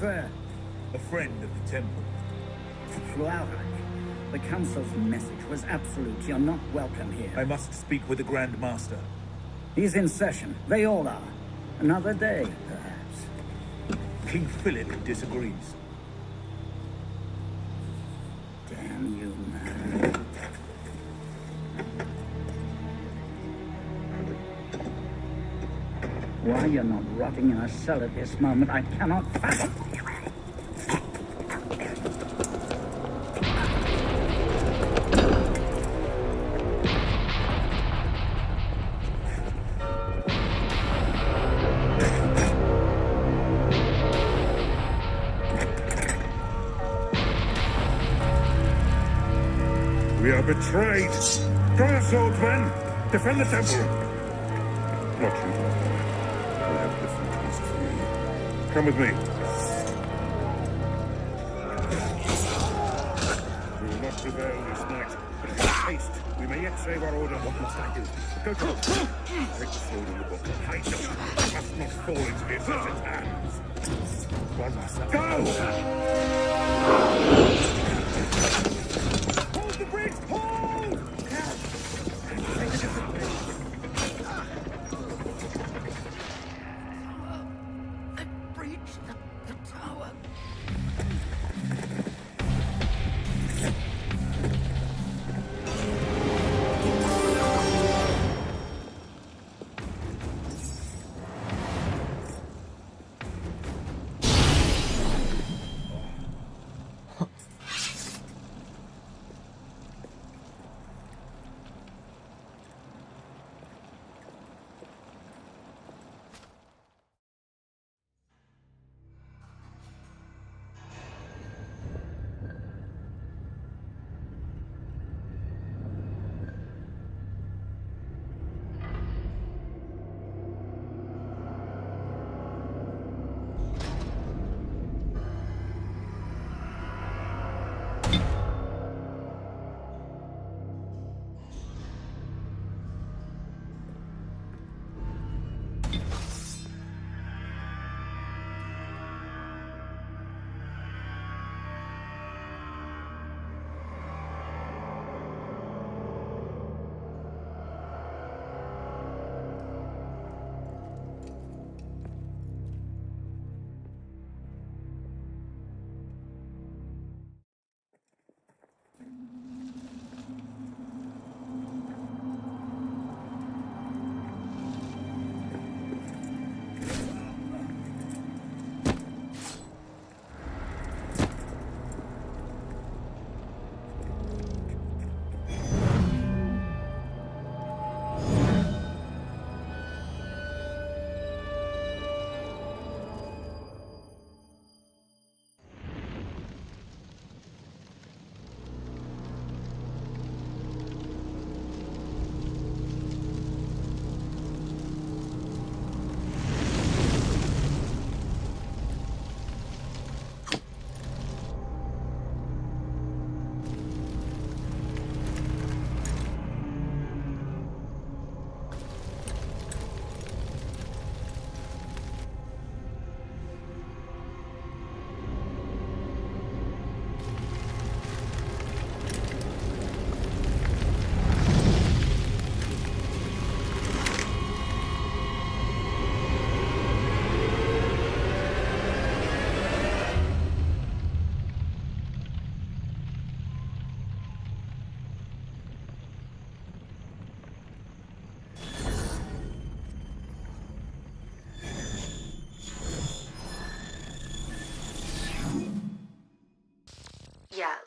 There? A friend of the temple. Fluarak. The Council's message was absolute. You're not welcome here. I must speak with the Grand Master. He's in session. They all are. Another day, perhaps. King Philip disagrees. Damn you, man. Why you're not rotting in a cell at this moment, I cannot fathom. We are betrayed! Draw your swords, men! Defend the temple! Not you. We have different tastes for you. Come with me. We will not prevail this night, but in haste, we may yet save our order. What must I do? Go to it. Take the sword in the book. Hide them. You must not fall into the assassin's hands. One must go! Hold the bridge! Hold! Take a different way. They've breached the tower.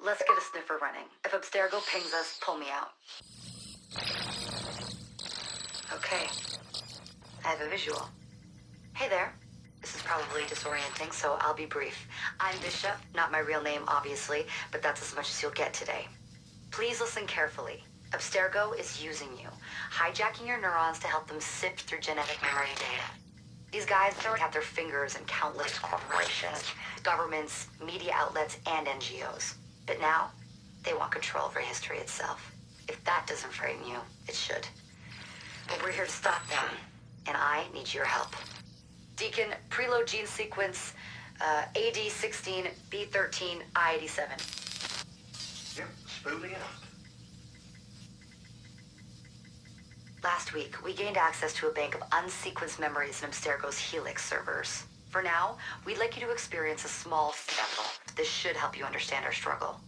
let's get a sniffer running. If Abstergo pings us, pull me out. Okay. I have a visual. Hey there. This is probably disorienting, so I'll be brief. I'm Bishop, not my real name, obviously, but that's as much as you'll get today. Please listen carefully. Abstergo is using you, hijacking your neurons to help them sift through genetic memory data. These guys have their fingers in countless corporations, governments, media outlets, and NGOs. But now, they want control over history itself. If that doesn't frame you, it should. But we're here to stop them, and I need your help. Deacon, preload gene sequence AD16, B13, I87. Yep, spooling it up. Last week, we gained access to a bank of unsequenced memories in Abstergo's Helix servers. For now, we'd like you to experience a small sample. This should help you understand our struggle.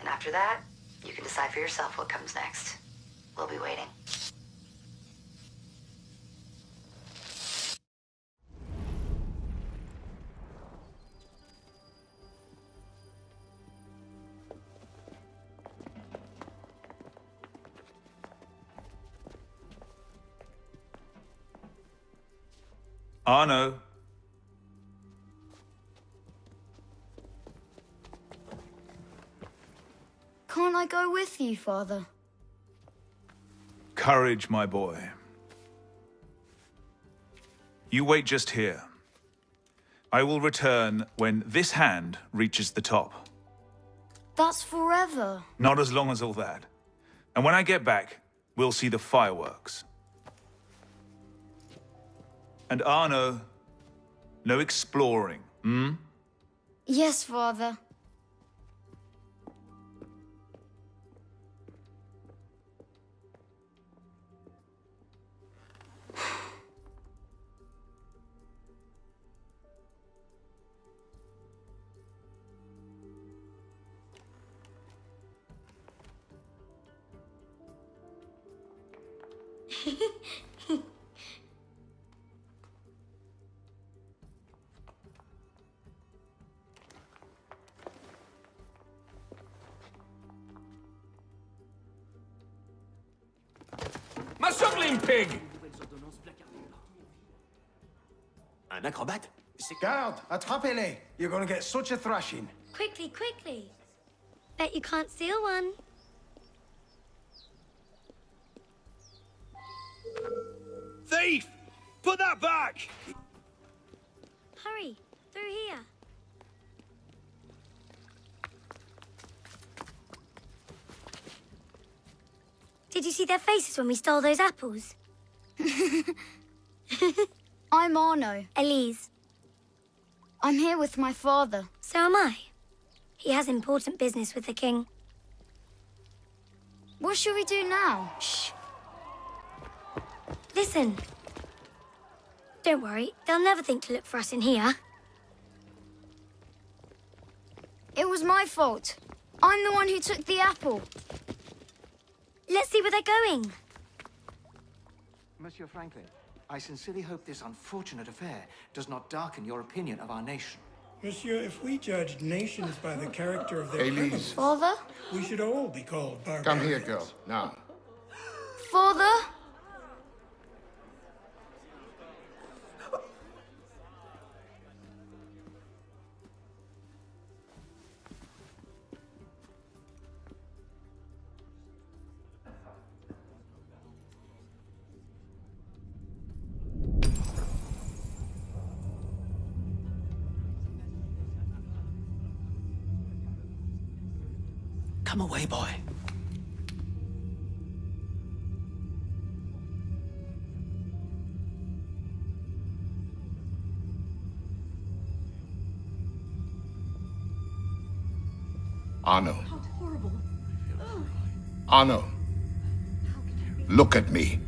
And after that, you can decide for yourself what comes next. We'll be waiting. Arno. Can't I go with you, Father? Courage, my boy. You wait just here. I will return when this hand reaches the top. That's forever. Not as long as all that. And when I get back, we'll see the fireworks. And Arno, no exploring, hmm? Yes, Father. Ma suckling pig! Un acrobate? Guard, attrapez-les. You're gonna get such a thrashing. Quickly, quickly. Bet you can't steal one. Thief! Put that back! Hurry, through here. Did you see their faces when we stole those apples? I'm Arno. Elise. I'm here with my father. So am I. He has important business with the king. What shall we do now? Shh. Listen. Don't worry, they'll never think to look for us in here. It was my fault. I'm the one who took the apple. Let's see where they're going. Monsieur Franklin, I sincerely hope this unfortunate affair does not darken your opinion of our nation. Monsieur, if we judged nations by the character of their criminals, Father? we should all be called barbarians. Come here, girl. Now. Father? Come away, boy. Arno. Arno. Look at me.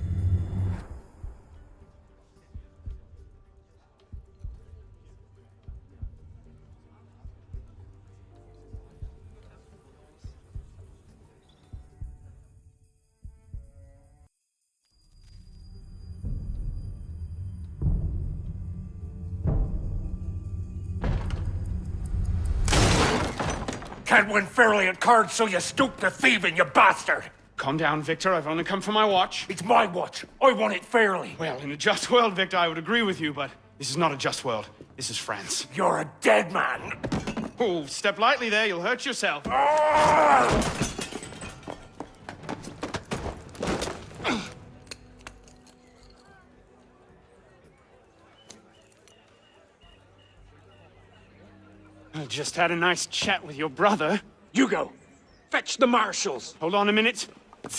can't win fairly at cards, so you stoop to thieving, you bastard! Calm down, Victor. I've only come for my watch. It's my watch. I want it fairly. Well, in a just world, Victor, I would agree with you, but this is not a just world. This is France. You're a dead man. Oh, step lightly there. You'll hurt yourself. I just had a nice chat with your brother. You go. Fetch the marshals. Hold on a minute.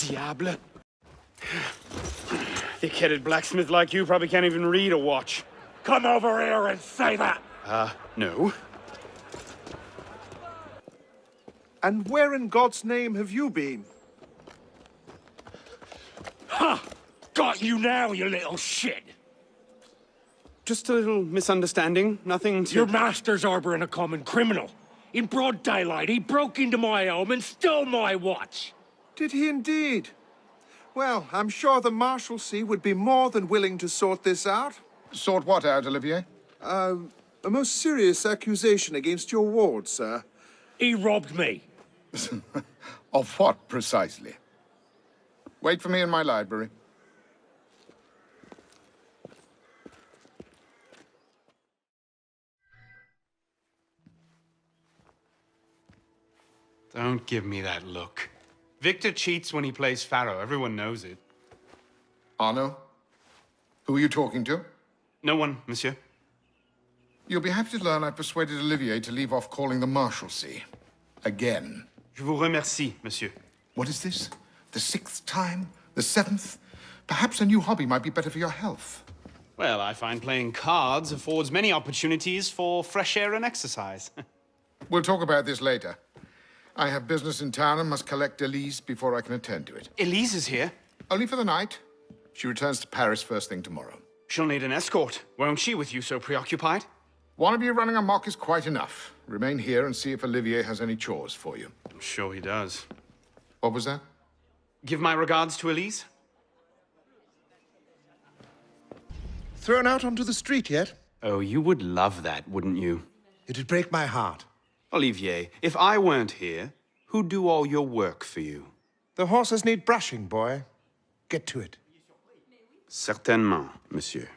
Diable. Thick-headed blacksmith like you probably can't even read a watch. Come over here and say that. No. And where in God's name have you been? Ha! Got you now, you little shit. Just a little misunderstanding. Nothing to... Your master's harboring a common criminal. In broad daylight, he broke into my home and stole my watch. Did he indeed? Well, I'm sure the Marshalsea would be more than willing to sort this out. Sort what out, Olivier? A most serious accusation against your ward, sir. He robbed me. Of what, precisely? Wait for me in my library. Don't give me that look. Victor cheats when he plays Pharaoh. Everyone knows it. Arno? Who are you talking to? No one, monsieur. You'll be happy to learn I persuaded Olivier to leave off calling the Marshalsea. Again. Je vous remercie, monsieur. What is this? The 6th time? The 7th? Perhaps a new hobby might be better for your health. Well, I find playing cards affords many opportunities for fresh air and exercise. We'll talk about this later. I have business in town and must collect Elise before I can attend to it. Elise is here? Only for the night. She returns to Paris first thing tomorrow. She'll need an escort, won't she, with you so preoccupied? One of you running amok is quite enough. Remain here and see if Olivier has any chores for you. I'm sure he does. What was that? Give my regards to Elise. Thrown out onto the street yet? Oh, you would love that, wouldn't you? It'd break my heart. Olivier, if I weren't here, who'd do all your work for you? The horses need brushing, boy. Get to it. Certainement, monsieur.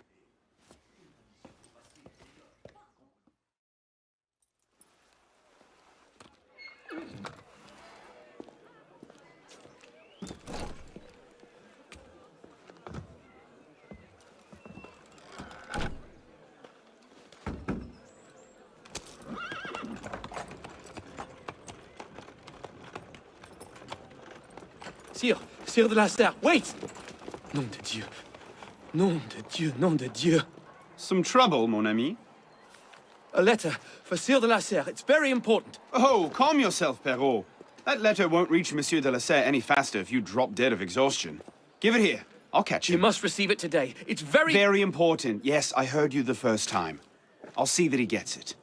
Sire de la Serre, wait! Nom de Dieu. Nom de Dieu, nom de Dieu. Some trouble, mon ami? A letter for Sire de la Serre. It's very important. Oh, calm yourself, Perrault. That letter won't reach Monsieur de la Serre any faster if you drop dead of exhaustion. Give it here. I'll catch You him. must receive it today. It's very... Very important. Yes, I heard you the first time. I'll see that he gets it.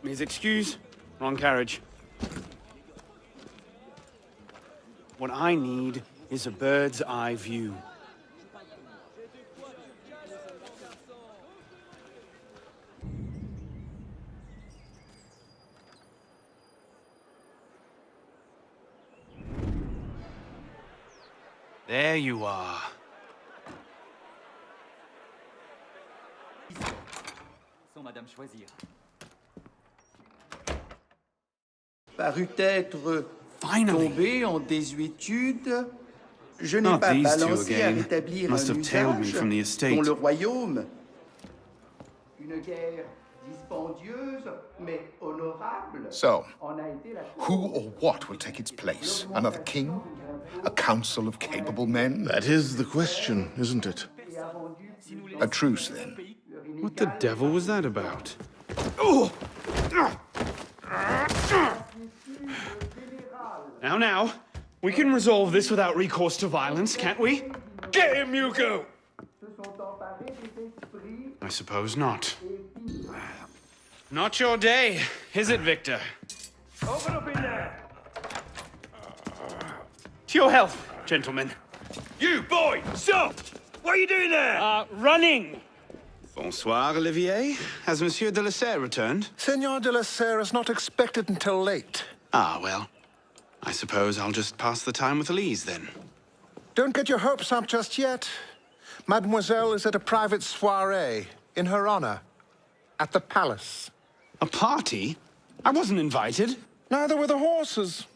Mes excuses. Wrong carriage. What I need is a bird's eye view. There you are. Madame choisir. Parut être tombé en désuétude, je n'ai Not pas these two balancé à again. rétablir Must un have tailed me usage from the dont estate. le royaume. Une guerre dispendieuse, mais honorable. So, en a été la who or what will take its place? Another king? A council of capable men? That is the question, isn't it? A truce, then. What the devil was that about? Now, we can resolve this without recourse to violence, can't we? Get him, Hugo! I suppose not. Not your day, is it, Victor? Open up in there! To your health, gentlemen. You, boy, stop! What are you doing there? Running. Bonsoir, Olivier. Has Monsieur de la Serre returned? Senor de la Serre is not expected until late. Ah, well. I suppose I'll just pass the time with Elise, then. Don't get your hopes up just yet. Mademoiselle is at a private soirée, in her honor, at the palace. A party? I wasn't invited. Neither were the horses.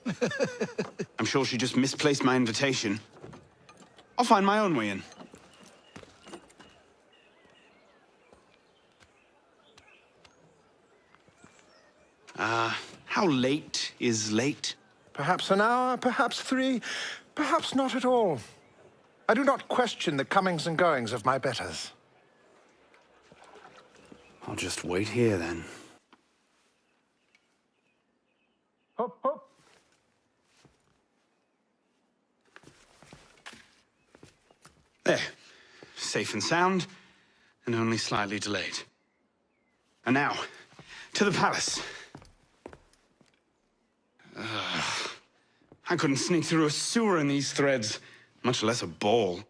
I'm sure she just misplaced my invitation. I'll find my own way in. How late is late? Perhaps an hour, perhaps 3, perhaps not at all. I do not question the comings and goings of my betters. I'll just wait here, then. Hop, hop. There. Safe and sound, and only slightly delayed. And now, to the palace. I couldn't sneak through a sewer in these threads, much less a ball.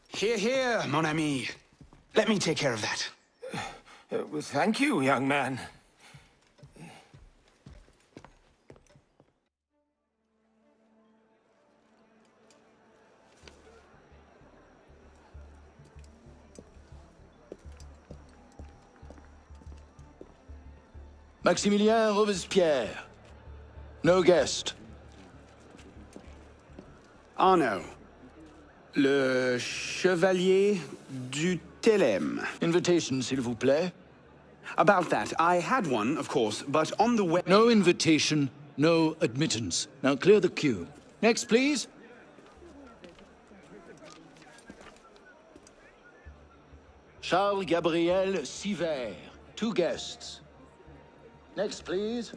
Here, here, mon ami. Let me take care of that. Well, thank you, young man. Maximilien Robespierre. No guest. Arnaud. Le Chevalier du Télème. Invitation, s'il vous plaît. About that, I had one, of course, but on the way... No invitation, no admittance. Now clear the queue. Next, please. Charles Gabriel Sivert. 2 guests. Next, please.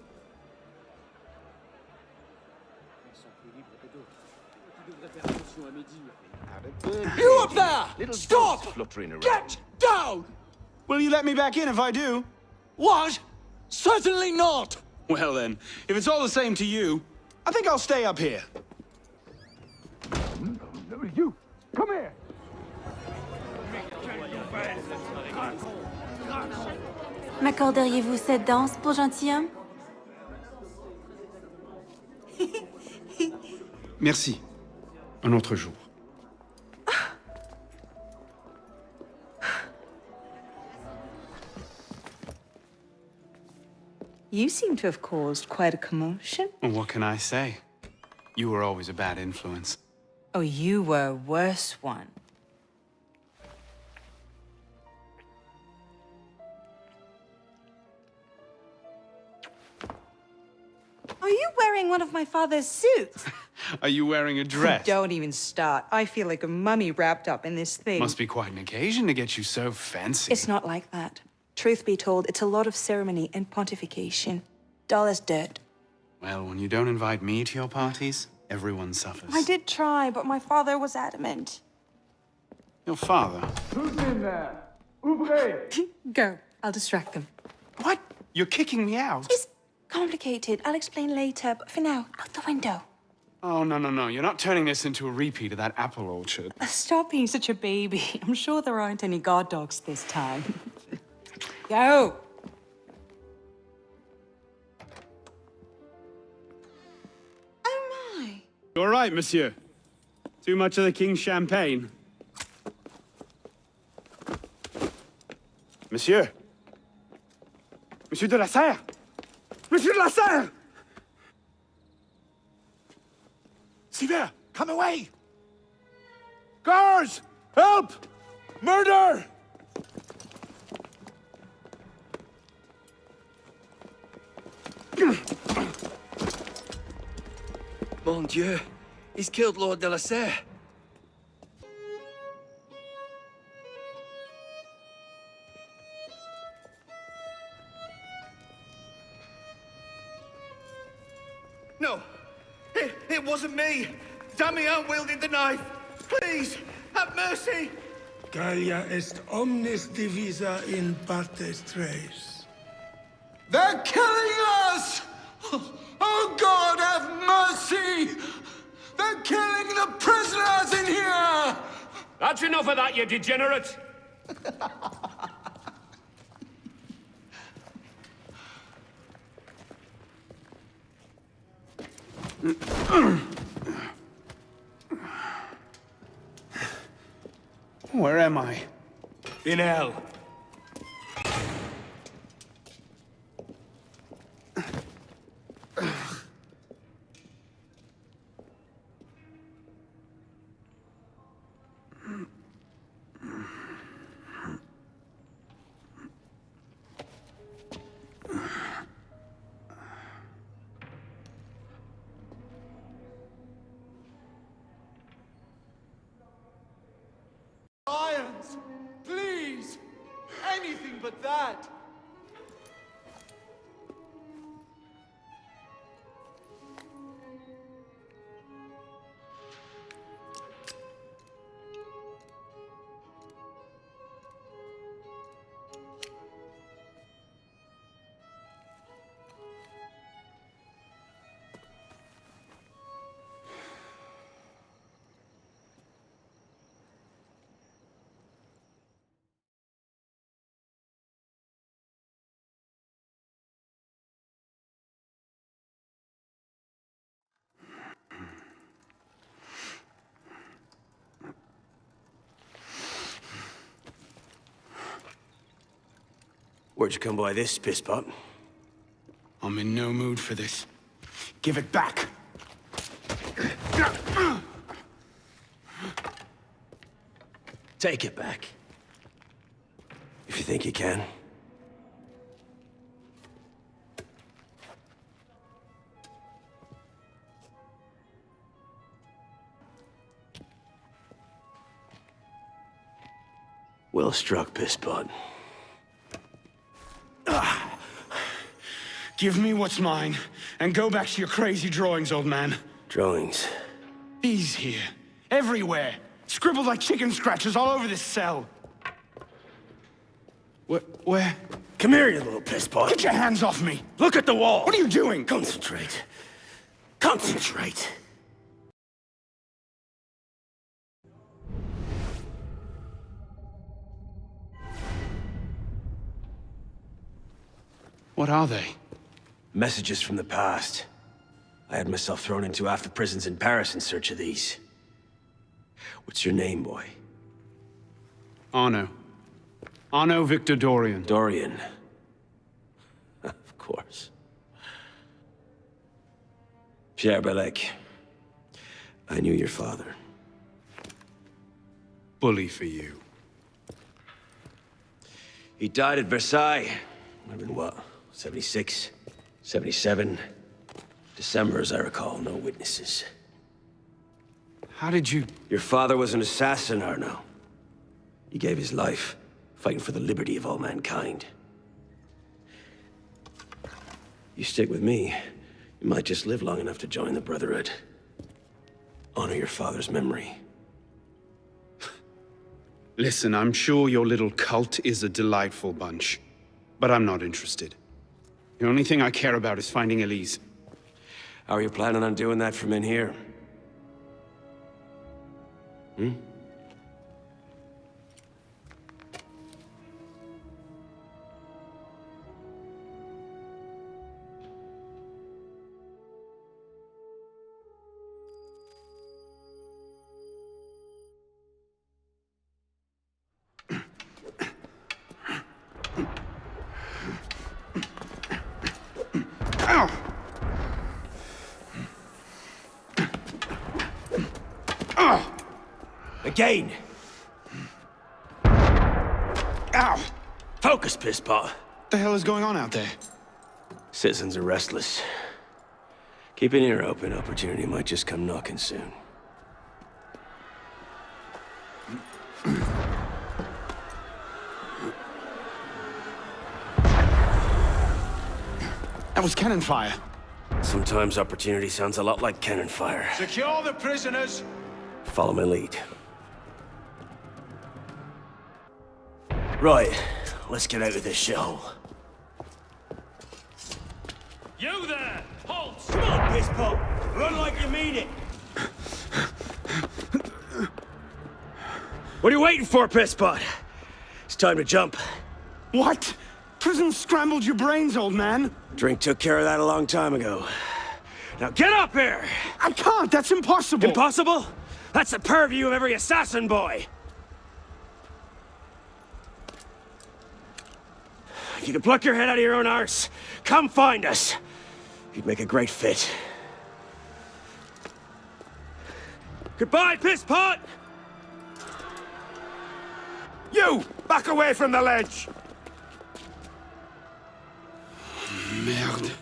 You up there! Stop! Get down! Will you let me back in if I do? What? Certainly not! Well then, if it's all the same to you, I think I'll stay up here. You, come here! M'accorderiez-vous cette danse pour gentilhomme? Merci. Un autre jour. You seem to have caused quite a commotion. Well, what can I say? You were always a bad influence. Oh, you were a worse one. Are you wearing one of my father's suits? Are you wearing a dress? Don't even start. I feel like a mummy wrapped up in this thing. Must be quite an occasion to get you so fancy. It's not like that. Truth be told, it's a lot of ceremony and pontification. Dull as dirt. Well, when you don't invite me to your parties, everyone suffers. I did try, but my father was adamant. Your father? Who's in there? Ouvrez! Go. I'll distract them. What? You're kicking me out? It's complicated. I'll explain later, but for now, out the window. Oh, no. You're not turning this into a repeat of that apple orchard. Stop being such a baby. I'm sure there aren't any guard dogs this time. Go! Oh, my. You're right, monsieur. Too much of the king's champagne. Monsieur. Monsieur de la Serre! Monsieur de la Serre! Sivert, come away! Guards! Help! Murder! Mon Dieu, he's killed Lord de la Serre. No, it wasn't me. Damian wielded the knife. Please, have mercy. Gallia est omnis divisa in partes tres. They're killing us! Oh, God, have mercy! They're killing the prisoners in here! That's enough of that, you degenerate! Where am I? In hell. Lions! Please! Anything but that! Where'd you come by this, pisspot? I'm in no mood for this. Give it back! Take it back. If you think you can. Well struck, pisspot. Give me what's mine, and go back to your crazy drawings, old man. Drawings? These here. Everywhere. Scribbled like chicken scratches all over this cell. Where? Come here, you little pisspot. Get your hands off me! Look at the wall! What are you doing? Concentrate. Concentrate. What are they? Messages from the past. I had myself thrown into half the prisons in Paris in search of these. What's your name, boy? Arno. Arno Victor Dorian. Dorian. Of course. Pierre Belec. I knew your father. Bully for you. He died at Versailles. I've been what? 76? 77? December, as I recall, no witnesses. How did you... Your father was an assassin, Arno. He gave his life, fighting for the liberty of all mankind. You stick with me, you might just live long enough to join the Brotherhood. Honor your father's memory. Listen, I'm sure your little cult is a delightful bunch, but I'm not interested. The only thing I care about is finding Elise. How are you planning on doing that from in here? Hmm? Again! Ow! Focus, pisspot. What the hell is going on out there? Citizens are restless. Keep an ear open. Opportunity might just come knocking soon. That was cannon fire. Sometimes opportunity sounds a lot like cannon fire. Secure the prisoners! Follow my lead. Right, let's get out of this shithole. You there! Halt! Come on, pisspot! Run like you mean it! What are you waiting for, pisspot? It's time to jump. What? Prison scrambled your brains, old man. Drink took care of that a long time ago. Now get up here! I can't, that's impossible. Impossible? That's the purview of every assassin boy. If you can pluck your head out of your own arse, come find us. You'd make a great fit. Goodbye, pisspot! You! Back away from the ledge! Merde.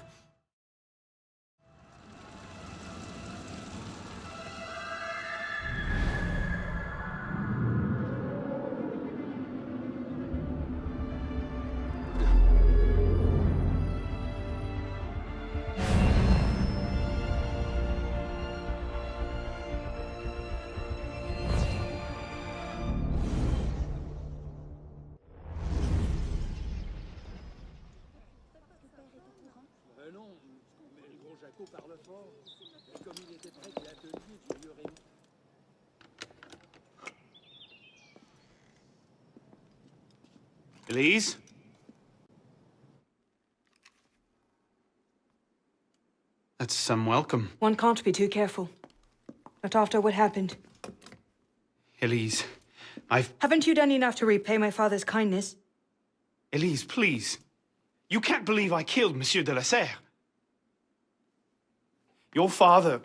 Elise? That's some welcome. One can't be too careful. Not after what happened. Elise, Haven't you done enough to repay my father's kindness? Elise, please. You can't believe I killed Monsieur de la Serre. Your father,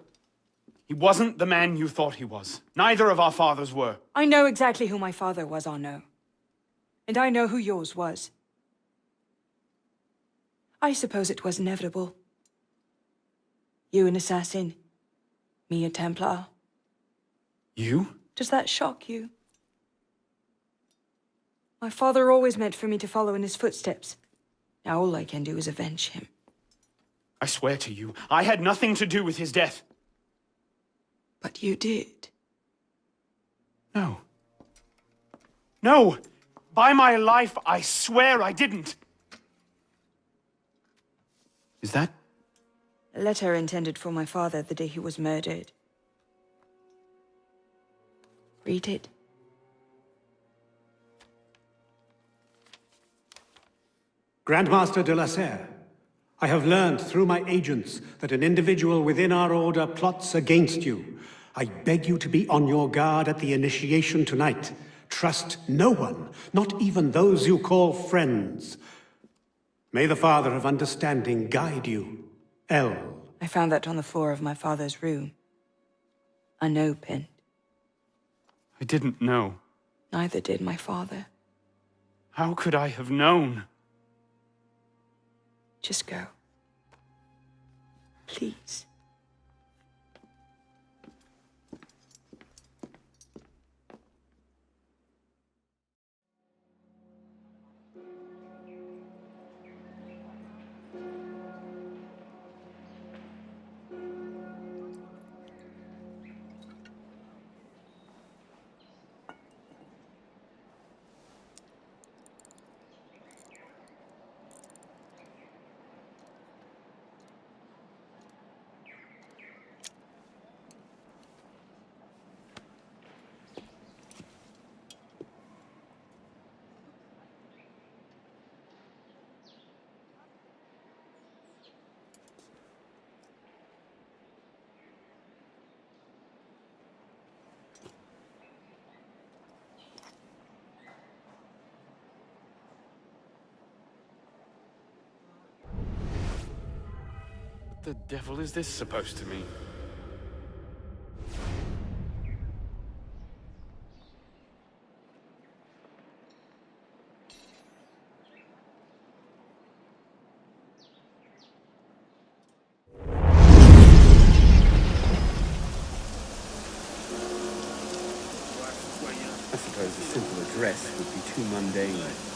he wasn't the man you thought he was. Neither of our fathers were. I know exactly who my father was, Arnaud. And I know who yours was. I suppose it was inevitable. You an assassin, me a Templar. You? Does that shock you? My father always meant for me to follow in his footsteps. Now all I can do is avenge him. I swear to you, I had nothing to do with his death. But you did. No. No! By my life, I swear I didn't. Is that? A letter intended for my father the day he was murdered. Read it. Grandmaster de la Serre, I have learned through my agents that an individual within our order plots against you. I beg you to be on your guard at the initiation tonight. Trust no one, not even those you call friends. May the Father of Understanding guide you. L. I found that on the floor of my father's room. Unopened. I didn't know. Neither did my father. How could I have known? Just go. Please. What the devil is this supposed to mean? I suppose a simple address would be too mundane.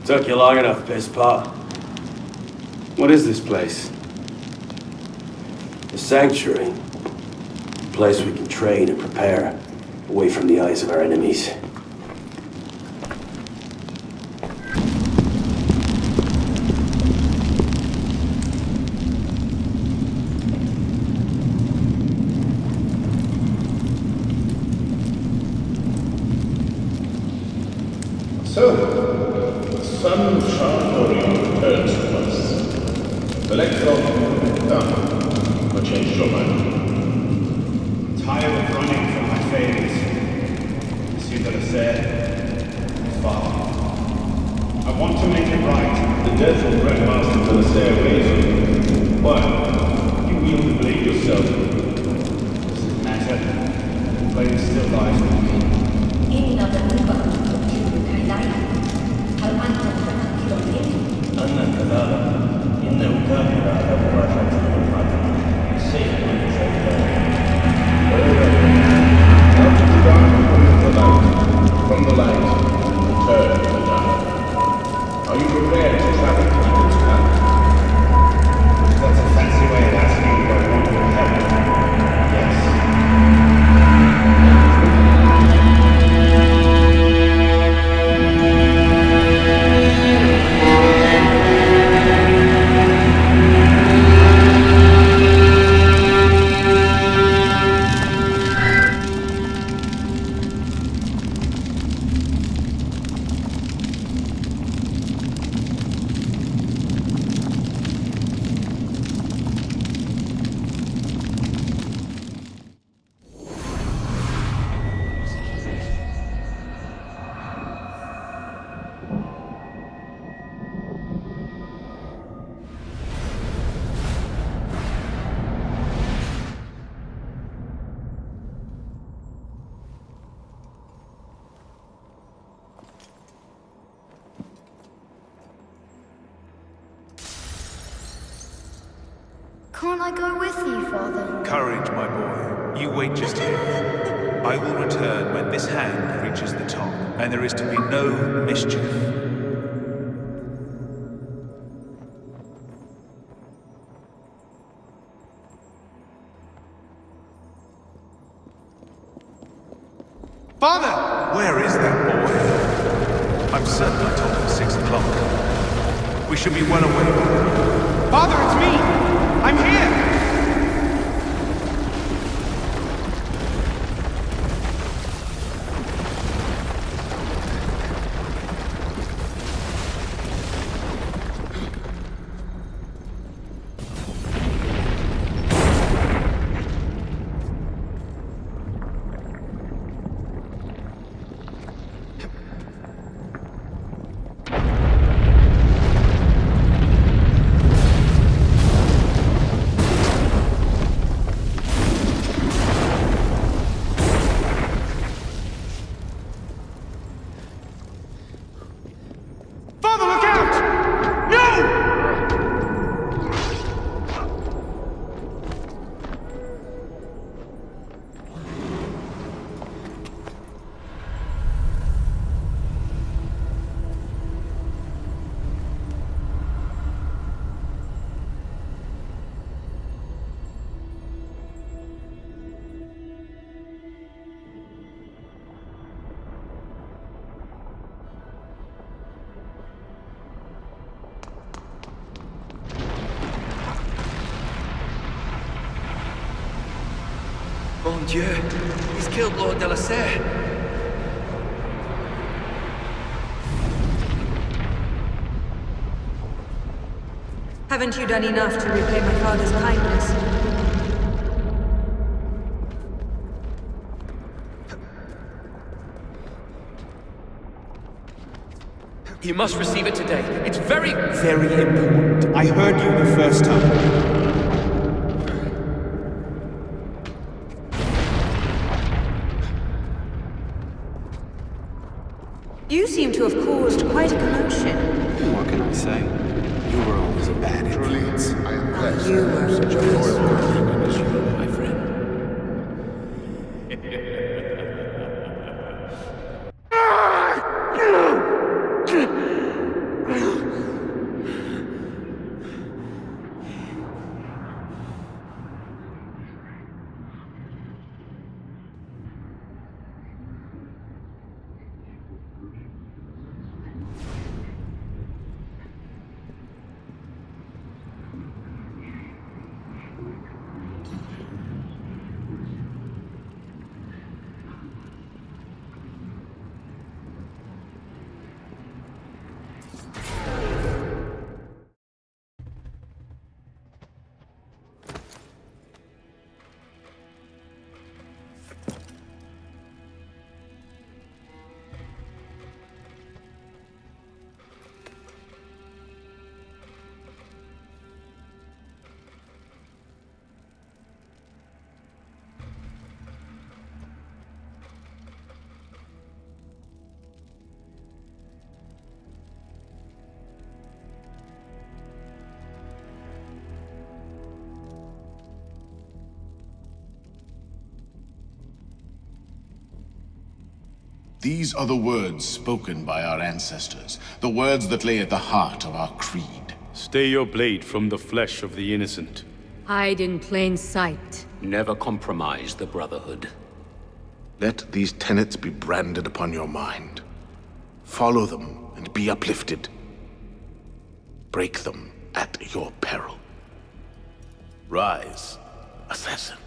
Took you long enough, piss pot. What is this place? The sanctuary. A place we can train and prepare, away from the eyes of our enemies. So, the sun shone on returns to us. The lecture done. What changed your mind? Tired of running from my failures. Monsieur de la Serre, father. I want to make it right. The death of Grandmaster de la Serre weighs on you. Why? You wield the blade yourself. Does it matter? The blade still lies with me. أن الكذاب إنه كان على مراجعة المقاتل سيف من from the light, return to the dark. Are you prepared to travel to Eagle's Camp? That's a fancy way of asking if I want your help. Can't I go with you, Father? Courage, my boy. You wait just here. I will return when this hand reaches the top, and there is to be no mischief. Father! Where is that boy? I'm certain I told him 6 o'clock. We should be well away by now. Father, it's me! I'm here! Mon Dieu, he's killed Lord de la Serre. Haven't you done enough to repay my father's kindness? You must receive it today. It's very important. I heard you the first time. You seem to have caused quite a commotion. What can I say? You were always a bad influence. I am blessed You to have were such a loyal companion as you. My friend. These are the words spoken by our ancestors, the words that lay at the heart of our creed. Stay your blade from the flesh of the innocent. Hide in plain sight. Never compromise the Brotherhood. Let these tenets be branded upon your mind. Follow them and be uplifted. Break them at your peril. Rise, assassin.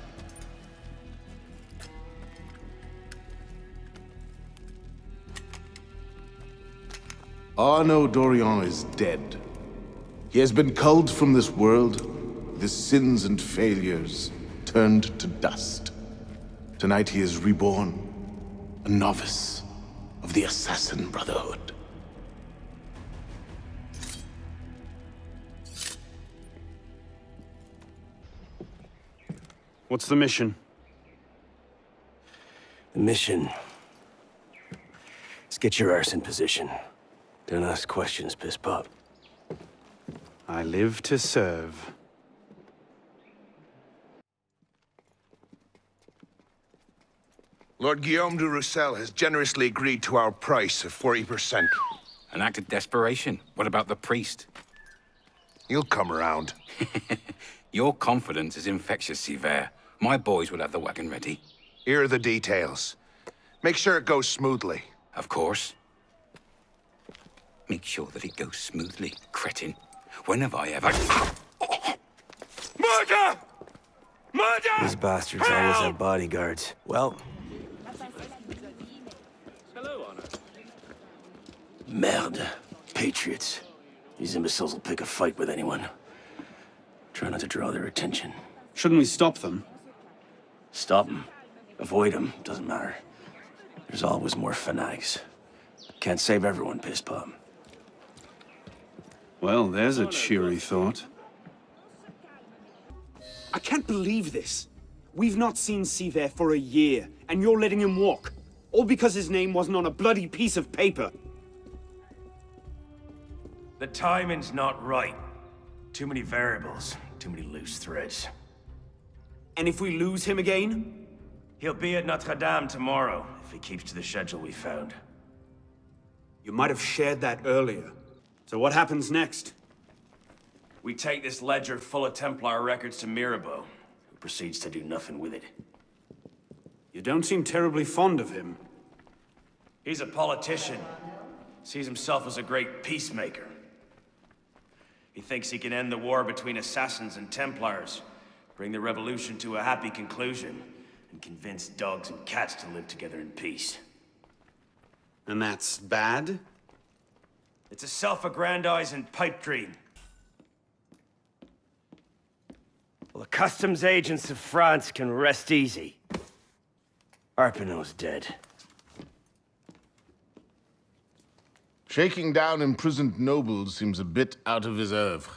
Arnaud Dorian is dead. He has been culled from this world, with his sins and failures turned to dust. Tonight he is reborn, a novice of the Assassin Brotherhood. What's the mission? The mission... Let's get your arse in position. Don't ask questions, piss pop. I live to serve. Lord Guillaume de Roussel has generously agreed to our price of 40%. An act of desperation. What about the priest? He'll come around. Your confidence is infectious, Sivert. My boys will have the wagon ready. Here are the details. Make sure it goes smoothly. Of course. Make sure that it goes smoothly, cretin. When have I ever... Murder! Murder! These bastards always have bodyguards. Well... Merde. Patriots. These imbeciles will pick a fight with anyone. Try not to draw their attention. Shouldn't we stop them? Stop them. Avoid them. Doesn't matter. There's always more fanatics. Can't save everyone, piss pop. Well, there's a cheery thought. I can't believe this. We've not seen Sivert for a year, and you're letting him walk. All because his name wasn't on a bloody piece of paper. The timing's not right. Too many variables, too many loose threads. And if we lose him again? He'll be at Notre Dame tomorrow, if he keeps to the schedule we found. You might have shared that earlier. So what happens next? We take this ledger full of Templar records to Mirabeau, who proceeds to do nothing with it. You don't seem terribly fond of him. He's a politician. Sees himself as a great peacemaker. He thinks he can end the war between assassins and Templars, bring the revolution to a happy conclusion, and convince dogs and cats to live together in peace. And that's bad? It's a self-aggrandizing pipe dream. Well, the customs agents of France can rest easy. Arpinot's dead. Shaking down imprisoned nobles seems a bit out of his oeuvre.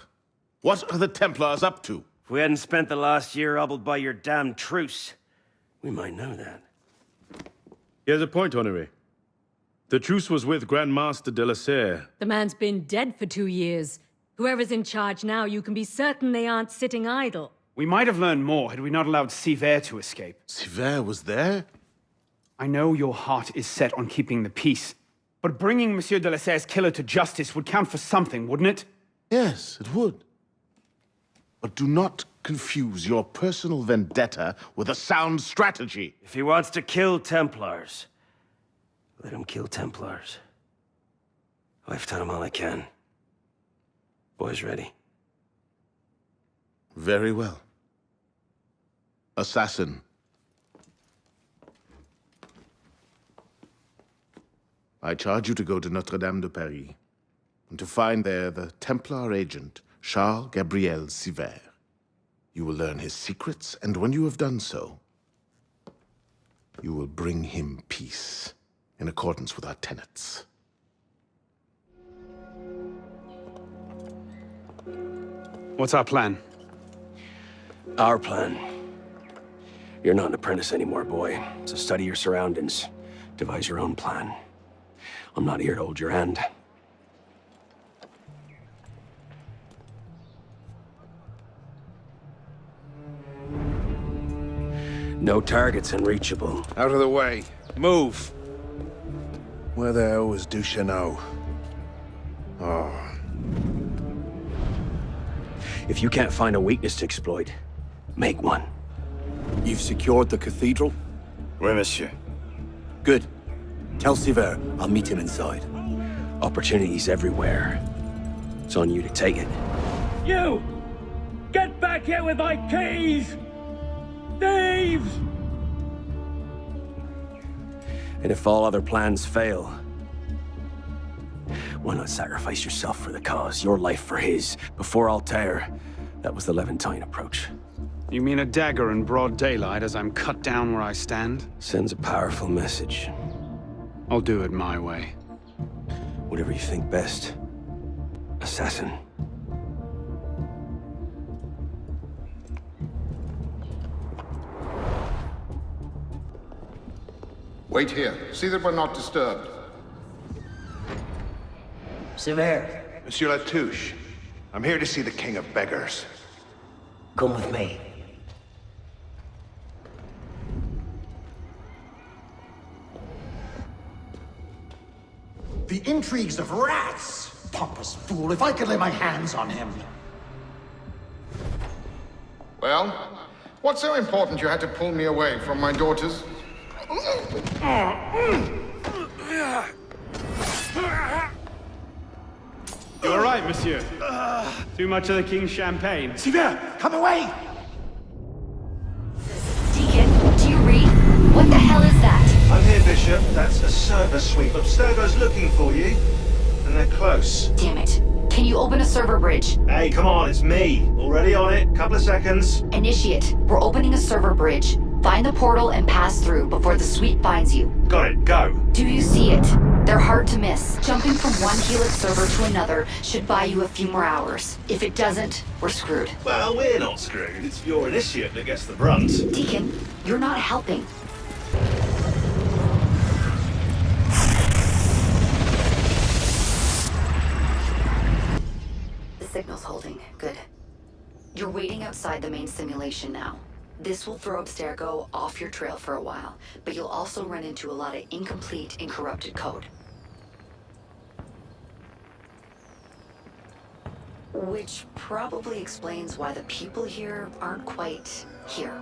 What are the Templars up to? If we hadn't spent the last year hobbled by your damn truce, we might know that. He has a point, Honoré. The truce was with Grand Master de la Serre. The man's been dead for 2 years. Whoever's in charge now, you can be certain they aren't sitting idle. We might have learned more had we not allowed Sivert to escape. Sivert was there? I know your heart is set on keeping the peace, but bringing Monsieur de la Serre's killer to justice would count for something, wouldn't it? Yes, it would. But do not confuse your personal vendetta with a sound strategy. If he wants to kill Templars, let him kill Templars. I've done all I can. Boys ready? Very well. Assassin. I charge you to go to Notre Dame de Paris, and to find there the Templar agent, Charles Gabriel Sivert. You will learn his secrets, and when you have done so, you will bring him peace, in accordance with our tenets. What's our plan? Our plan? You're not an apprentice anymore, boy. So study your surroundings. Devise your own plan. I'm not here to hold your hand. No targets unreachable. Out of the way. Move. Where the hell was Duchesneau? Oh. If you can't find a weakness to exploit, make one. You've secured the cathedral? Oui, monsieur. Good. Tell Siver I'll meet him inside. Opportunities everywhere. It's on you to take it. You! Get back here with my keys! Thieves! And if all other plans fail, why not sacrifice yourself for the cause, your life for his? Before Altair, that was the Levantine approach. You mean a dagger in broad daylight as I'm cut down where I stand? Sends a powerful message. I'll do it my way. Whatever you think best, assassin. Wait here. See that we're not disturbed. Siver, Monsieur Latouche, I'm here to see the King of Beggars. come with me. The intrigues of rats! Pompous fool, if I could lay my hands on him. Well, what's so important you had to pull me away from my daughters? You all right, monsieur? Too much of the king's champagne. Siver, come away! Deacon, do you read? What the hell is that? I'm here, Bishop. That's a server sweep. Abstergo's looking for you. And they're close. Damn it. Can you open a server bridge? Hey, come on, it's me. Already on it. Couple of seconds. Initiate. We're opening a server bridge. Find the portal and pass through before the sweep finds you. Got it, go. Do you see it? They're hard to miss. Jumping from one Helix server to another should buy you a few more hours. If it doesn't, we're screwed. Well, we're not screwed. It's your initiate that gets the brunt. Deacon, you're not helping. The signal's holding. Good. You're waiting outside the main simulation now. This will throw Abstergo off your trail for a while, but you'll also run into a lot of incomplete and corrupted code. Which probably explains why the people here aren't quite here.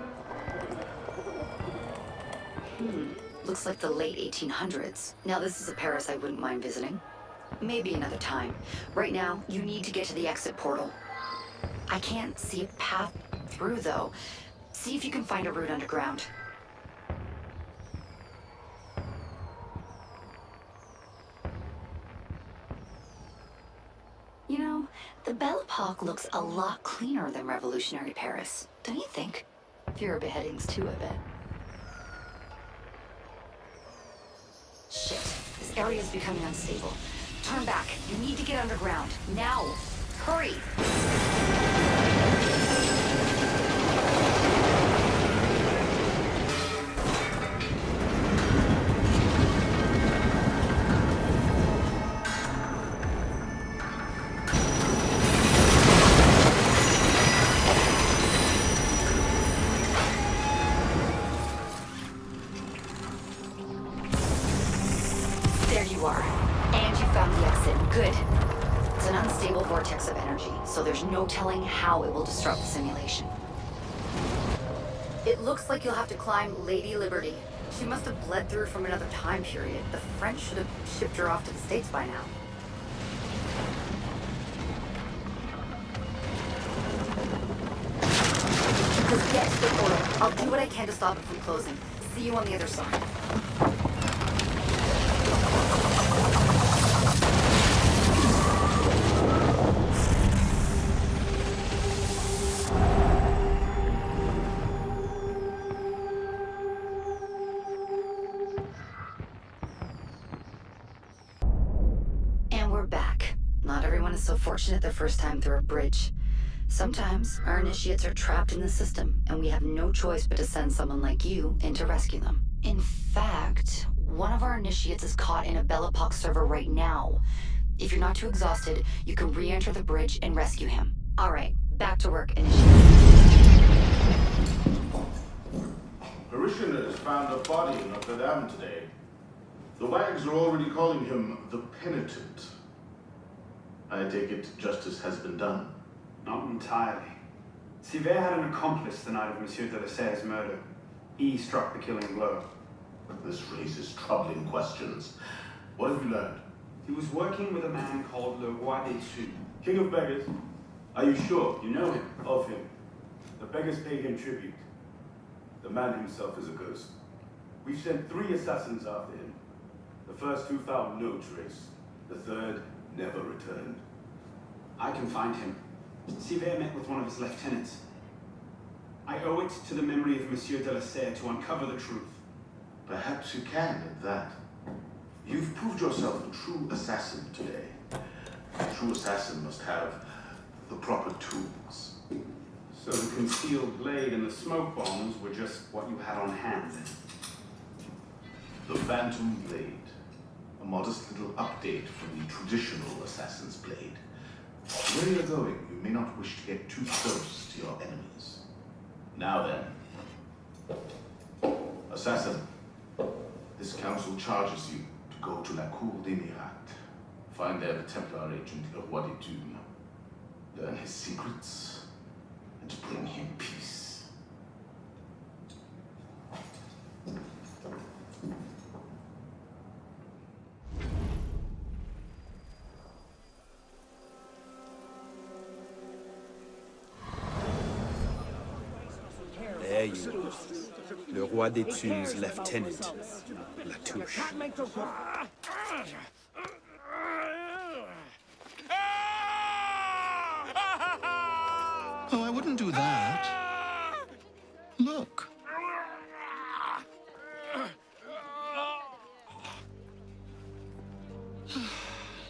Looks like the late 1800s. Now this is a Paris I wouldn't mind visiting. Maybe another time. Right now, you need to get to the exit portal. I can't see a path through, though. See if you can find a route underground. You know, the Belle Epoque looks a lot cleaner than revolutionary Paris, don't you think? Fewer beheadings too, I bet. Shit, this area is becoming unstable. Turn back. You need to get underground. Now! Hurry! There you are. And you found the exit. Good. It's an unstable vortex of energy, so there's no telling how it will disrupt the simulation. It looks like you'll have to climb Lady Liberty. She must have bled through from another time period. The French should have shipped her off to the States by now. Just get to the portal. I'll do what I can to stop it from closing. See you on the other side. And we're back. Not everyone is so fortunate their first time through a bridge. Sometimes our initiates are trapped in the system, and we have no choice but to send someone like you in to rescue them. In fact, one of our initiates is caught in a Belle Epoque server right now. If you're not too exhausted, you can re-enter the bridge and rescue him. All right, back to work, initiate. Parishioners found a body in Notre Dame today. The wags are already calling him the Penitent. I take it justice has been done? Not entirely. Sivert had an accomplice the night of Monsieur de la Serre's murder. He struck the killing blow. This raises troubling questions. What have you learned? He was working with a man called Le Roi des Tues. King of Beggars? Are you sure you know him? Of him? The beggars pay him tribute. The man himself is a ghost. We've sent 3 assassins after him. The first 2 found no trace. The third never returned. I can find him. Sivert met with one of his lieutenants. I owe it to the memory of Monsieur de la Serre to uncover the truth. Perhaps you can at that. You've proved yourself a true assassin today. A true assassin must have the proper tools. So the concealed blade and the smoke bombs were just what you had on hand then? The Phantom Blade. A modest little update from the traditional assassin's blade. Where you're going, you may not wish to get too close to your enemies. Now then. Assassin, this council charges you to go to la Cour des Miracles. Find there the Templar agent Le Roi des Tues. Learn his secrets and bring him peace. There you are. Le Roi des Tues' lieutenant, Latouche. Oh, I wouldn't do that. Look.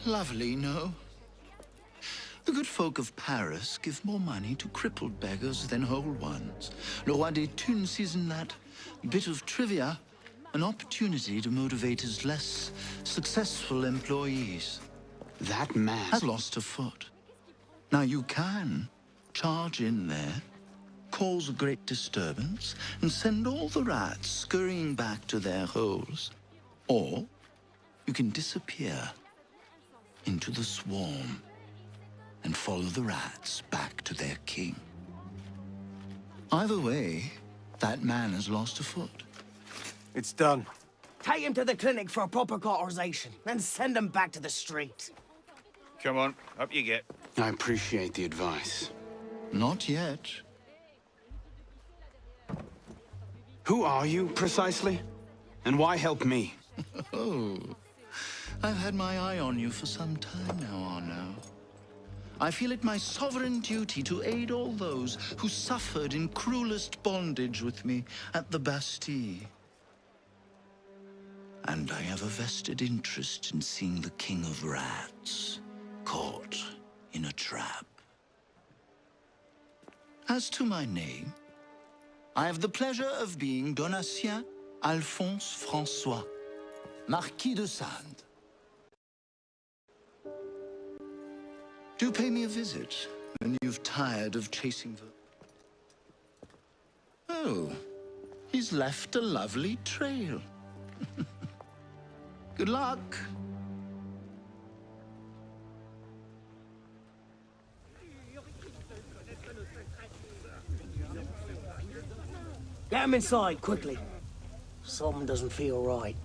Lovely, no? The good folk of Paris give more money to crippled beggars than whole ones. Le Roi des Tunes sees in that bit of trivia an opportunity to motivate his less successful employees. That man has lost a foot. Now you can charge in there, cause a great disturbance, and send all the rats scurrying back to their holes. Or you can disappear into the swarm and follow the rats back to their king. Either way, that man has lost a foot. It's done. Take him to the clinic for a proper cauterization, then send him back to the street. Come on, up you get. I appreciate the advice. Not yet. Who are you, precisely? And why help me? Oh, I've had my eye on you for some time now, Arno. I feel it my sovereign duty to aid all those who suffered in cruelest bondage with me at the Bastille. And I have a vested interest in seeing the King of Rats caught in a trap. As to my name, I have the pleasure of being Donatien Alphonse François, Marquis de Sade. Do pay me a visit when you've tired of chasing the... Oh, he's left a lovely trail. Good luck. Get him inside, quickly. Something doesn't feel right.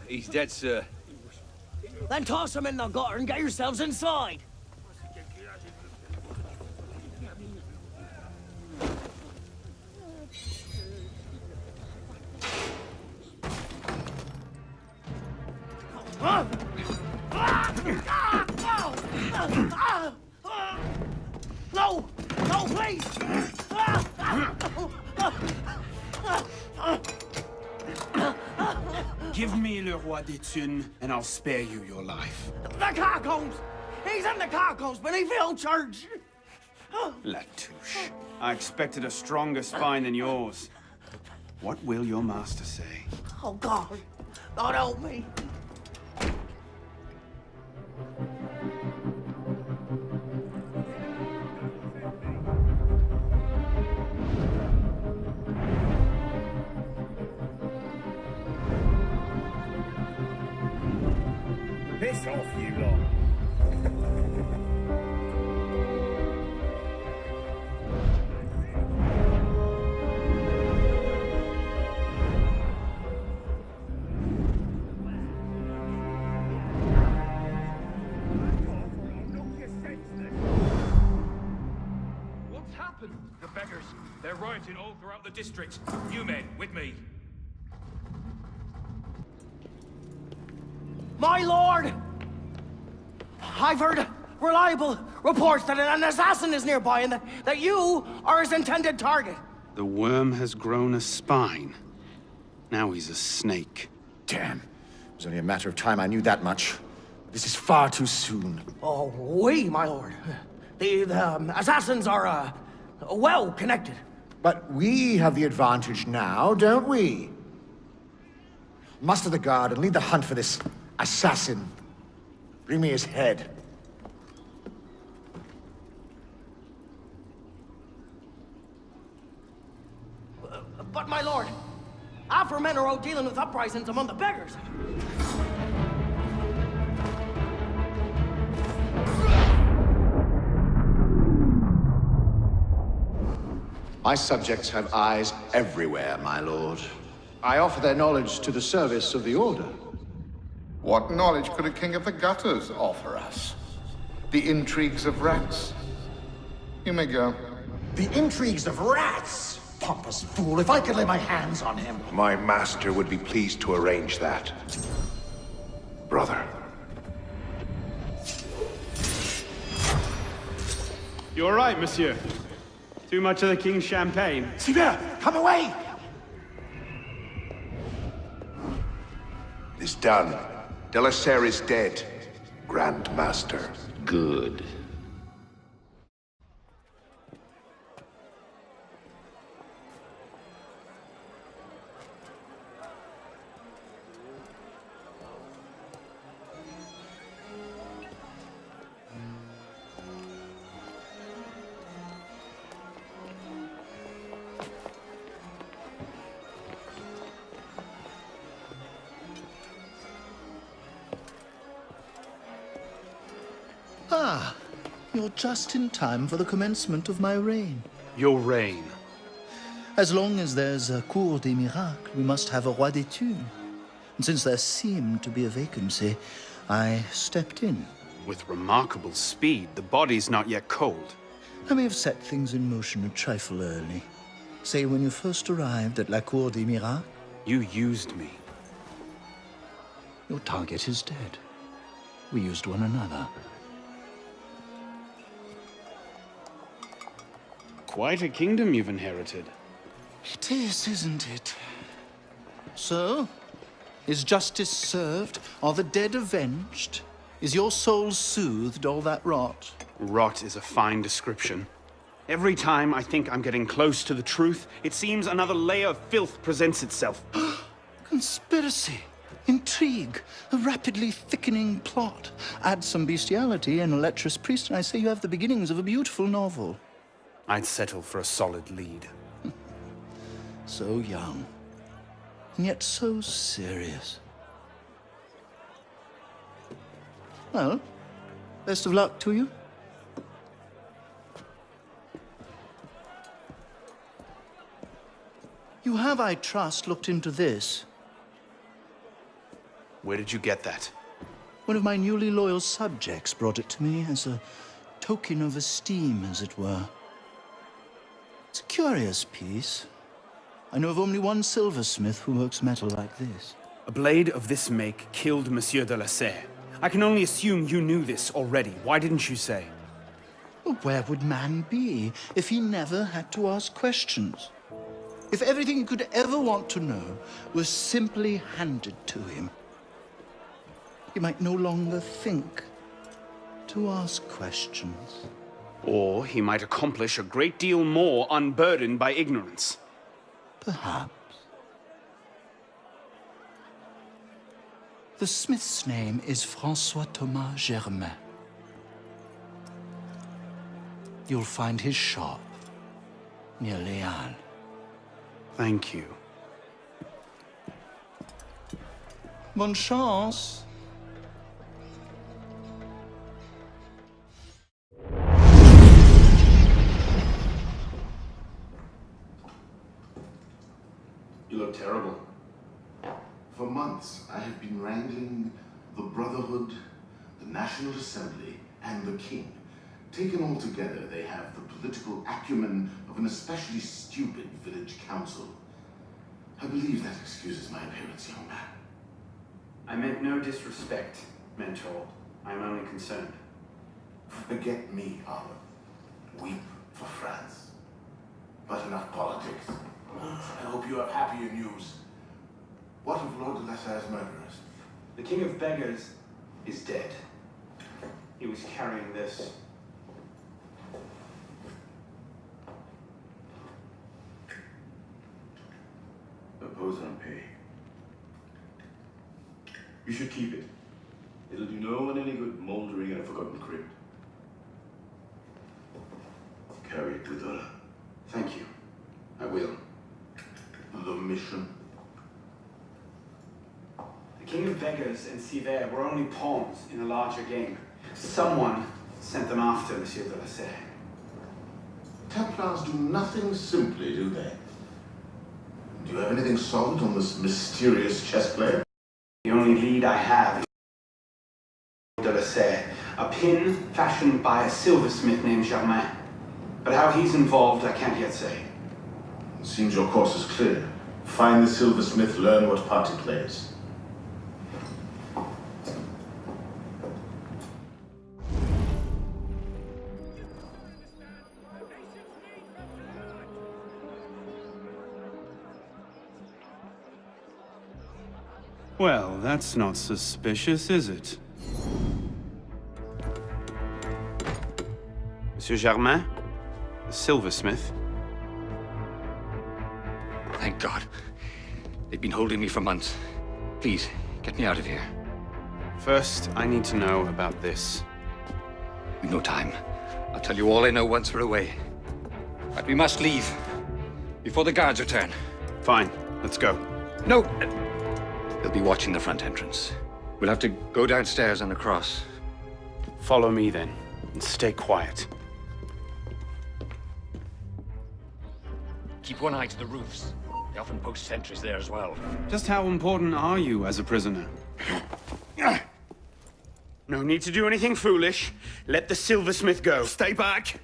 He's dead, sir. Then toss him in the gutter and get yourselves inside. No! No, please! Give me Le Roi des Tunes, and I'll spare you your life. The catacombs! He's in the catacombs beneath the old church! Latouche, I expected a stronger spine than yours. What will your master say? Oh, God. God help me. Piss off, you lot. What's happened? The beggars. They're rioting all throughout the district. You men, with me. My lord! I've heard reliable reports that an assassin is nearby and that you are his intended target. The worm has grown a spine. Now he's a snake. Damn. It was only a matter of time I knew that much. This is far too soon. Oh, oui, my lord. The assassins are, well connected. But we have the advantage now, don't we? Muster the guard and lead the hunt for this assassin. Bring me his head. But my lord, our men are out dealing with uprisings among the beggars. My subjects have eyes everywhere, my lord. I offer their knowledge to the service of the Order. What knowledge could a king of the gutters offer us? The intrigues of rats? You may go. The intrigues of rats! Pompous fool, if I could lay my hands on him. My master would be pleased to arrange that. Brother. You all right, monsieur? Too much of the king's champagne? Sivert, come away! It is done. Delaserre is dead. Grand Master. Good. Ah, you're just in time for the commencement of my reign. Your reign? As long as there's a Cour des Miracles, we must have a Roi d'étude. And since there seemed to be a vacancy, I stepped in. With remarkable speed, the body's not yet cold. I may have set things in motion a trifle early. Say, when you first arrived at la Cour des Miracles... You used me. Your target is dead. We used one another. Quite a kingdom you've inherited. It is, isn't it? So, is justice served? Are the dead avenged? Is your soul soothed, all that rot? Rot is a fine description. Every time I think I'm getting close to the truth, it seems another layer of filth presents itself. Conspiracy, intrigue, a rapidly thickening plot. Add some bestiality and a lecherous priest, and I say you have the beginnings of a beautiful novel. I'd settle for a solid lead. So young, and yet so serious. Well, best of luck to you. You have, I trust, looked into this. Where did you get that? One of my newly loyal subjects brought it to me as a token of esteem, as it were. It's a curious piece. I know of only one silversmith who works metal like this. A blade of this make killed Monsieur de la Serre. I can only assume you knew this already. Why didn't you say? Well, where would man be if he never had to ask questions? If everything he could ever want to know was simply handed to him, he might no longer think to ask questions. Or he might accomplish a great deal more unburdened by ignorance. Perhaps. The smith's name is François Thomas Germain. You'll find his shop near Les Halles. Thank you. Bonne chance. so terrible? For months, I have been wrangling the Brotherhood, the National Assembly, and the King. Taken all together, they have the political acumen of an especially stupid village council. I believe that excuses my appearance, young man. I meant no disrespect, Mentor. I am only concerned. Forget me, Arthur. Weep for France. But enough politics. I hope you have happier news. What of Lord de la Salle's murderers? The King of Beggars is dead. He was carrying this. Oppose and pay. You should keep it. It'll do no one any good mouldering in a forgotten crypt. Carry it with honor. Thank you. I will. The mission. The King of Beggars and Sivert were only pawns in a larger game. Someone sent them after Monsieur de la Salle. Templars do nothing simply, do they? Do you have anything solid on this mysterious chess player? The only lead I have is de la Salle, a pin fashioned by a silversmith named Germain. But how he's involved, I can't yet say. It seems your course is clear. Find the silversmith, learn what part he plays. Well, that's not suspicious, is it? Monsieur Germain? The silversmith? Thank God. They've been holding me for months. Please, get me out of here. First, I need to know about this. We've no time. I'll tell you all I know once we're away. But we must leave. Before the guards return. Fine, let's go. No! They'll be watching the front entrance. We'll have to go downstairs and across. Follow me then, and stay quiet. Keep one eye to the roofs. They often post sentries there as well. Just how important are you as a prisoner? No need to do anything foolish. Let the silversmith go. Stay back.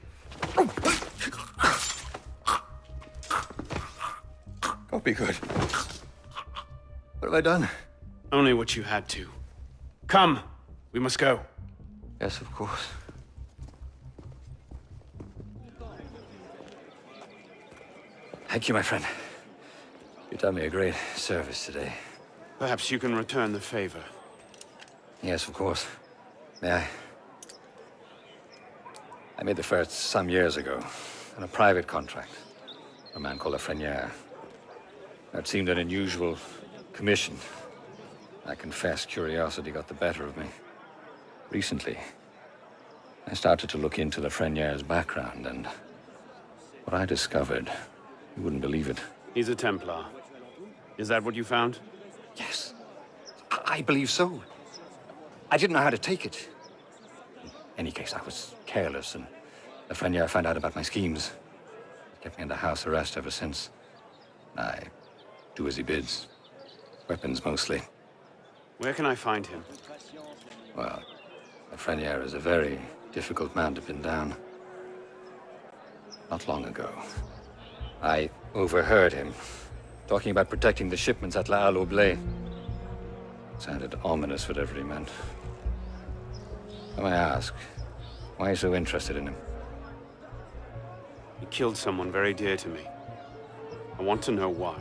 God be good. What have I done? Only what you had to. Come, we must go. Yes, of course. Thank you, my friend. You've done me a great service today. Perhaps you can return the favor. Yes, of course. May I? I made the first some years ago on a private contract. A man called a Frenier. That seemed an unusual commission. I confess curiosity got the better of me. Recently, I started to look into the Frenier's background, and what I discovered, you wouldn't believe it. He's a Templar. Is that what you found? Yes. I believe so. I didn't know how to take it. In any case, I was careless, and the Frenier found out about my schemes. Kept me under house arrest ever since. I do as he bids. Weapons, mostly. Where can I find him? Well, the Frenier is a very difficult man to pin down. Not long ago, I overheard him talking about protecting the shipments at La Halle Oblée. Sounded ominous, whatever he meant. I may ask, why are you so interested in him? He killed someone very dear to me. I want to know why.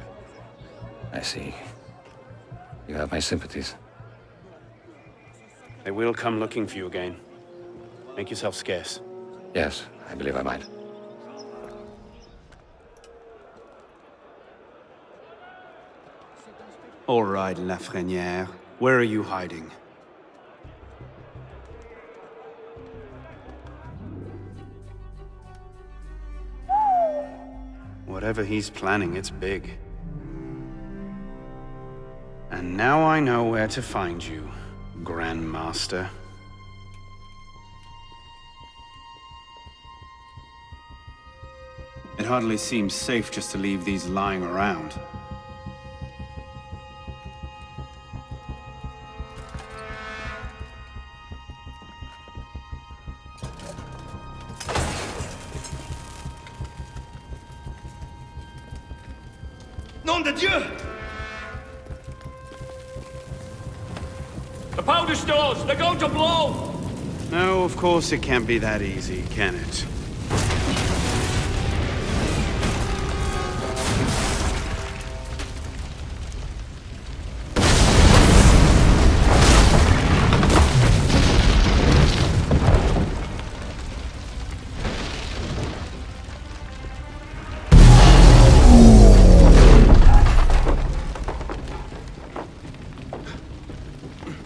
I see. You have my sympathies. They will come looking for you again. Make yourself scarce. Yes, I believe I might. All right, Lafrenière. Where are you hiding? Whatever he's planning, it's big. And now I know where to find you, Grand Master. It hardly seems safe just to leave these lying around. Nom de Dieu! The powder stores! They're going to blow! No, of course it can't be that easy, can it?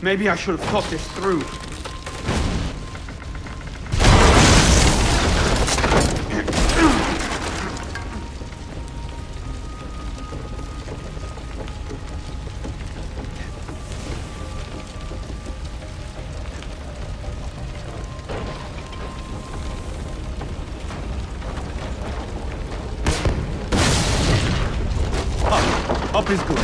Maybe I should have thought this through. Up is good.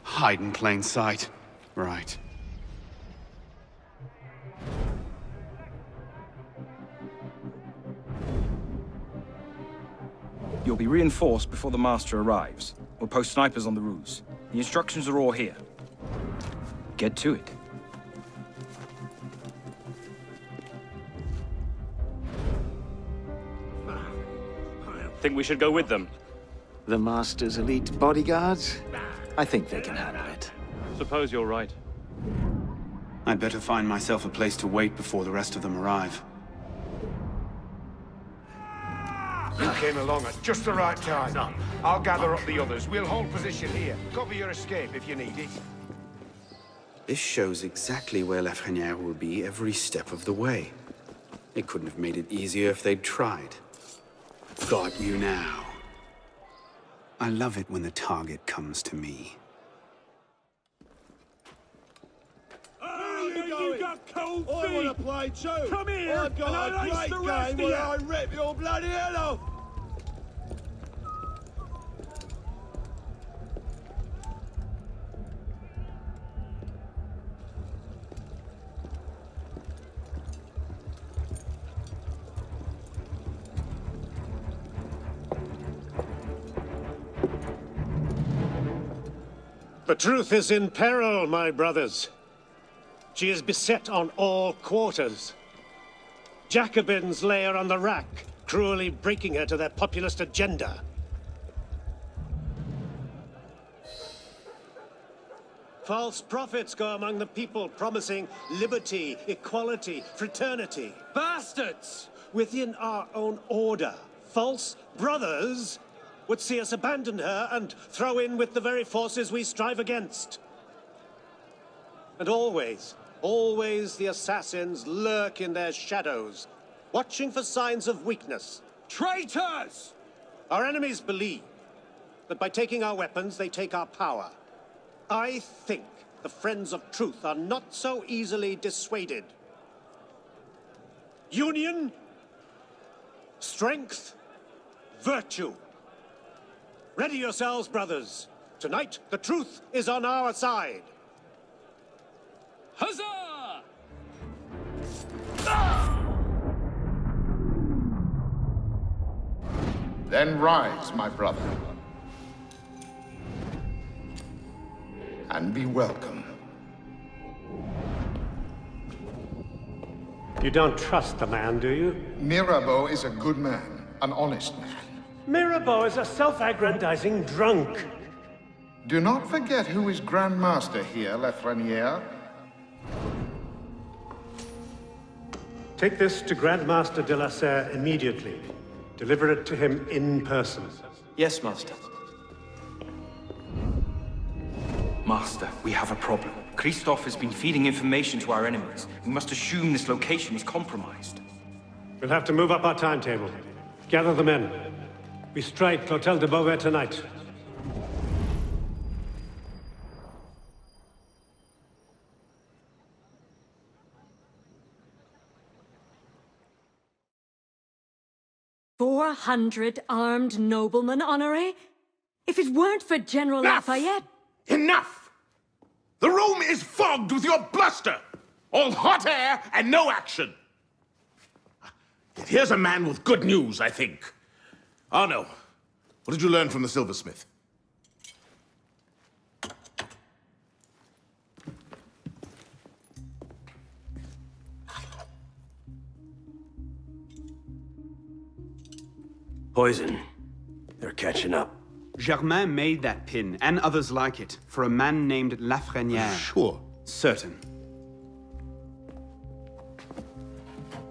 Hide in plain sight. Right. You'll be reinforced before the Master arrives. We'll post snipers on the roofs. The instructions are all here. Get to it. Think we should go with them? The Master's elite bodyguards? I think they can handle it. Suppose you're right. I'd better find myself a place to wait before the rest of them arrive. You came along at just the right time. I'll gather up the others. We'll hold position here. Cover your escape if you need it. This shows exactly where Lafreniere will be every step of the way. They couldn't have made it easier if they'd tried. Got you now. I love it when the target comes to me. You got cold feet! I want to play too! Come here, I've got and a I'll great ice the game rest of where you! I rip your bloody head off! The truth is in peril, my brothers. She is beset on all quarters. Jacobins lay her on the rack, cruelly breaking her to their populist agenda. False prophets go among the people promising liberty, equality, fraternity. Bastards! Within our own order, false brothers would see us abandon her and throw in with the very forces we strive against. And always the assassins lurk in their shadows, watching for signs of weakness. Traitors! Our enemies believe that by taking our weapons, they take our power. I think the friends of truth are not so easily dissuaded. Union, strength, virtue. Ready yourselves, brothers. Tonight, the truth is on our side. Huzzah! Then rise, my brother. And be welcome. You don't trust the man, do you? Mirabeau is a good man, an honest man. Mirabeau is a self-aggrandizing drunk. Do not forget who is Grand Master here, Lafreniere. Take this to Grandmaster de la Serre immediately. Deliver it to him in person. Yes, Master. Master, we have a problem. Christoph has been feeding information to our enemies. We must assume this location is compromised. We'll have to move up our timetable. Gather the men. We strike L'Hôtel de Beauvais tonight. "400 armed noblemen, Honoré? If it weren't for General Lafayette..." Enough! The room is fogged with your bluster! All hot air and no action! Yet here's a man with good news, I think. Arno, what did you learn from the silversmith? Poison. They're catching up. Germain made that pin, and others like it, for a man named Lafreniere. Sure. Certain.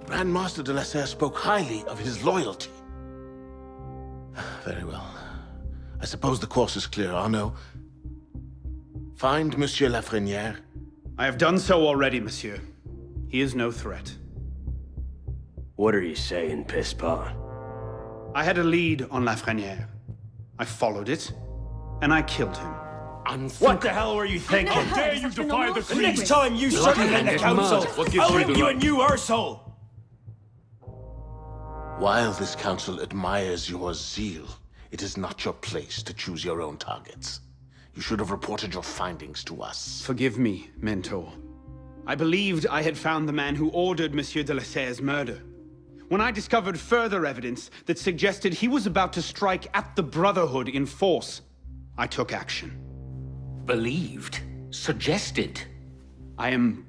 Grandmaster de la Serre spoke highly of his loyalty. Very well. I suppose the course is clear, Arno. Find Monsieur Lafreniere. I have done so already, monsieur. He is no threat. What are you saying, Pisspon? I had a lead on Lafreniere. I followed it, and I killed him. What the hell were you thinking? How dare you defy the The Queen? next time you circumvent the council, I'll ring you a new arsehole! While this council admires your zeal, it is not your place to choose your own targets. You should have reported your findings to us. Forgive me, Mentor. I believed I had found the man who ordered Monsieur de la Serre's murder. When I discovered further evidence that suggested he was about to strike at the Brotherhood in force, I took action. Believed? Suggested? I am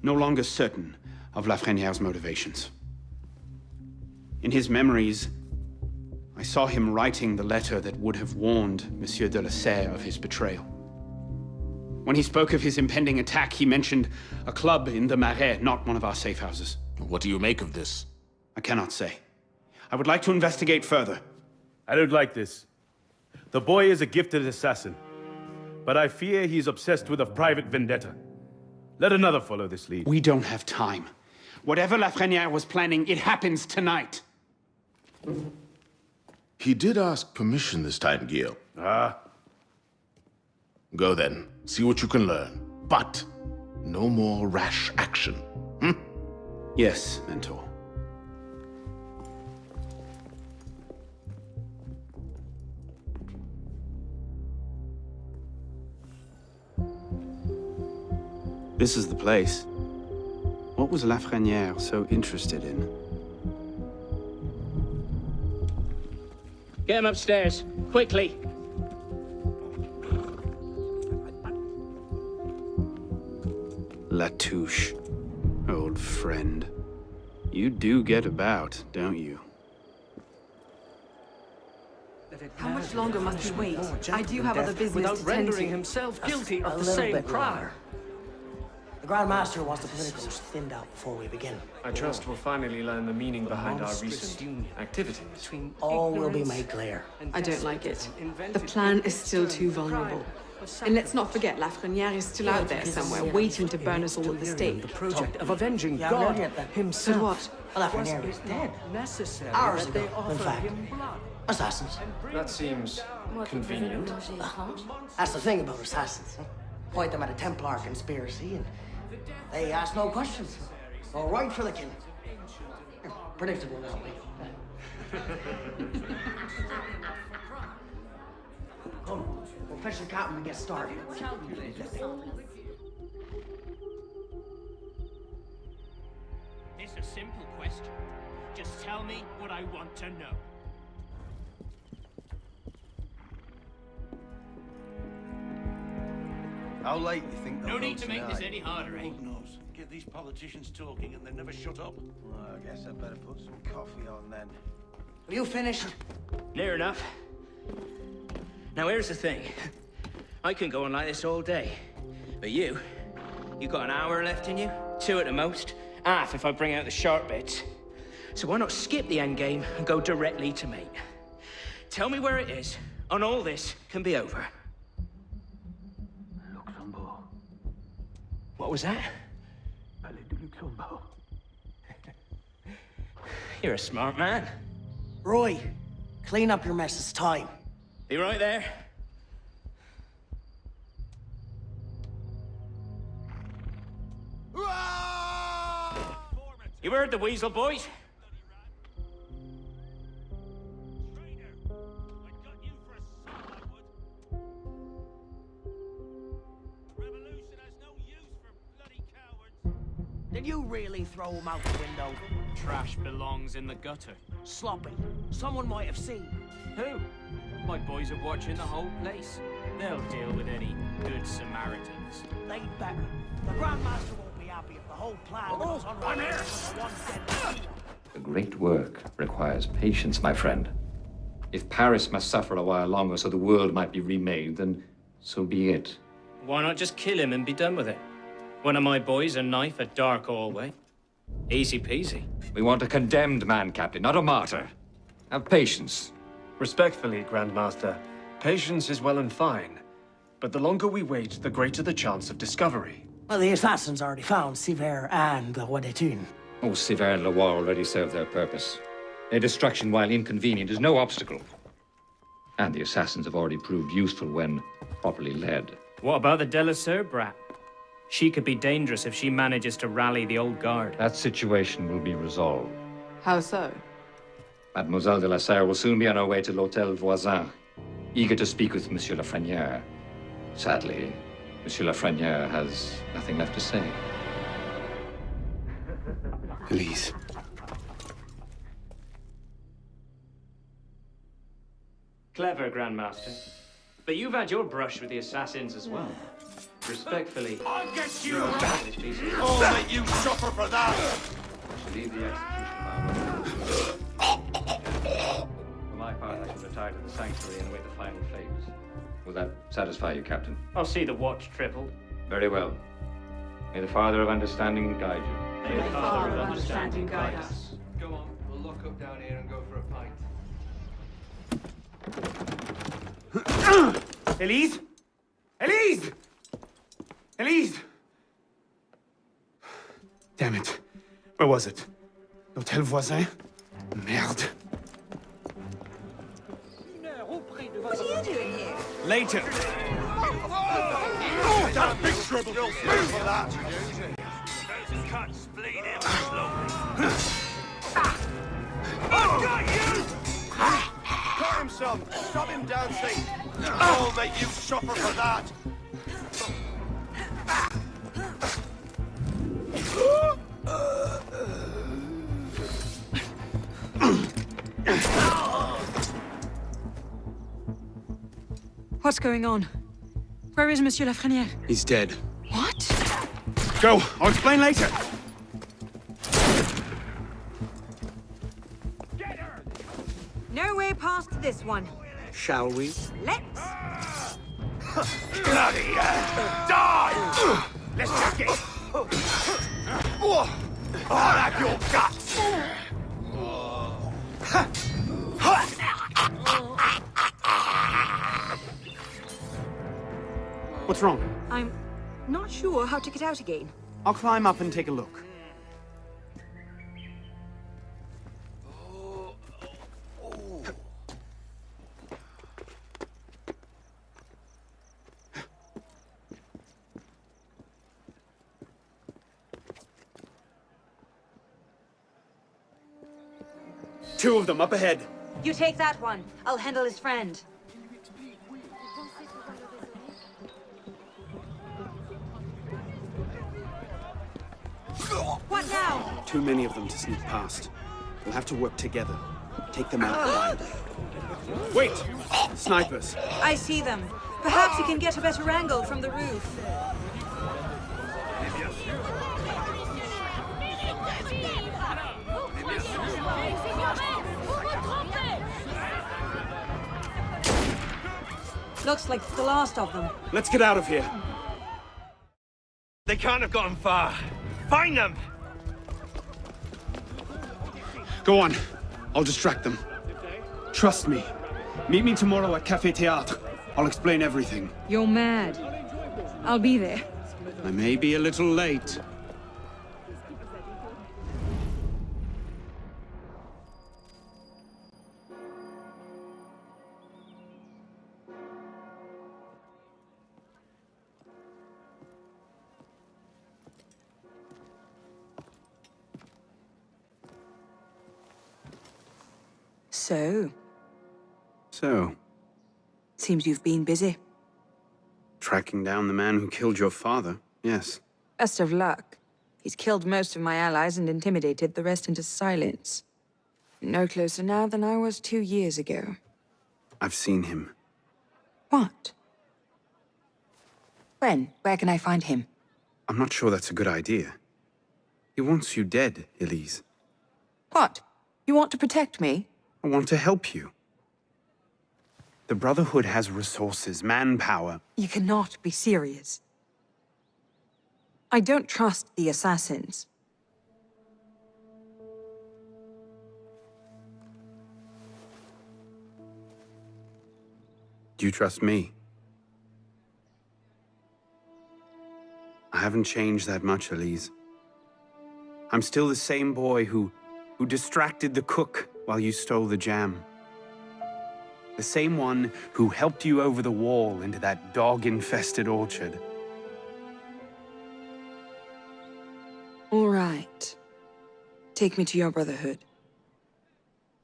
no longer certain of Lafreniere's motivations. In his memories, I saw him writing the letter that would have warned Monsieur de la Serre of his betrayal. When he spoke of his impending attack, he mentioned a club in the Marais, not one of our safe houses. What do you make of this? I cannot say. I would like to investigate further. I don't like this. The boy is a gifted assassin, but I fear he's obsessed with a private vendetta. Let another follow this lead. We don't have time. Whatever Lafreniere was planning, it happens tonight. He did ask permission this time, Guillaume. Ah. Go then. See what you can learn. But no more rash action. Yes, Mentor. This is the place. What was Lafreniere so interested in? Get him upstairs, quickly. Latouche, old friend. You do get about, don't you? How much longer must we wait? I do have other business without to tend rendering to. himself guilty A of the little same bit crime. longer. The Grand Master wants the politicals thinned out before we begin. I trust we'll finally learn the meaning behind our recent activities. All will be made clear. I don't like it. The plan is still too vulnerable. And let's not forget, Lafreniere is still out there somewhere, waiting to burn us all at the stake. The project of avenging Yeah, God yeah, but himself. what? Well, Lafreniere is dead. Necessary Hours that they ago, offer in fact. him blood. Assassins. That seems convenient. That's the thing about assassins. Point them at a Templar conspiracy and they ask no questions. Go right for the killing. Predictable that way. Come, we'll fetch the captain and get started. It's a simple question. Just tell me what I want to know. How late you think they'll No go need to make tonight? this any harder, eh? Who knows? Get these politicians talking and they never shut up. Well, I guess I'd better put some coffee on then. Are you finished? Near enough. Now here's the thing. I can go on like this all day. But you got an hour left in you, 2 at the most, half if I bring out the sharp bits. So why not skip the end game and go directly to mate? Tell me where it is, and all this can be over. Luxembourg. What was that? Palais du Luxembourg. You're a smart man. Roy, clean up your mess. It's time. Be right there. You heard the weasel, boys? Did you really throw him out the window? Trash belongs in the gutter. Sloppy. Someone might have seen. Who? My boys are watching the whole place. They'll deal with any good Samaritans. They'd better. The Grandmaster won't be happy if the whole plan goes on right here. The great work requires patience, my friend. If Paris must suffer a while longer so the world might be remade, then so be it. Why not just kill him and be done with it? One of my boys, a knife, a dark hallway. Easy peasy. We want a condemned man, Captain, not a martyr. Have patience. Respectfully, Grandmaster, patience is well and fine. But the longer we wait, the greater the chance of discovery. Well, the assassins already found Siver and the Roi de Thune. Oh, Siver and Leroy already served their purpose. Their destruction, while inconvenient, is no obstacle. And the assassins have already proved useful when properly led. What about the Delaseur brat? She could be dangerous if she manages to rally the old guard. That situation will be resolved. How so? Mademoiselle de la Serre will soon be on her way to l'Hôtel Voisin, eager to speak with Monsieur Lafrenière. Sadly, Monsieur Lafrenière has nothing left to say. Elise. Clever, Grandmaster. But you've had your brush with the assassins as well. Respectfully. I'll get you! I'll let you suffer for that! Leave the execution For my part, I shall retire to the sanctuary and await the final phase. Will that satisfy you, Captain? I'll see the watch tripled. Very well. May the Father of Understanding guide you. May the Father of Understanding guide us. Go on, we'll lock up down here and go for a pint. Elise? Elise! Elise! Damn it. Where was it? L'Hôtel Voisin? Merde. What are you doing here? Later. Oh, that big trouble! Move for that! Cuts, bleed him slowly. I've got you! Cut him some! Stop him dancing! I'll make you suffer for that! What's going on? Where is Monsieur Lafrenière? He's dead. What? Go! I'll explain later! No way past this one. Shall we? Let's. Bloody hell! Die! Let's just get... I'll have your guts! What's wrong? I'm not sure how to get out again. I'll climb up and take a look. Two of them up ahead. You take that one. I'll handle his friend. What now? Too many of them to sneak past. We'll have to work together. Take them out quietly. Wait! Snipers. I see them. Perhaps you can get a better angle from the roof. Looks like the last of them. Let's get out of here. They can't have gotten far. Find them! Go on. I'll distract them. Trust me. Meet me tomorrow at Café Théâtre. I'll explain everything. You're mad. I'll be there. I may be a little late. So? Seems you've been busy. Tracking down the man who killed your father, yes. Best of luck. He's killed most of my allies and intimidated the rest into silence. No closer now than I was 2 years ago. I've seen him. What? When? Where can I find him? I'm not sure that's a good idea. He wants you dead, Elise. What? You want to protect me? I want to help you. The Brotherhood has resources, manpower. You cannot be serious. I don't trust the assassins. Do you trust me? I haven't changed that much, Elise. I'm still the same boy who distracted the cook while you stole the jam. The same one who helped you over the wall into that dog-infested orchard. All right. Take me to your Brotherhood.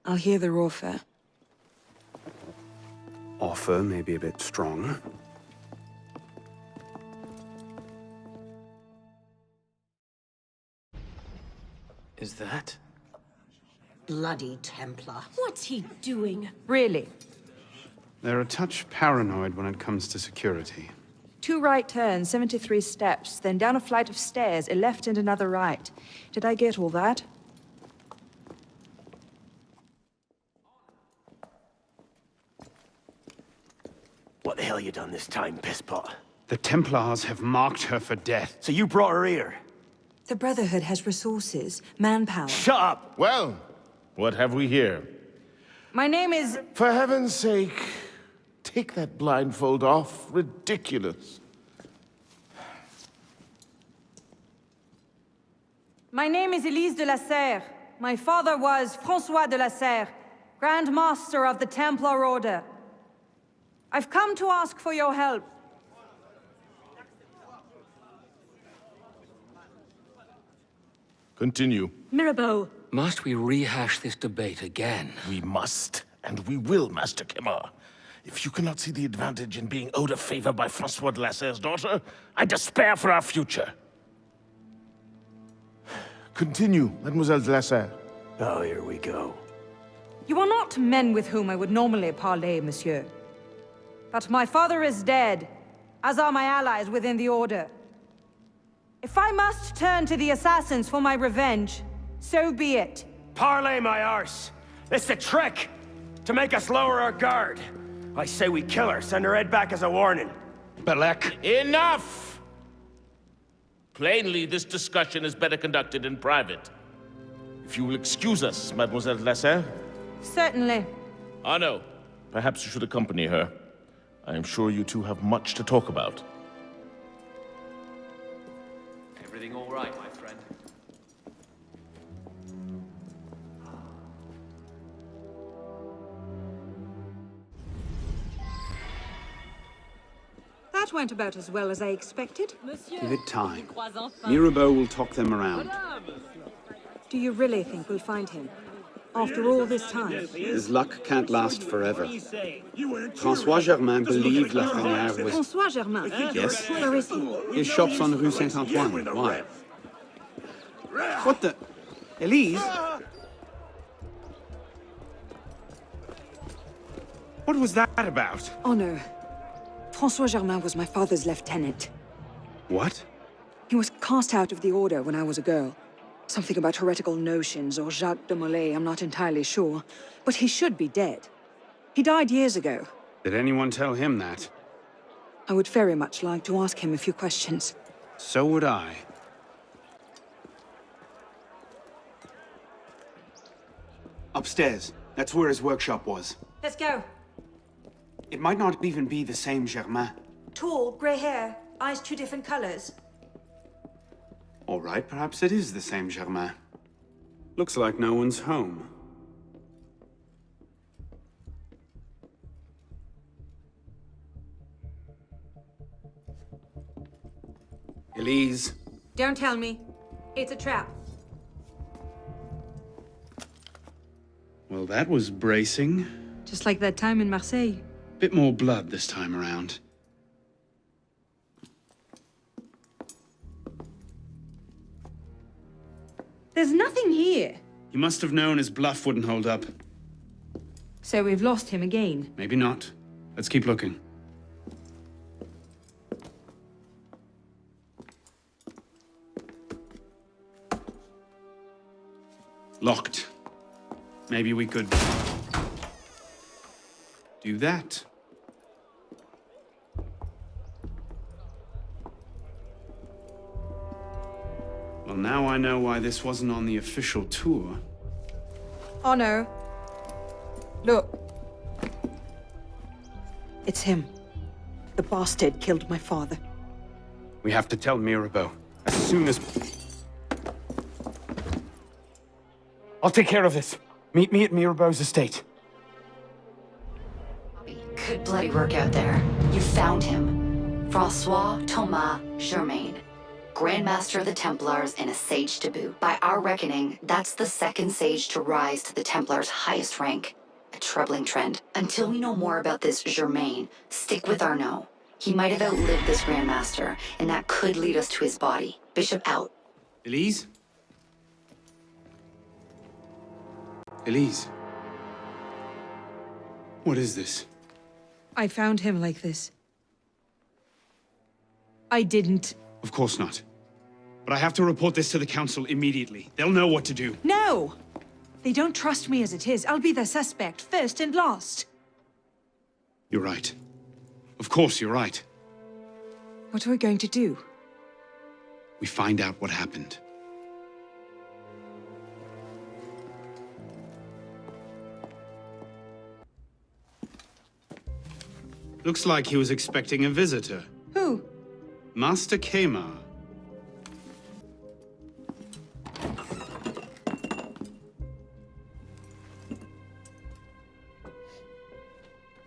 I'll hear their offer. Offer may be a bit strong. Is that? Bloody Templar. What's he doing? Really? They're a touch paranoid when it comes to security. 2 right turns, 73 steps, then down a flight of stairs, a left and another right. Did I get all that? What the hell you done this time, pisspot? The Templars have marked her for death. So you brought her here? The Brotherhood has resources, manpower. Shut up! Well, what have we here? My name is... For heaven's sake, take that blindfold off. Ridiculous. My name is Elise de la Serre. My father was François de la Serre, Grand Master of the Templar Order. I've come to ask for your help. Continue. Mirabeau. Must we rehash this debate again? We must, and we will, Master Kemar. If you cannot see the advantage in being owed a favor by François de la Serre's daughter, I despair for our future. Continue, Mademoiselle de la Serre. Oh, here we go. You are not men with whom I would normally parley, monsieur. But my father is dead, as are my allies within the Order. If I must turn to the assassins for my revenge, so be it. Parley, my arse! It's a trick! To make us lower our guard. I say we kill her, send her head back as a warning. Belek. Enough! Plainly, this discussion is better conducted in private. If you will excuse us, Mademoiselle de la Serre. Certainly. Arno, perhaps you should accompany her. I am sure you two have much to talk about. Everything all right, my friend? That went about as well as I expected. Give it time. Mirabeau will talk them around. Do you really think we'll find him? After all this time? His luck can't last forever. François Germain believed Lafrenière was... François Germain? Yes. Where is he? His shop's on Rue Saint-Antoine. Why? What the... Elise? What was that about? Oh no. François Germain was my father's lieutenant. What? He was cast out of the Order when I was a girl. Something about heretical notions or Jacques de Molay, I'm not entirely sure. But he should be dead. He died years ago. Did anyone tell him that? I would very much like to ask him a few questions. So would I. Upstairs. That's where his workshop was. Let's go. It might not even be the same Germain. Tall, grey hair, eyes two different colors. All right, perhaps it is the same Germain. Looks like no one's home. Elise. Don't tell me. It's a trap. Well, that was bracing. Just like that time in Marseille. Bit more blood this time around. There's nothing here. He must have known his bluff wouldn't hold up. So we've lost him again. Maybe not. Let's keep looking. Locked. Maybe we could do that. Well, now I know why this wasn't on the official tour. Oh no. Look. It's him. The bastard killed my father. We have to tell Mirabeau as soon as... I'll take care of this. Meet me at Mirabeau's estate. Good bloody work out there. You found him. Francois Thomas Germain, Grand Master of the Templars and a sage to boot. By our reckoning, that's the second sage to rise to the Templars' highest rank. A troubling trend. Until we know more about this Germain, stick with Arnaud. He might have outlived this Grand Master, and that could lead us to his body. Bishop out. Elise? Elise? What is this? I found him like this. I didn't. Of course not. But I have to report this to the council immediately. They'll know what to do. No! They don't trust me as it is. I'll be their suspect, first and last. You're right. Of course you're right. What are we going to do? We find out what happened. Looks like he was expecting a visitor. Who? Master COUR.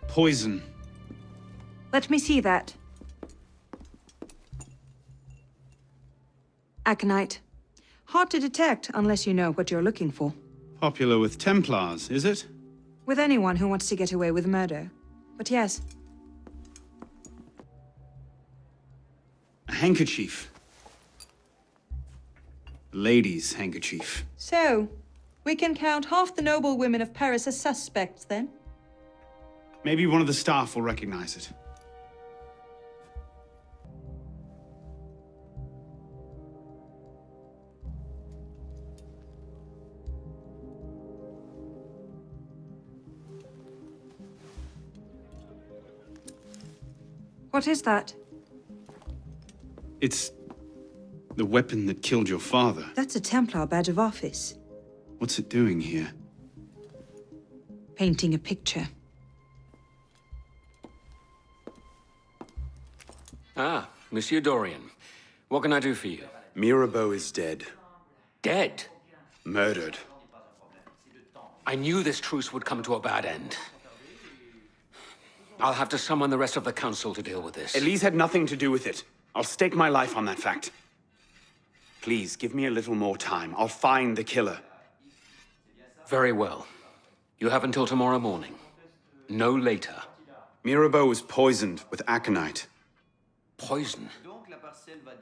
Poison. Let me see that. Aconite. Hard to detect unless you know what you're looking for. Popular with Templars, is it? With anyone who wants to get away with murder. But yes. A handkerchief. A lady's handkerchief. So, we can count half the noble women of Paris as suspects, then? Maybe one of the staff will recognize it. What is that? It's the weapon that killed your father. That's a Templar badge of office. What's it doing here? Painting a picture. Ah, Monsieur Dorian. What can I do for you? Mirabeau is dead. Dead? Murdered. I knew this truce would come to a bad end. I'll have to summon the rest of the council to deal with this. Elise had nothing to do with it. I'll stake my life on that fact. Please, give me a little more time. I'll find the killer. Very well. You have until tomorrow morning. No later. Mirabeau was poisoned with aconite. Poison?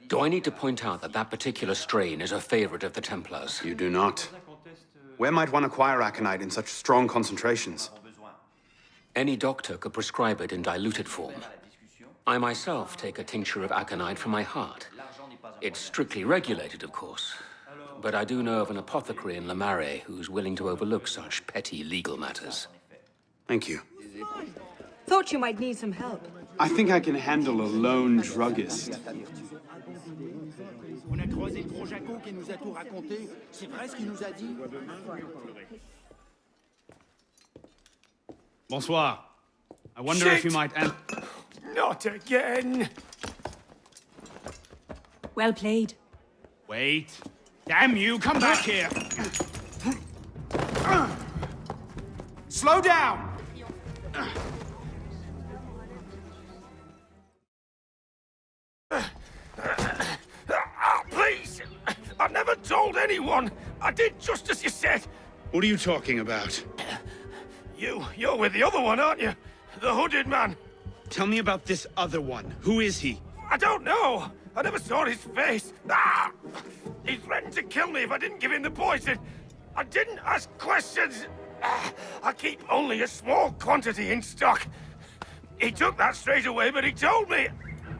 Do I need to point out that that particular strain is a favorite of the Templars? You do not. Where might one acquire aconite in such strong concentrations? Any doctor could prescribe it in diluted form. I myself take a tincture of aconite for my heart. It's strictly regulated, of course. But I do know of an apothecary in Le Marais who's willing to overlook such petty legal matters. Thank you. Thought you might need some help. I think I can handle a lone druggist. On a croisé le gros Jaco qui nous a tout raconté. C'est vrai ce qu'il nous a dit? Bonsoir. I wonder if you might Not again! Well played. Wait. Damn you, come back here! Slow down! Please! I never told anyone! I did just as you said! What are you talking about? You're with the other one, aren't you? The hooded man. Tell me about this other one. Who is he? I don't know. I never saw his face. Ah! He threatened to kill me if I didn't give him the poison. I didn't ask questions. Ah! I keep only a small quantity in stock. He took that straight away, but he told me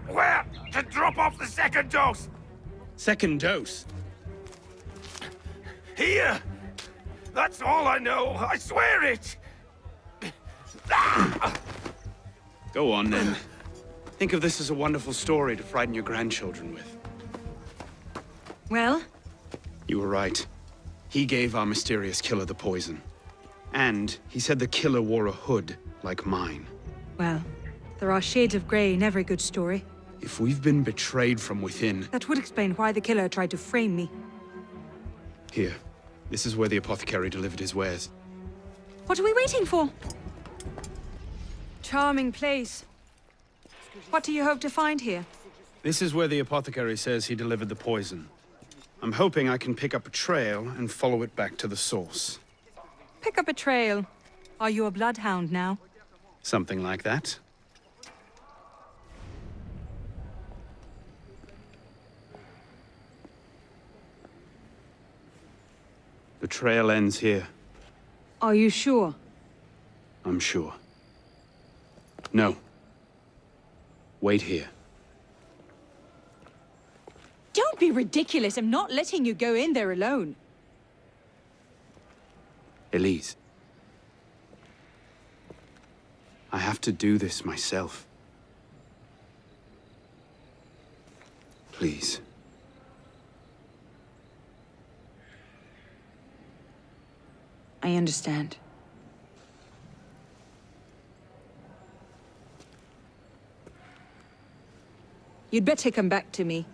where to drop off the second dose. Second dose? Here. That's all I know. I swear it. Ah! Go on, then. Think of this as a wonderful story to frighten your grandchildren with. Well? You were right. He gave our mysterious killer the poison. And he said the killer wore a hood like mine. Well, there are shades of grey in every good story. If we've been betrayed from within... That would explain why the killer tried to frame me. Here. This is where the apothecary delivered his wares. What are we waiting for? Charming place. What do you hope to find here? This is where the apothecary says he delivered the poison. I'm hoping I can pick up a trail and follow it back to the source. Pick up a trail. Are you a bloodhound now? Something like that. The trail ends here. Are you sure? I'm sure. No. Wait here. Don't be ridiculous. I'm not letting you go in there alone. Elise. I have to do this myself. Please. I understand. You'd better come back to me.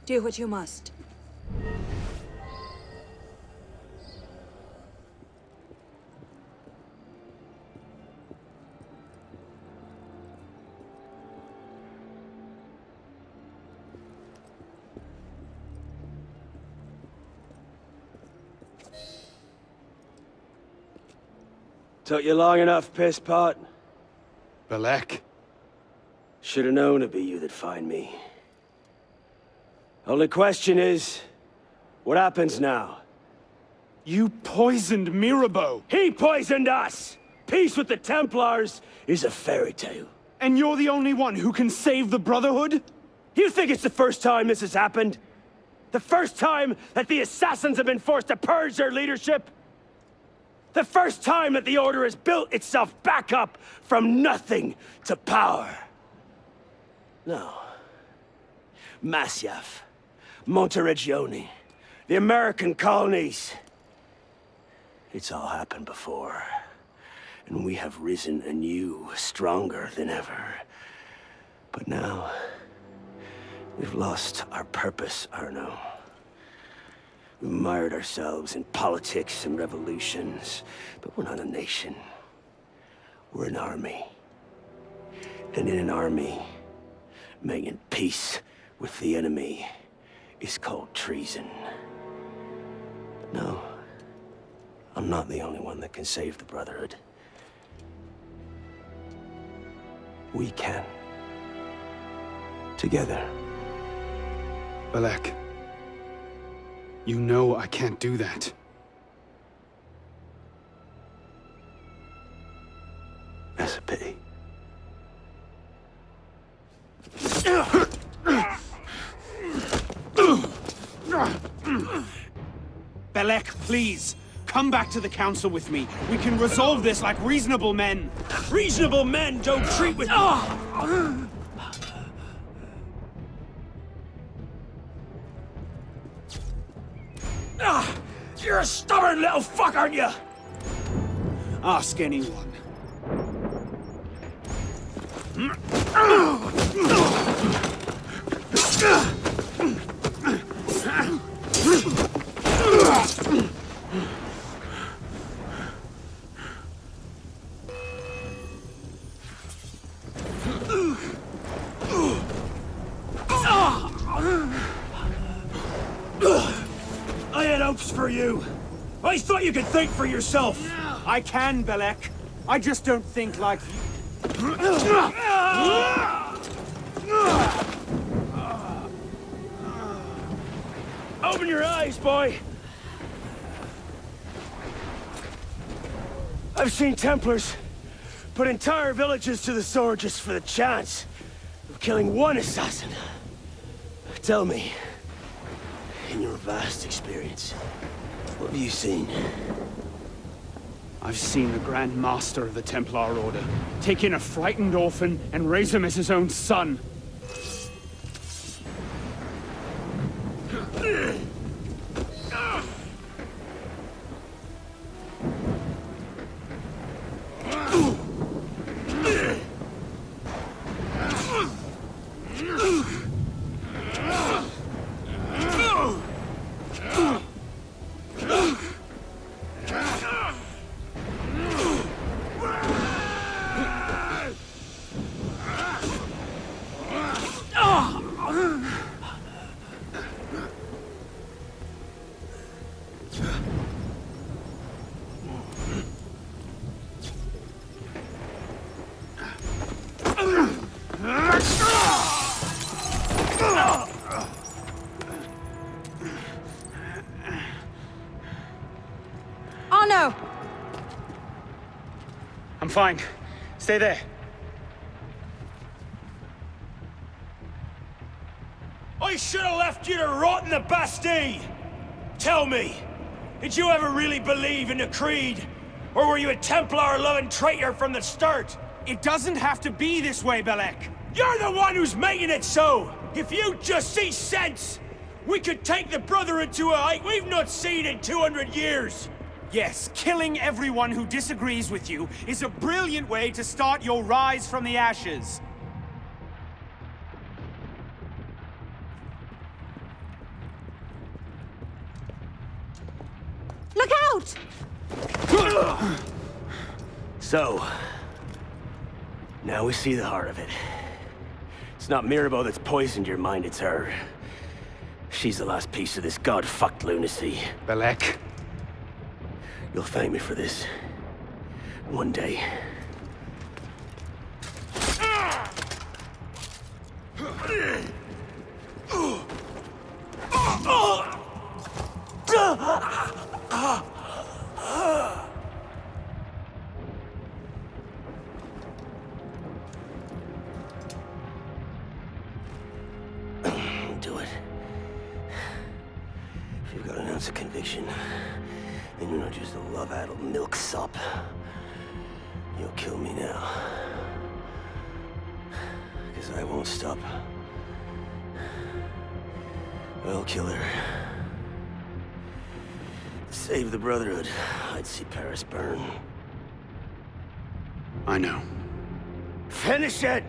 Do what you must. Took you long enough, piss pot. Belek. Should have known it'd be you that find me. Only question is, what happens now? You poisoned Mirabeau! He poisoned us! Peace with the Templars is a fairy tale. And you're the only one who can save the Brotherhood? You think it's the first time this has happened? The first time that the Assassins have been forced to purge their leadership? The first time that the Order has built itself back up from nothing to power? No. Masyaf, Monteregione, the American colonies. It's all happened before. And we have risen anew, stronger than ever. But now, we've lost our purpose, Arno. We mired ourselves in politics and revolutions, but we're not a nation. We're an army. And in an army, making peace with the enemy is called treason. No, I'm not the only one that can save the Brotherhood. We can. Together. Belek. You know I can't do that. That's a pity. Belek, please. Come back to the council with me. We can resolve this like reasonable men. Reasonable men don't treat with... You're a stubborn little fuck, aren't you? Ask anyone. I had hopes for you. I thought you could think for yourself. I can, Belek. I just don't think like you. Open your eyes, boy. I've seen Templars put entire villages to the sword just for the chance of killing one assassin. Tell me, in your vast experience, what have you seen? I've seen the Grand Master of the Templar Order take in a frightened orphan and raise him as his own son. Oh no! I'm fine. Stay there. I should have left you to rot in the Bastille! Tell me, did you ever really believe in the Creed? Or were you a Templar-loving traitor from the start? It doesn't have to be this way, Belek. You're the one who's making it so! If you just see sense, we could take the Brotherhood to a height we've not seen in 200 years! Yes, killing everyone who disagrees with you is a brilliant way to start your rise from the ashes. Look out! So, now we see the heart of it. It's not Mirabeau that's poisoned your mind, it's her. She's the last piece of this god-fucked lunacy. Belek. You'll thank me for this. One day. Do it. If you've got an ounce of conviction, and you're not just a love-addled milksop, you'll kill me now. Because I won't stop. I'll kill her. To save the Brotherhood, I'd see Paris burn. I know. Finish it!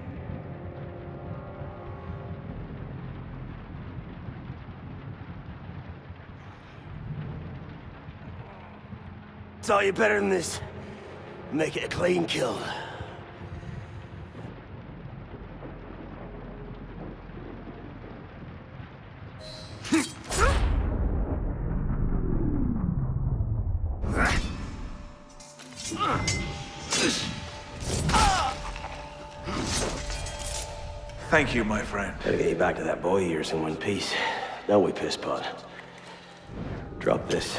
Saw you better than this. Make it a clean kill. Thank you, my friend. Gotta get you back to that boy of yours in one piece. Don't we, pisspot? Drop this.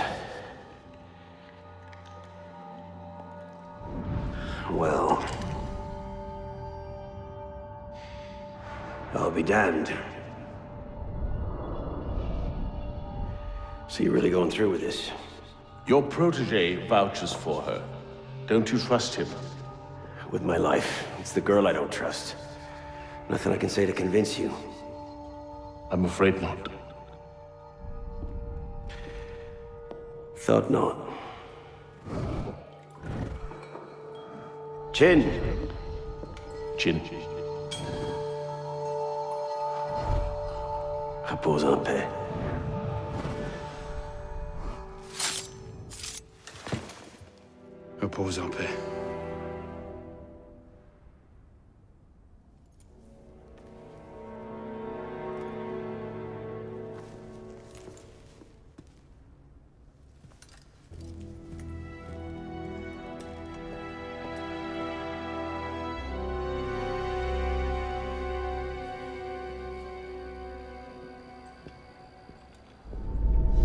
Well... I'll be damned. So you're really going through with this? Your protege vouches for her. Don't you trust him? With my life. It's the girl I don't trust. Nothing I can say to convince you. I'm afraid not. thought not. Chin. Chin. Repose en paix. Repose en paix.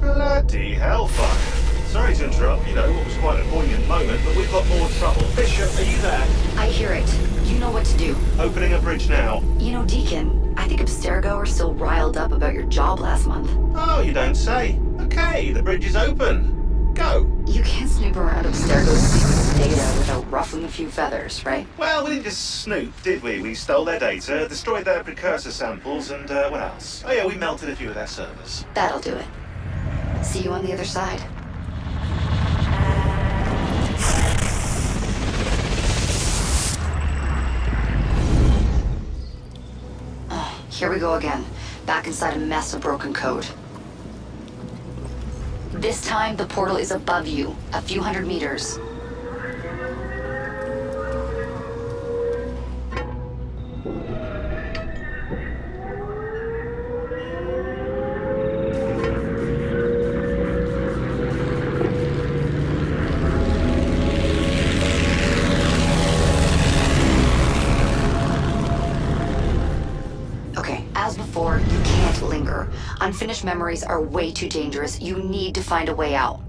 Bloody hellfire. Sorry to interrupt, you know, what was quite a poignant moment, but we've got more trouble. Bishop, are you there? I hear it. You know what to do. Opening a bridge now. You know, Deacon, I think Abstergo are still riled up about your job last month. Oh, you don't say. Okay, the bridge is open. Go. You can't snoop around Abstergo's secret data without ruffling a few feathers, right? Well, we didn't just snoop, did we? We stole their data, destroyed their precursor samples, and what else? Oh yeah, we melted a few of their servers. That'll do it. See you on the other side. Here we go again. Back inside a mess of broken code. This time, the portal is above you, a few hundred meters. Unfinished memories are way too dangerous. You need to find a way out.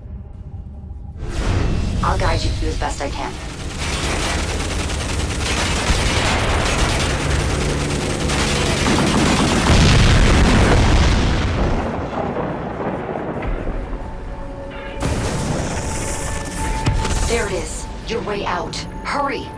I'll guide you through as best I can. There it is. Your way out. Hurry!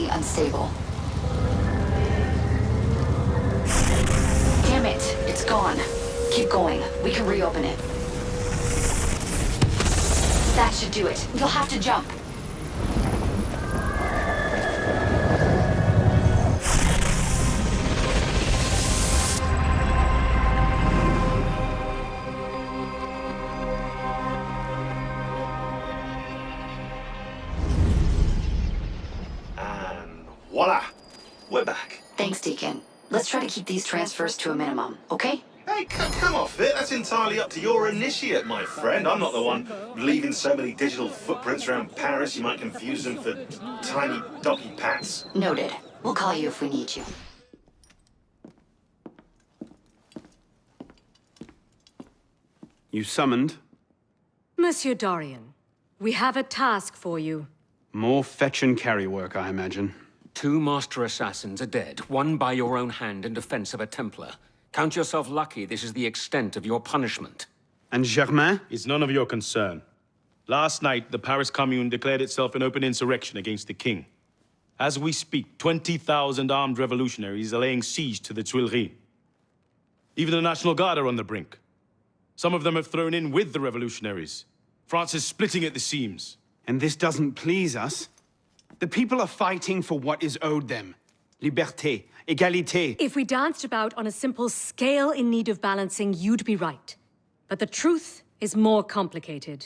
Unstable. Damn it, it's gone. Keep going. We can reopen it. That should do it. You'll have to jump. Voila! We're back. Thanks, Deacon. Let's try to keep these transfers to a minimum, okay? Hey, come off it. That's entirely up to your initiate, my friend. I'm not the one leaving so many digital footprints around Paris you might confuse them for tiny docky pats. Noted. We'll call you if we need you. You summoned? Monsieur Dorian, we have a task for you. More fetch and carry work, I imagine. 2 master assassins are dead, one by your own hand in defense of a Templar. Count yourself lucky this is the extent of your punishment. And Germain? It's none of your concern. Last night, the Paris Commune declared itself an open insurrection against the king. As we speak, 20,000 armed revolutionaries are laying siege to the Tuileries. Even the National Guard are on the brink. Some of them have thrown in with the revolutionaries. France is splitting at the seams. And this doesn't please us? The people are fighting for what is owed them. Liberté, égalité. If we danced about on a simple scale in need of balancing, you'd be right. But the truth is more complicated.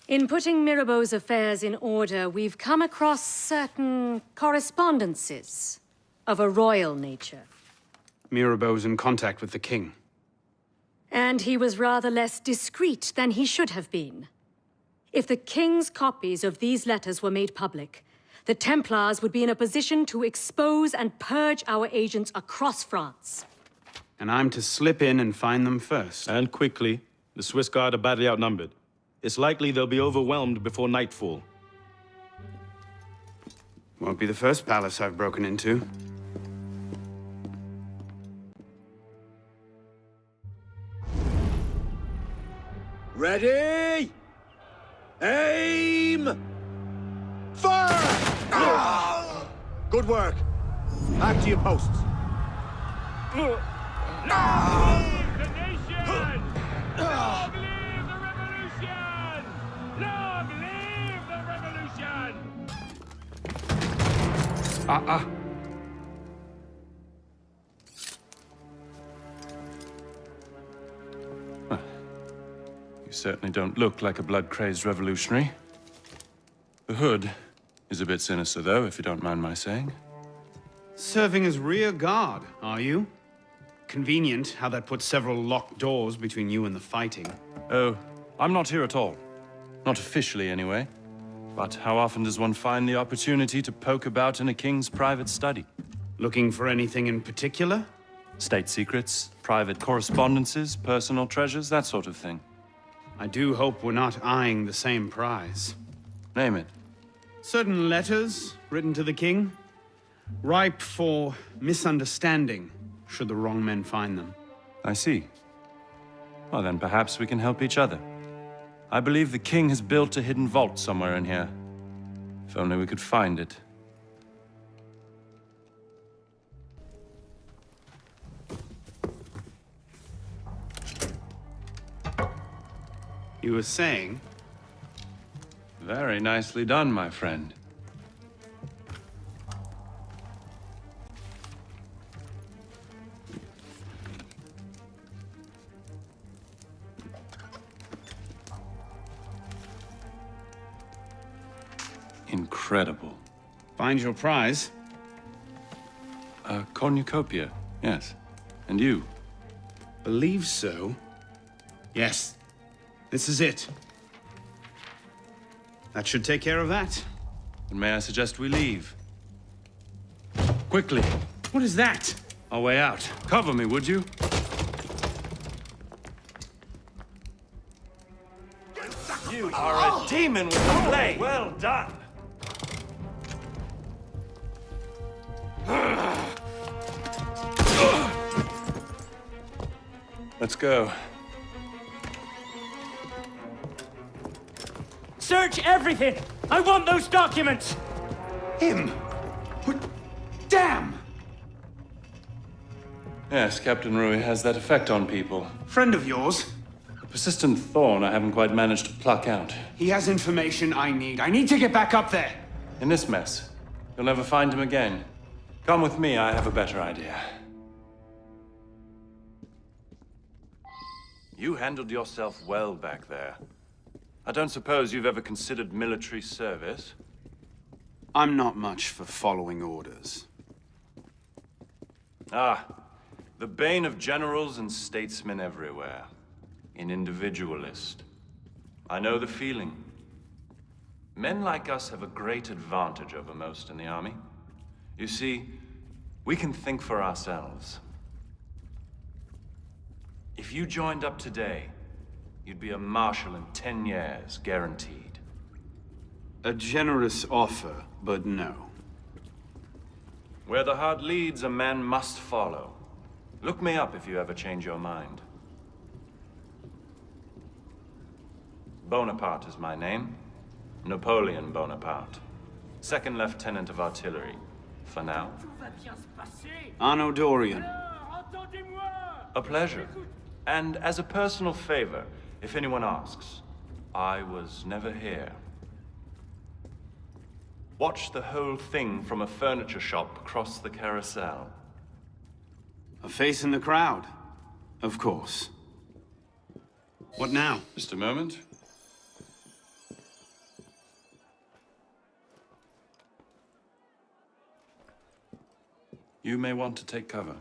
In putting Mirabeau's affairs in order, we've come across certain correspondences of a royal nature. Mirabeau's in contact with the king. And he was rather less discreet than he should have been. If the king's copies of these letters were made public, the Templars would be in a position to expose and purge our agents across France. And I'm to slip in and find them first. And quickly. The Swiss Guard are badly outnumbered. It's likely they'll be overwhelmed before nightfall. Won't be the first palace I've broken into. Ready? Aim! Fire! Good work. Back to your posts. The nation! Long live the revolution! Long live the revolution! You certainly don't look like a blood-crazed revolutionary. The hood is a bit sinister, though, if you don't mind my saying. Serving as rear guard, are you? Convenient how that puts several locked doors between you and the fighting. Oh, I'm not here at all. Not officially, anyway. But how often does one find the opportunity to poke about in a king's private study? Looking for anything in particular? State secrets, private correspondences, personal treasures, that sort of thing. I do hope we're not eyeing the same prize. Name it. Certain letters written to the king, ripe for misunderstanding, should the wrong men find them. I see. Well, then perhaps we can help each other. I believe the king has built a hidden vault somewhere in here. If only we could find it. You were saying? Very nicely done, my friend. Incredible. Find your prize? A cornucopia, yes. And you? Believe so. Yes. This is it. That should take care of that. And may I suggest we leave? Quickly. What is that? Our way out. Cover me, would you? You are a demon with a blade. Well done. Let's go. Search everything! I want those documents! Him? What? Damn! Yes, Captain Rui has that effect on people. Friend of yours? A persistent thorn I haven't quite managed to pluck out. He has information I need. I need to get back up there. In this mess, you'll never find him again. Come with me, I have a better idea. You handled yourself well back there. I don't suppose you've ever considered military service? I'm not much for following orders. Ah, the bane of generals and statesmen everywhere. An individualist. I know the feeling. Men like us have a great advantage over most in the army. You see, we can think for ourselves. If you joined up today, you'd be a marshal in 10 years, guaranteed. A generous offer, but no. Where the heart leads, a man must follow. Look me up if you ever change your mind. Bonaparte is my name. Napoleon Bonaparte. Second Lieutenant of Artillery. For now. Anno Dorian. A pleasure. And as a personal favor, if anyone asks, I was never here. Watch the whole thing from a furniture shop across the carousel. A face in the crowd. Of course. What now? Just a moment. You may want to take cover.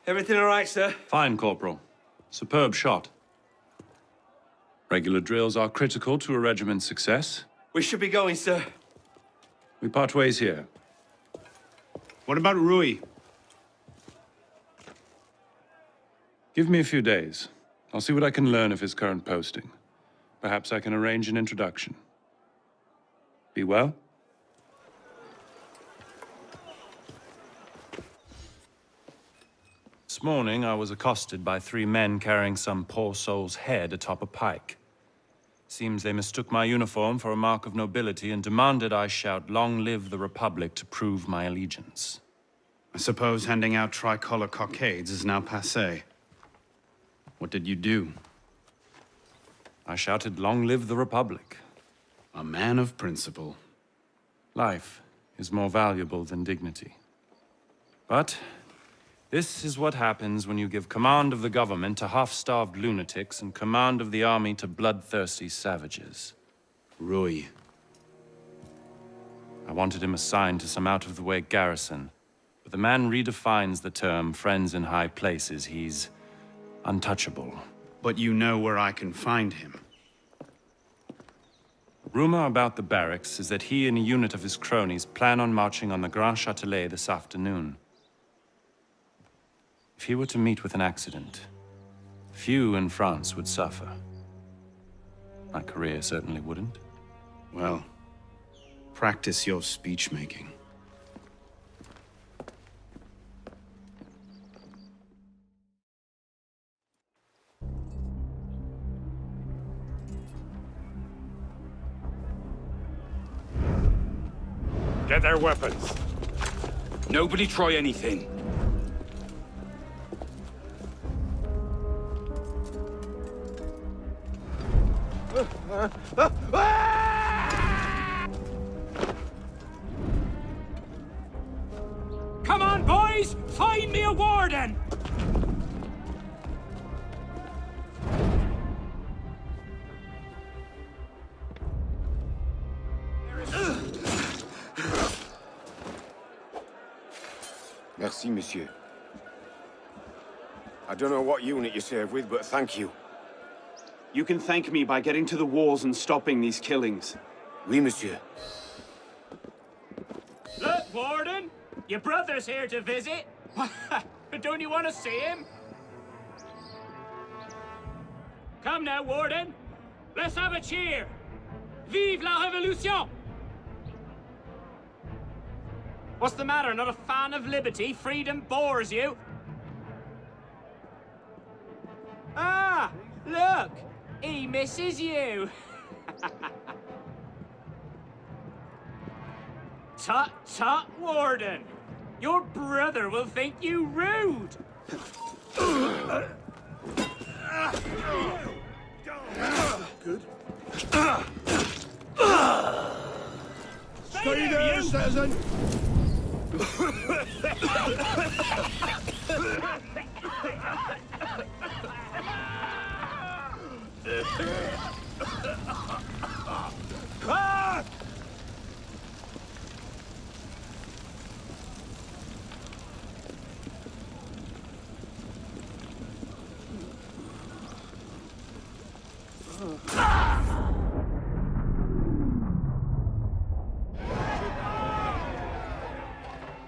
Everything all right, sir? Fine, Corporal. Superb shot. Regular drills are critical to a regiment's success. We should be going, sir. We part ways here. What about Rui? Give me a few days. I'll see what I can learn of his current posting. Perhaps I can arrange an introduction. Be well. This morning, I was accosted by 3 men carrying some poor soul's head atop a pike. Seems they mistook my uniform for a mark of nobility and demanded I shout, "Long live the Republic," to prove my allegiance. I suppose handing out tricolor cockades is now passé. What did you do? I shouted, "Long live the Republic." A man of principle. Life is more valuable than dignity. But this is what happens when you give command of the government to half-starved lunatics and command of the army to bloodthirsty savages. Rui. I wanted him assigned to some out-of-the-way garrison, but the man redefines the term friends in high places. He's untouchable. But you know where I can find him. Rumor about the barracks is that he and a unit of his cronies plan on marching on the Grand Châtelet this afternoon. If he were to meet with an accident, few in France would suffer. My career certainly wouldn't. Well, practice your speech-making. Get their weapons. Nobody try anything. Come on, boys! Find me a warden! Merci, monsieur. I don't know what unit you serve with, but thank you. You can thank me by getting to the walls and stopping these killings. Oui, monsieur. Look, Warden! Your brother's here to visit. Don't you want to see him? Come now, Warden. Let's have a cheer. Vive la Révolution! What's the matter? Not a fan of liberty? Freedom bores you? Ah! Look! He misses you! Tut, tut, Warden! Your brother will think you rude! Good. Stay there, citizen!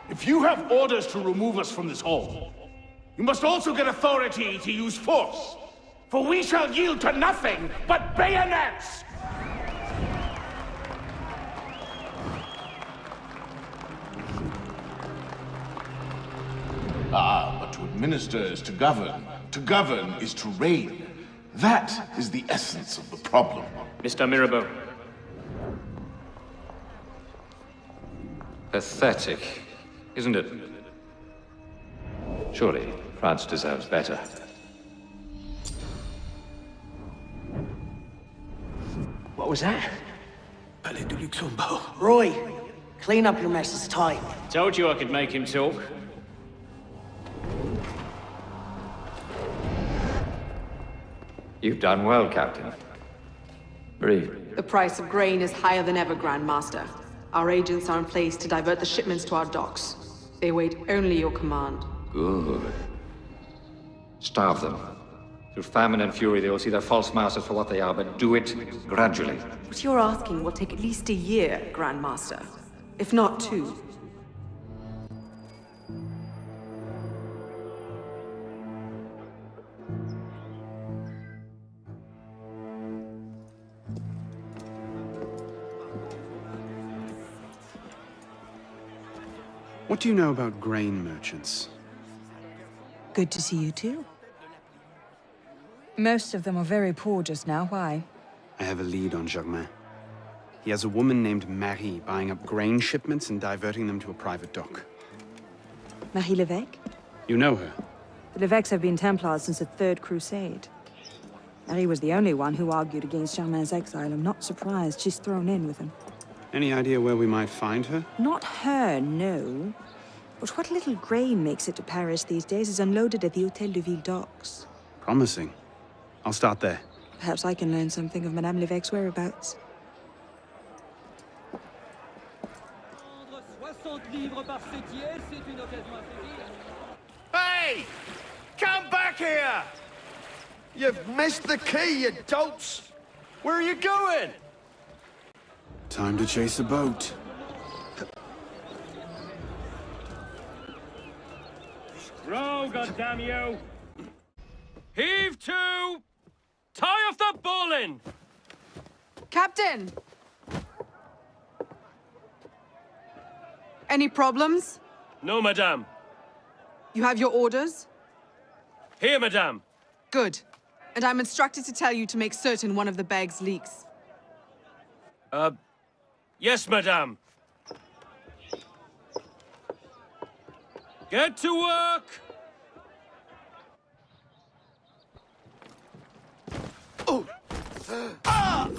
If you have orders to remove us from this hall, you must also get authority to use force. For we shall yield to nothing but bayonets! Ah, but to administer is to govern. To govern is to reign. That is the essence of the problem. Mr. Mirabeau. Pathetic, isn't it? Surely France deserves better. What was that? Palais de Luxembourg. Roy, clean up your mess. It's time. Told you I could make him talk. You've done well, Captain. Breathe. The price of grain is higher than ever, Grand Master. Our agents are in place to divert the shipments to our docks. They await only your command. Good. Starve them. Through famine and fury, they will see their false masters for what they are, but do it gradually. What you're asking will take at least a year, Grand Master. If not 2. What do you know about grain merchants? Good to see you too. Most of them are very poor just now. Why? I have a lead on Germain. He has a woman named Marie buying up grain shipments and diverting them to a private dock. Marie Levesque? You know her? The Levesques have been Templars since the Third Crusade. Marie was the only one who argued against Germain's exile. I'm not surprised she's thrown in with him. Any idea where we might find her? Not her, no. But what little grain makes it to Paris these days is unloaded at the Hôtel de Ville docks. Promising. I'll start there. Perhaps I can learn something of Madame Levesque's whereabouts. Hey! Come back here! You've missed the key, you dolts! Where are you going? Time to chase a boat. Row, goddamn you! Heave to! Tie off the bowline! Captain! Any problems? No, madame. You have your orders? Here, madame. Good. And I'm instructed to tell you to make certain one of the bags leaks. Yes, madame. Get to work! Oh! Ah!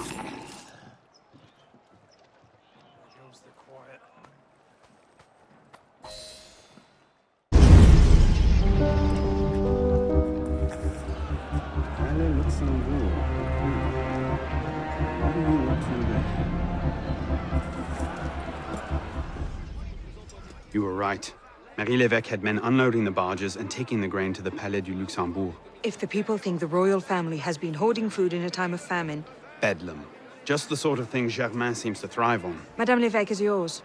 You were right. Marie Levesque had men unloading the barges and taking the grain to the Palais du Luxembourg. If the people think the royal family has been hoarding food in a time of famine... Bedlam. Just the sort of thing Germain seems to thrive on. Madame Levesque is yours.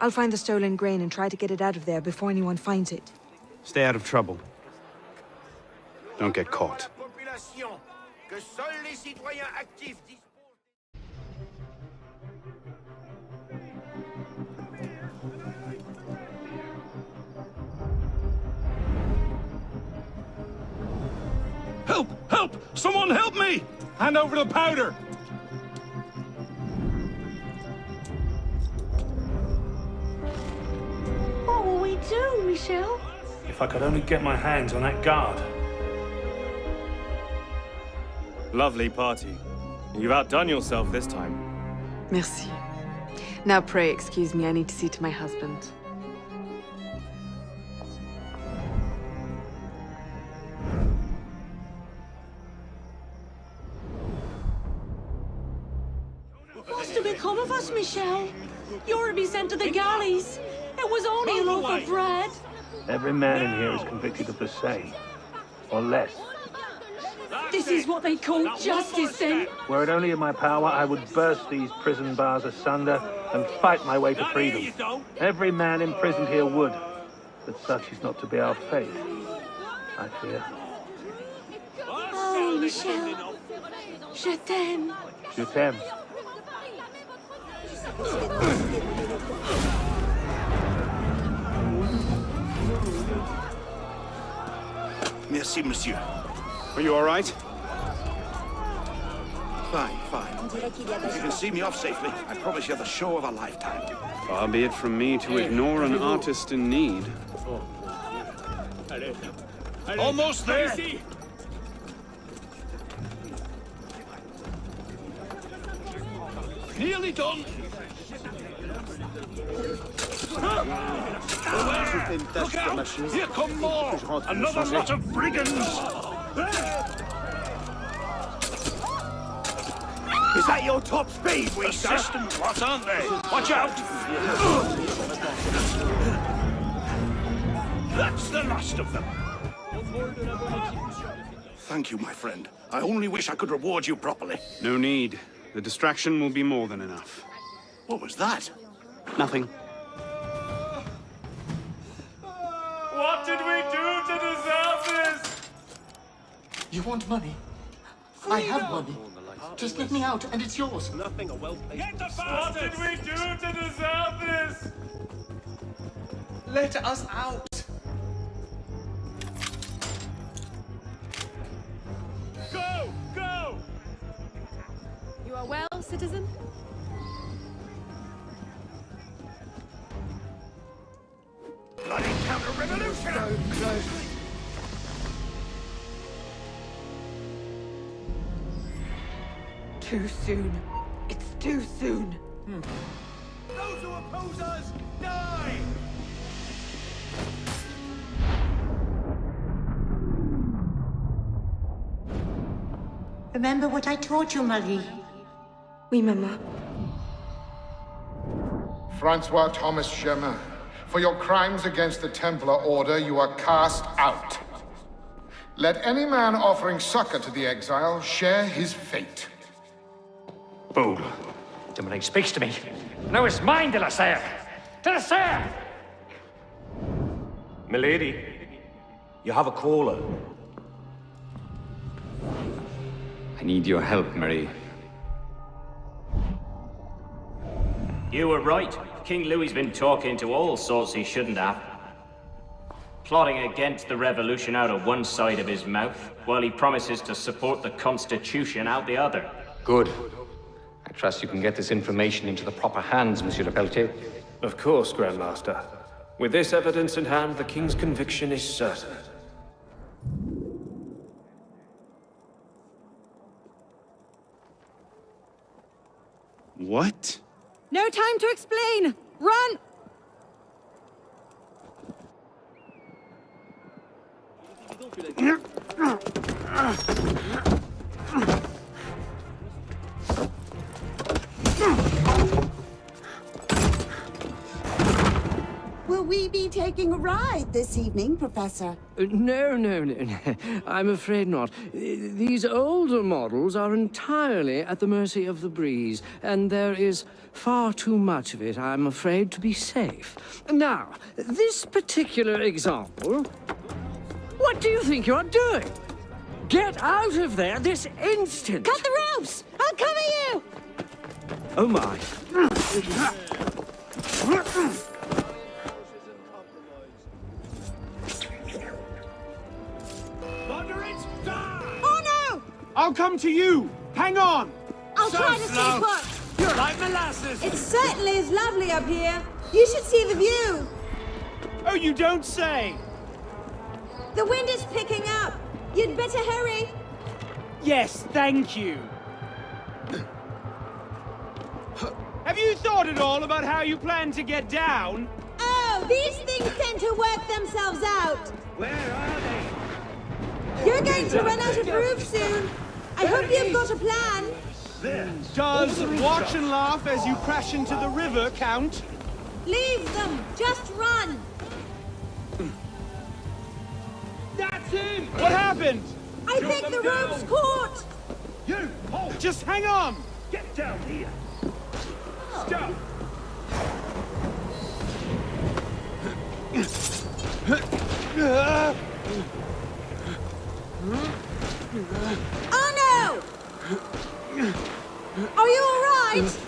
I'll find the stolen grain and try to get it out of there before anyone finds it. Stay out of trouble. Don't get caught. Help! Help! Someone help me! Hand over the powder! What will we do, Michel? If I could only get my hands on that guard. Lovely party. You've outdone yourself this time. Merci. Now pray excuse me, I need to see to my husband. What's to become of us, Michel? You're to be sent to the galleys. It was only a loaf of bread. Every man in here is convicted of the same, or less. This is what they call justice, then. Were it only in my power, I would burst these prison bars asunder and fight my way to freedom. Every man imprisoned here would, but such is not to be our fate, I fear. Oh, Michel. Je t'aime. Je t'aime. Merci, monsieur. Are you all right? Fine, fine. If you can see me off safely, I promise you the show of a lifetime. Far be it from me to ignore an artist in need. Almost there! Nearly done! Look out! Here come more! Another lot of brigands! Is that your top speed, Waster? Assistant plots, aren't they? Watch out! That's the last of them. Thank you, my friend. I only wish I could reward you properly. No need. The distraction will be more than enough. What was that? Nothing. What did we do to deserve this? You want money? I have money. Just let me out, and it's yours. Nothing a well-placed... Get the bastards! What did we do to deserve this? Let us out. Go! Go! You are well, citizen? Bloody counter-revolutionary! So close. Too soon. It's too soon. Those who oppose us, die! Remember what I taught you, Marie? Oui, Mama. Francois Thomas Germain, for your crimes against the Templar Order, you are cast out. Let any man offering succor to the exile share his fate. Fool. Somebody speaks to me. No, it's mine, de la Serre. De la Serre! Milady, you have a caller. I need your help, Marie. You were right. King Louis's been talking to all sorts he shouldn't have. Plotting against the revolution out of one side of his mouth, while he promises to support the Constitution out the other. Good. I trust you can get this information into the proper hands, Monsieur le Pelletier. Of course, Grand Master. With this evidence in hand, the King's conviction is certain. What? No time to explain! Run! Will we be taking a ride this evening, Professor? No. I'm afraid not. These older models are entirely at the mercy of the breeze, and there is far too much of it, I'm afraid, to be safe. Now, this particular example... What do you think you're doing? Get out of there this instant! Cut the ropes! I'll cover you! Oh, my. Oh, no! I'll come to you! Hang on! I'll try to stay put. You're like molasses! It certainly is lovely up here. You should see the view. Oh, you don't say! The wind is picking up. You'd better hurry. Yes, thank you. Have you thought at all about how you plan to get down? Oh, these things tend to work themselves out. Where are they? You're going to run out of room soon. I hope you've got a plan. Does watch and laugh as you crash into the river count? Leave them. Just run. That's him! What happened? I think the rope's caught. You, hold! Just hang on! Get down here! Stop! Oh, no! Are you all right?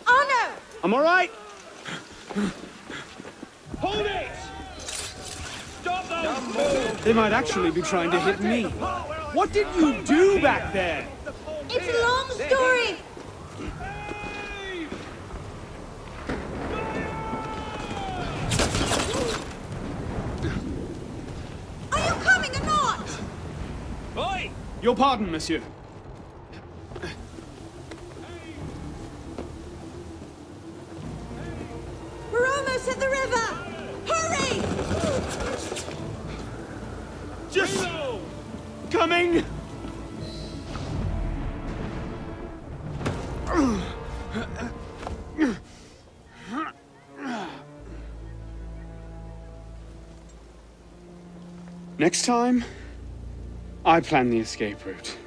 Oh, no! I'm all right. Hold it! Stop those! They might actually be trying to hit me. What did you do back there? It's a long story. Are you coming or not? Oi! Your pardon, monsieur. We're almost at the river. Hurry! Just Coming! Next time, I plan the escape route.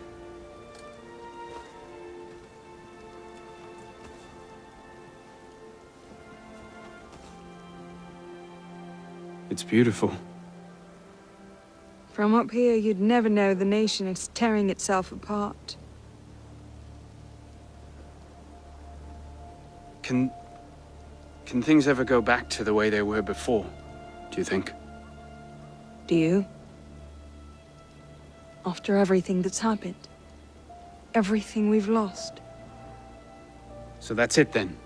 It's beautiful. From up here, you'd never know the nation is tearing itself apart. Can things ever go back to the way they were before, do you think? Do you? After everything that's happened? Everything we've lost? So that's it then.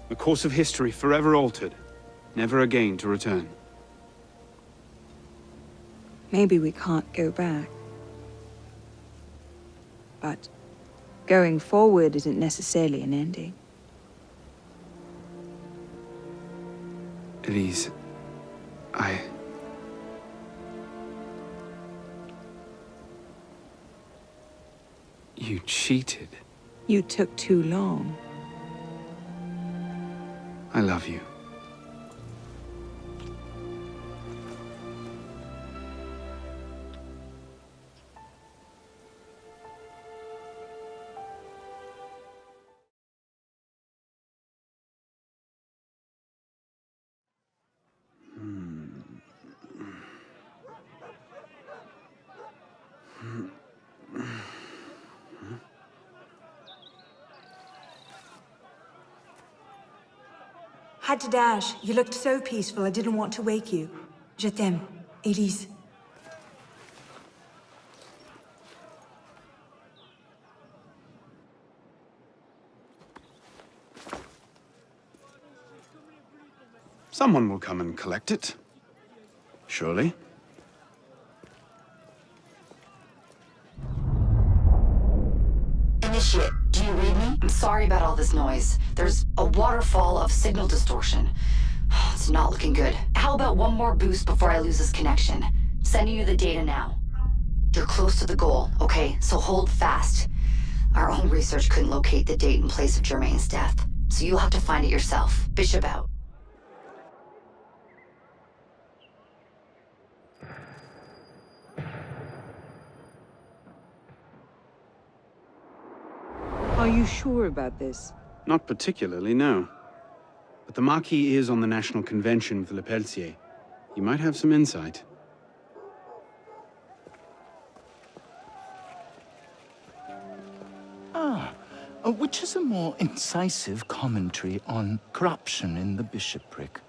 The course of history forever altered, never again to return. Maybe we can't go back. But going forward isn't necessarily an ending. Elise, You cheated. You took too long. I love you. Had to dash. You looked so peaceful, I didn't want to wake you. Je t'aime, Elise. Someone will come and collect it. Surely. Initiate, do you read me? I'm sorry about all this noise. There's a waterfall of signal distortion. It's not looking good. How about one more boost before I lose this connection? Sending you the data now. You're close to the goal, okay? So hold fast. Our own research couldn't locate the date and place of Germain's death, so you'll have to find it yourself. Bishop out. Are you sure about this? Not particularly, no. But the Marquis is on the National Convention with Le Pelletier. He might have some insight. Which is a more incisive commentary on corruption in the bishopric?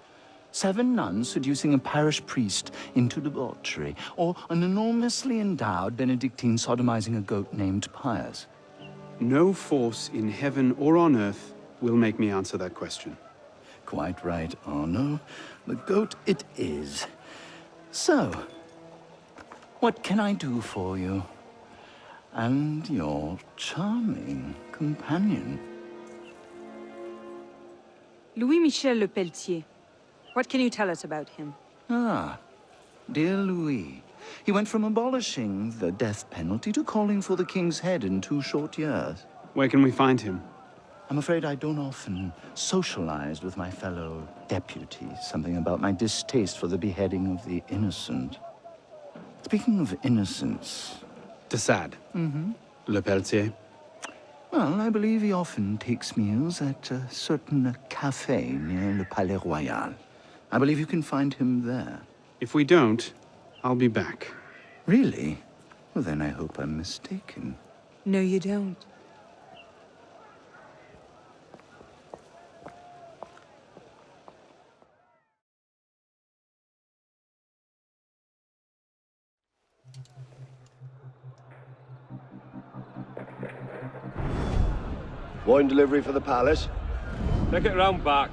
7 nuns seducing a parish priest into debauchery, or an enormously endowed Benedictine sodomizing a goat named Pius? No force in heaven or on earth will make me answer that question. Quite right, Arno. The goat it is. So, what can I do for you? And your charming companion. Louis-Michel Le Pelletier. What can you tell us about him? Dear Louis. He went from abolishing the death penalty to calling for the king's head in 2 short years. Where can we find him? I'm afraid I don't often socialize with my fellow deputies. Something about my distaste for the beheading of the innocent. Speaking of innocence... De Sade. Le Pelletier. Well, I believe he often takes meals at a certain cafe near Le Palais Royal. I believe you can find him there. If we don't, I'll be back. Really? Well, then I hope I'm mistaken. No, you don't. Wine delivery for the palace. Take it round back.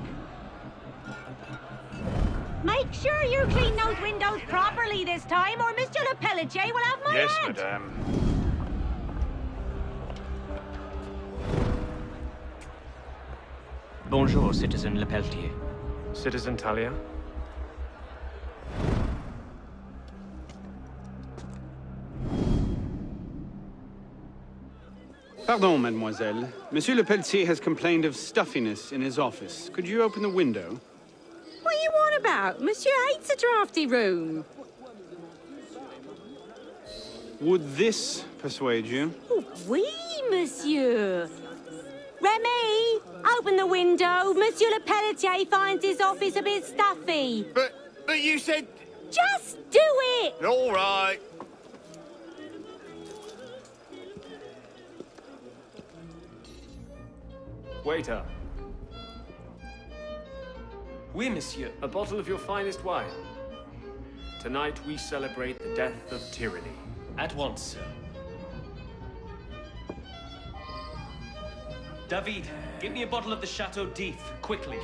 Make sure you clean those windows properly this time, or Mr. Le Pelletier will have my Yes, head. madame. Bonjour, Citizen Le Pelletier. Citizen Talia? Pardon, mademoiselle. Monsieur Le Pelletier has complained of stuffiness in his office. Could you open the window? What are you on about? Monsieur hates a drafty room. Would this persuade you? Oui, monsieur. Remy, open the window. Monsieur Le Pelletier finds his office a bit stuffy. But you said... Just do it! All right. Waiter, Oui, monsieur. a bottle of your finest wine. Tonight we celebrate the death of tyranny. At once, sir. David, get me a bottle of the Chateau d'If, quickly.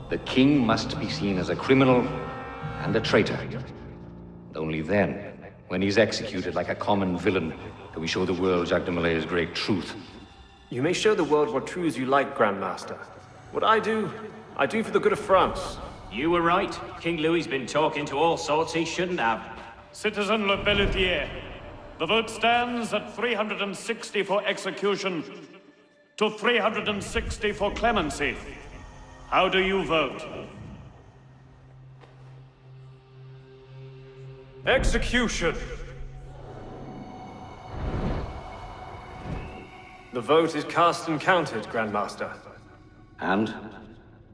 The king must be seen as a criminal and a traitor. Only then, when he's executed like a common villain, can we show the world Jacques de Malay's great truth. You may show the world what truths you like, Grand Master. What I do for the good of France. You were right. King Louis's been talking to all sorts he shouldn't have. Citizen Le Pelletier, the vote stands at 360 for execution to 360 for clemency. How do you vote? Execution! The vote is cast and counted, Grand Master. And?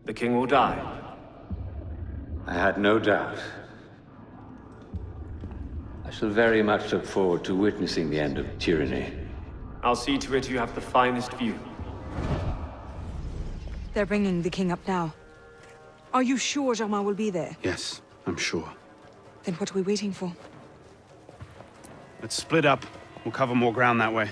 The king will die. I had no doubt. I shall very much look forward to witnessing the end of tyranny. I'll see to it you have the finest view. They're bringing the king up now. Are you sure Germain will be there? Yes, I'm sure. Then what are we waiting for? Let's split up. We'll cover more ground that way.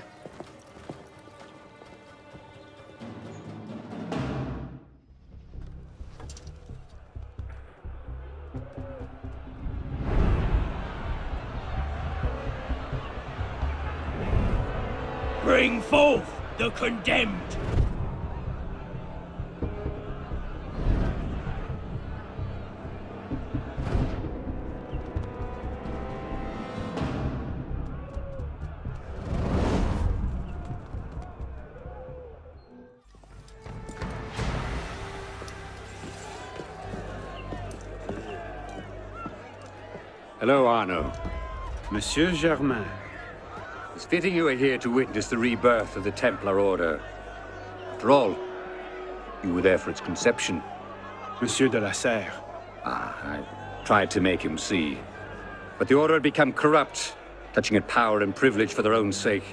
Bring forth the condemned! Hello, Arnaud. Monsieur Germain. It's fitting you are here to witness the rebirth of the Templar Order. After all, you were there for its conception. Monsieur de la Serre. I tried to make him see. But the Order had become corrupt, touching at power and privilege for their own sake.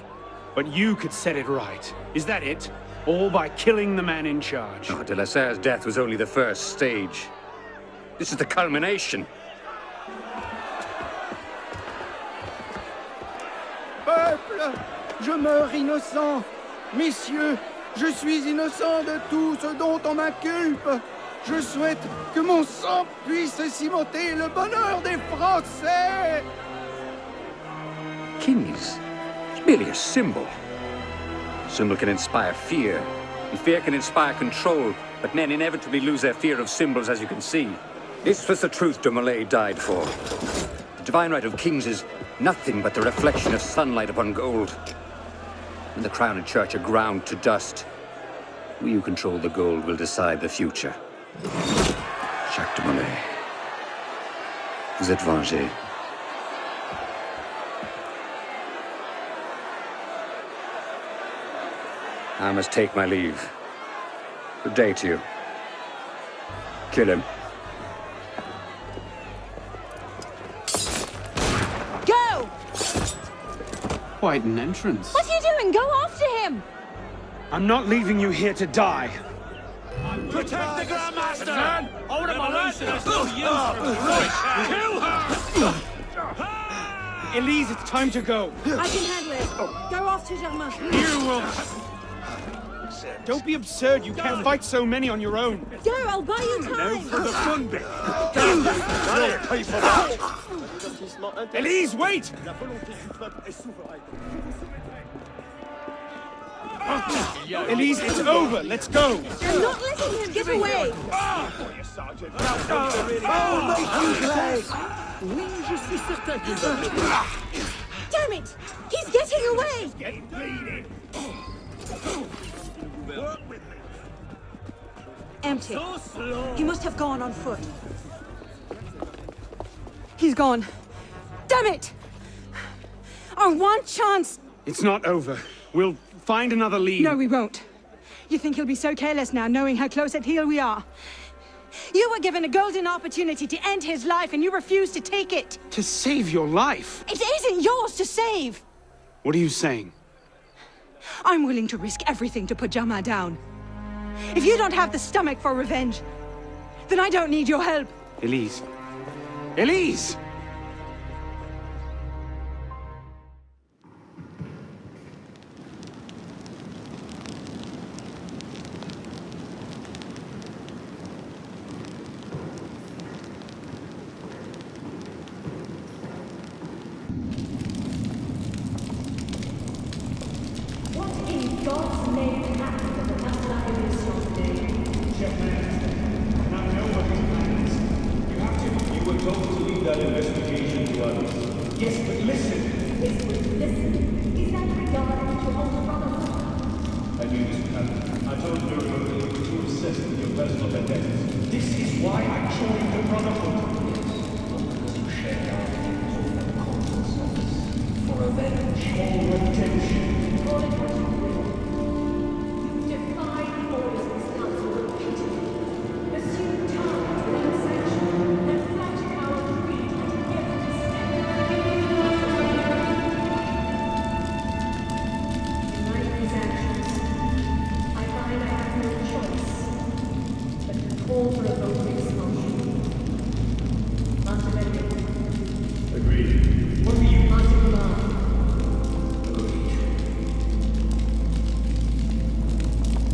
But you could set it right. Is that it? All by killing the man in charge? No, de la Serre's death was only the first stage. This is the culmination. Peuple, je meurs innocent. Messieurs, je suis innocent de tout ce dont on m'inculpe. Je souhaite que mon sang puisse cimenter le bonheur des Français. King is merely a symbol. A symbol can inspire fear, and fear can inspire control, but men inevitably lose their fear of symbols, as you can see. This was the truth de Molay died for. The divine right of kings is nothing but the reflection of sunlight upon gold. When the crown and church are ground to dust, we who control the gold will decide the future. Jacques de Molay, vous êtes vengé. I must take my leave. Good day to you. Kill him. Go! Quite an entrance. What are you doing? Go after him! I'm not leaving you here to die. Protect the Grandmaster! Hold him on! Kill her! Elise, it's time to go. I can handle it. Go after Germain. You will... Don't be absurd. You can't fight so many on your own. Go, I'll buy you time. Now for the fun bit. I'll pay for that. déplacement interne. Elise, wait! La volonté du peuple est souveraine. Elise, it's over. Let's go. I'm not letting him get away! Sergeant. Oh, make him play! Oui, je suis certain qu'il va. Damn it! He's getting away! Get bleeding. Empty. So slow. He must have gone on foot. He's gone. Damn it! Our one chance! It's not over. We'll find another lead. No, we won't. You think he'll be so careless now, knowing how close at heel we are? You were given a golden opportunity to end his life, and you refused to take it. To save your life? It isn't yours to save! What are you saying? I'm willing to risk everything to put Jama down. If you don't have the stomach for revenge, then I don't need your help. Elise. Elise! What in God's name happened at the Casa today? You were told to leave that investigation to us. Yes, but listen. Yes, but listen. Is that regarding to Alter Brotherhood? I knew this would happen. I told you to assess your personal vendettas. This is why I joined the Brotherhood. Because you shared our views of the common service. For revenge or redemption. Call it what you will. You defy the orders of this council repeatedly. Assume time without sanction, and flatter our greed at every step. In light of these actions, I find I have no choice but to call for a vote of expulsion. Master Benedict. Agreed. What do you... Master Command.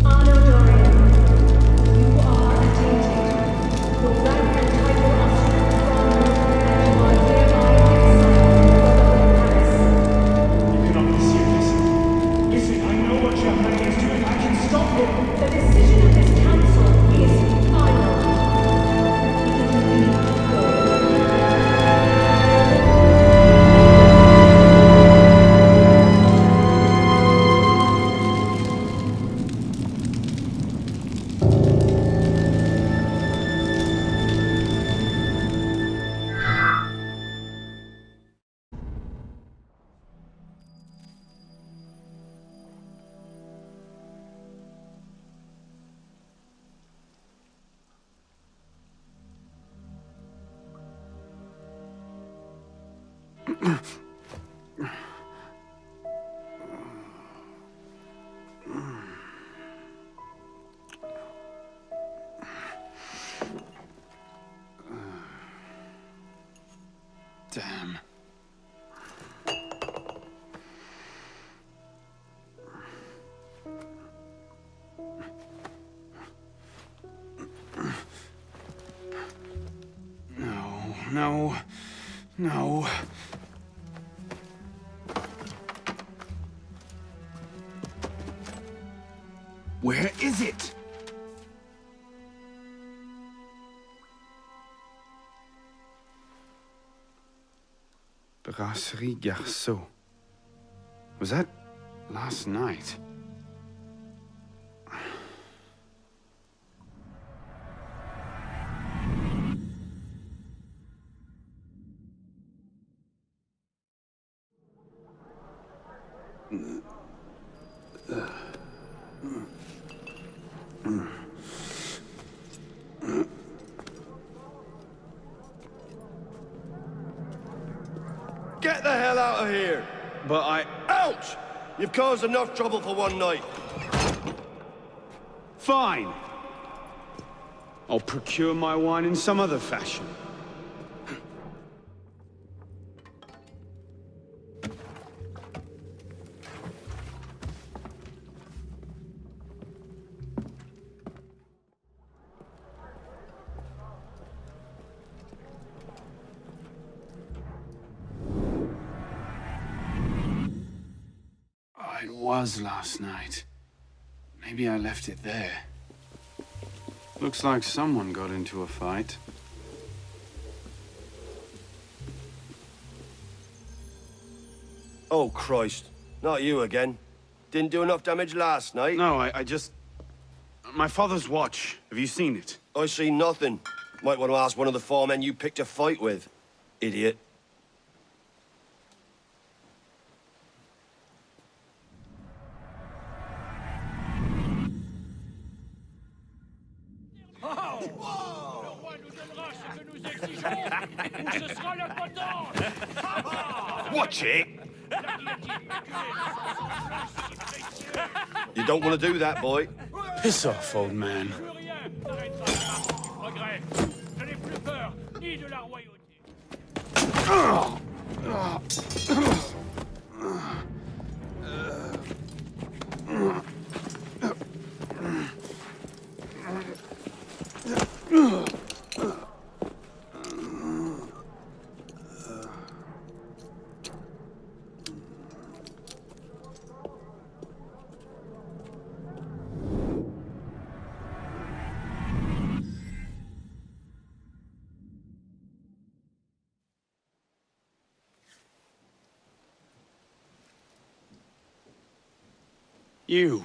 Arno Dorian, you are attainted. Your rank and title are stripped from you, and you are hereby exiled from Paris. You cannot be serious. Listen, I know what Champagne is doing. I can stop him. The decision of this council is final. Damn. No. No. Where is it? Brasserie Garceau. Was that last night? Get the hell out of here! But I... Ouch! You've caused enough trouble for one night. Fine. I'll procure my wine in some other fashion. was last night. Maybe I left it there. Looks like someone got into a fight. Oh, Christ. Not you again. Didn't do enough damage last night? No, I just... My father's watch. Have you seen it? I see nothing. Might want to ask one of the 4 men you picked a fight with. Idiot. Watch it! You don't want to do that, boy. Piss off, old man. You.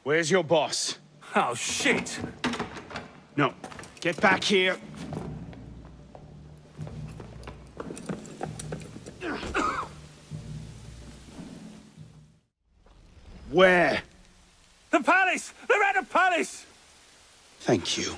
Where's your boss? Oh, shit! No. Get back here. Where? The palace! They're at the palace! Thank you.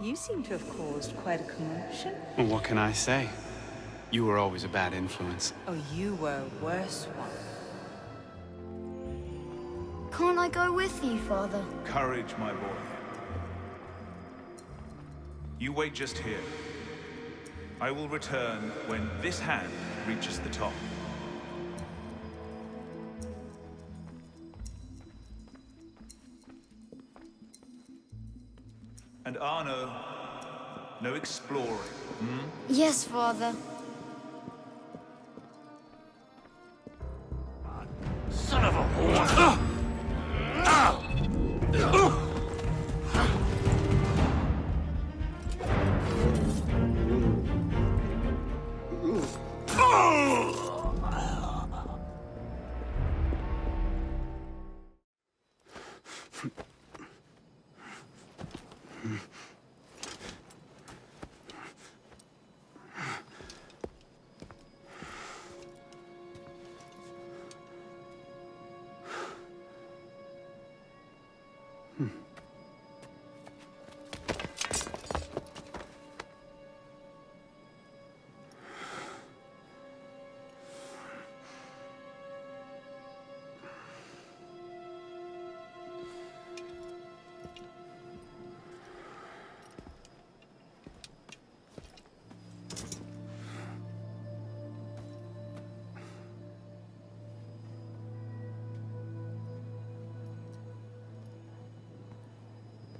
You seem to have caused quite a commotion. Well, what can I say? You were always a bad influence. Oh, you were a worse one. Can't I go with you, Father? Courage, my boy. You wait just here. I will return when this hand reaches the top. And Arno, no exploring, hmm? Yes, Father. Son of a whore!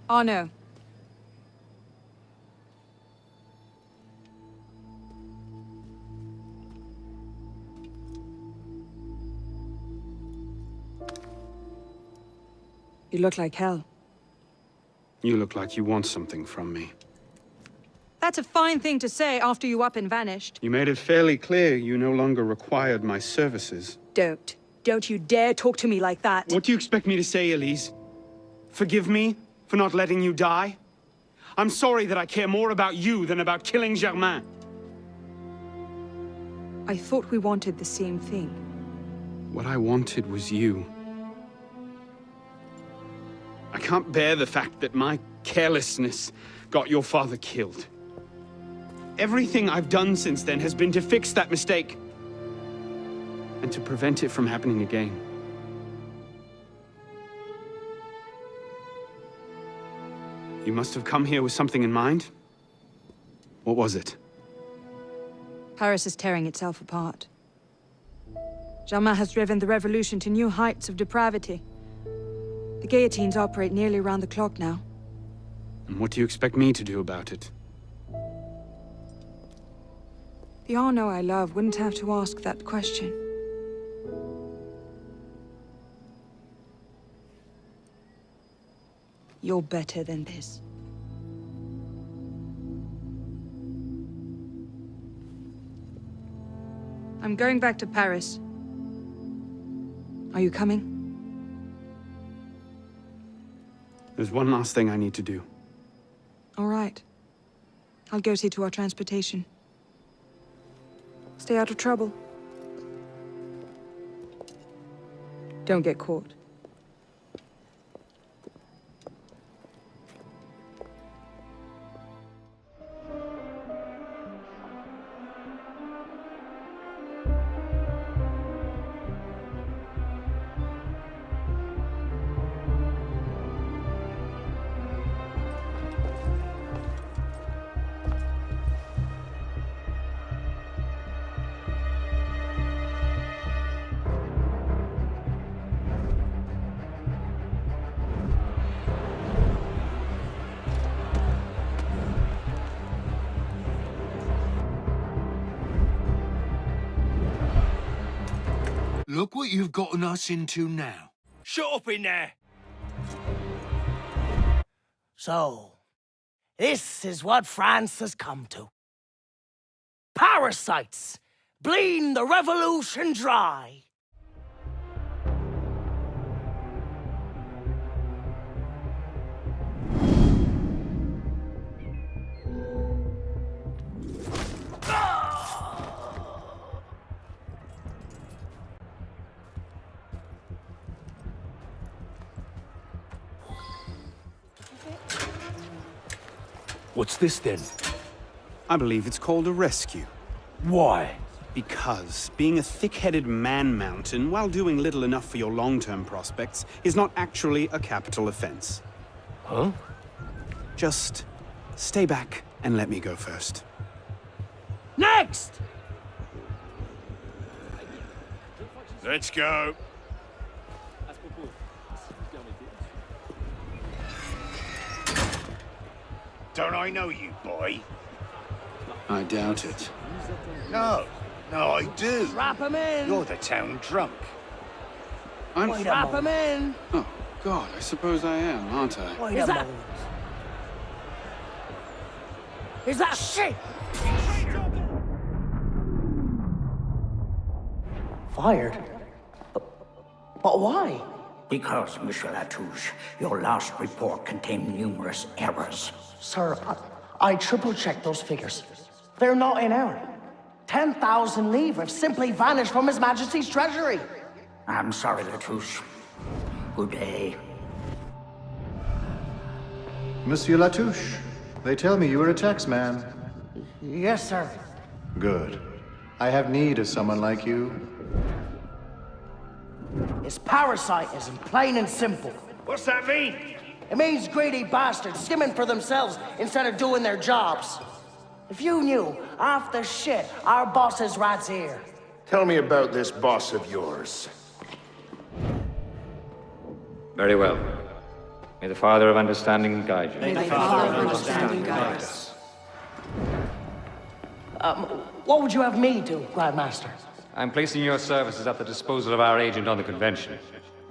Arno. You look like hell. You look like you want something from me. That's a fine thing to say after you up and vanished. You made it fairly clear you no longer required my services. Don't. Don't you dare talk to me like that. What do you expect me to say, Elise? Forgive me for not letting you die? I'm sorry that I care more about you than about killing Germain. I thought we wanted the same thing. What I wanted was you. I can't bear the fact that my carelessness got your father killed. Everything I've done since then has been to fix that mistake and to prevent it from happening again. You must have come here with something in mind. What was it? Paris is tearing itself apart. Germain has driven the revolution to new heights of depravity. The guillotines operate nearly around the clock now. And what do you expect me to do about it? The Arno I love wouldn't have to ask that question. You're better than this. I'm going back to Paris. Are you coming? There's one last thing I need to do. All right. I'll go see to our transportation. Stay out of trouble. Don't get caught. Look what you've gotten us into now. Shut up in there! So, this is what France has come to. Parasites, bleeding the revolution dry. What's this then? I believe it's called a rescue. Why? Because being a thick-headed man-mountain while doing little enough for your long-term prospects is not actually a capital offense. Huh? Just stay back and let me go first. Next! Let's go. Don't I know you, boy? I doubt it. No, I do. Strap him in! You're the town drunk. Strap him in! Oh, God, I suppose I am, aren't I? Wait a moment. Is that shit? Fired? But why? Because, Monsieur Latouche, your last report contained numerous errors. Sir, I triple-checked those figures. They're not in error. 10,000 livres have simply vanished from His Majesty's treasury. I'm sorry, Latouche. Good day. Monsieur Latouche, they tell me you are a taxman. Yes, sir. Good. I have need of someone like you. It's parasitism, plain and simple. What's that mean? It means greedy bastards skimming for themselves instead of doing their jobs. If you knew half the shit our bosses rats here. Tell me about this boss of yours. Very well. May the Father of Understanding guide you. May the Father of Understanding guide us. What would you have me do, Grandmaster? I'm placing your services at the disposal of our agent on the convention.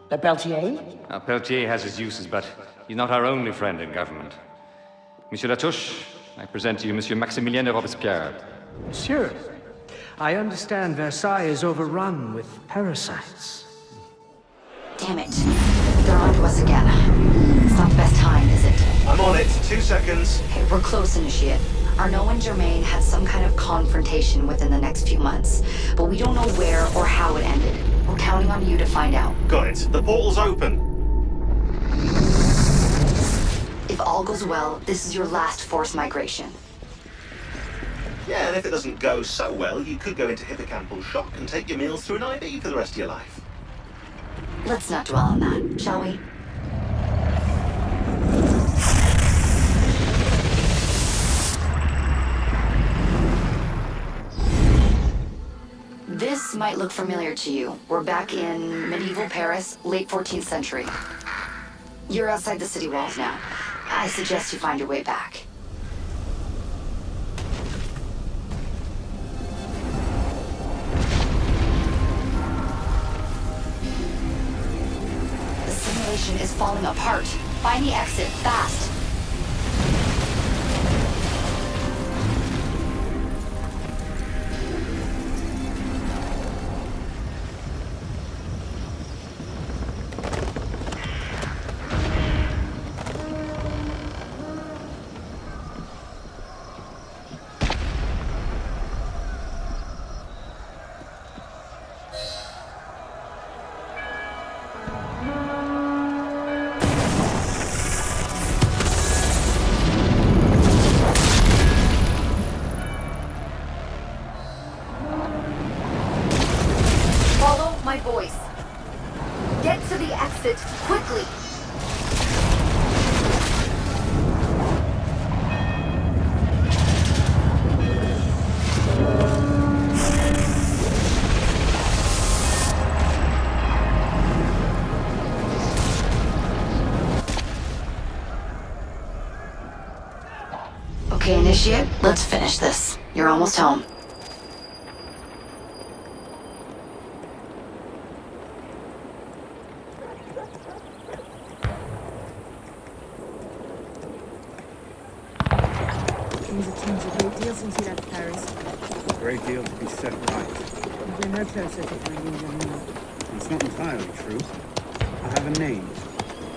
The Peltier? Now, Peltier has his uses, but he's not our only friend in government. Monsieur Latouche, I present to you Monsieur Maximilien de Robespierre. Monsieur, I understand Versailles is overrun with parasites. Damn it. They're on to us again. It's not the best time, is it? I'm on it. 2 seconds. Okay, we're close, Initiate. Arnaud and Germain had some kind of confrontation within the next few months, but we don't know where or how it ended. We're counting on you to find out. Got it. The portal's open. If all goes well, this is your last forced migration. Yeah, and if it doesn't go so well, you could go into hippocampal shock and take your meals through an IV for the rest of your life. Let's not dwell on that, shall we? This might look familiar to you. We're back in medieval Paris, late 14th century. You're outside the city walls now. I suggest you find your way back. The simulation is falling apart. Find the exit, fast. My voice. Get to the exit, quickly! Okay, Initiate, let's finish this. You're almost home. Since he left Paris. A great deal to be set right. We're no closer to finding them now. It's not entirely true. I have a name.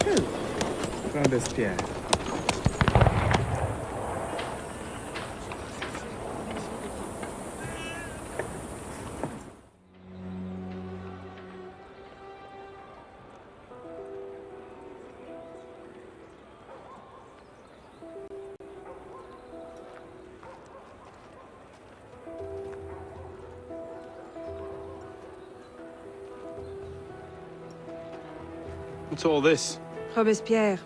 Who? Robespierre. What's all this? Robespierre.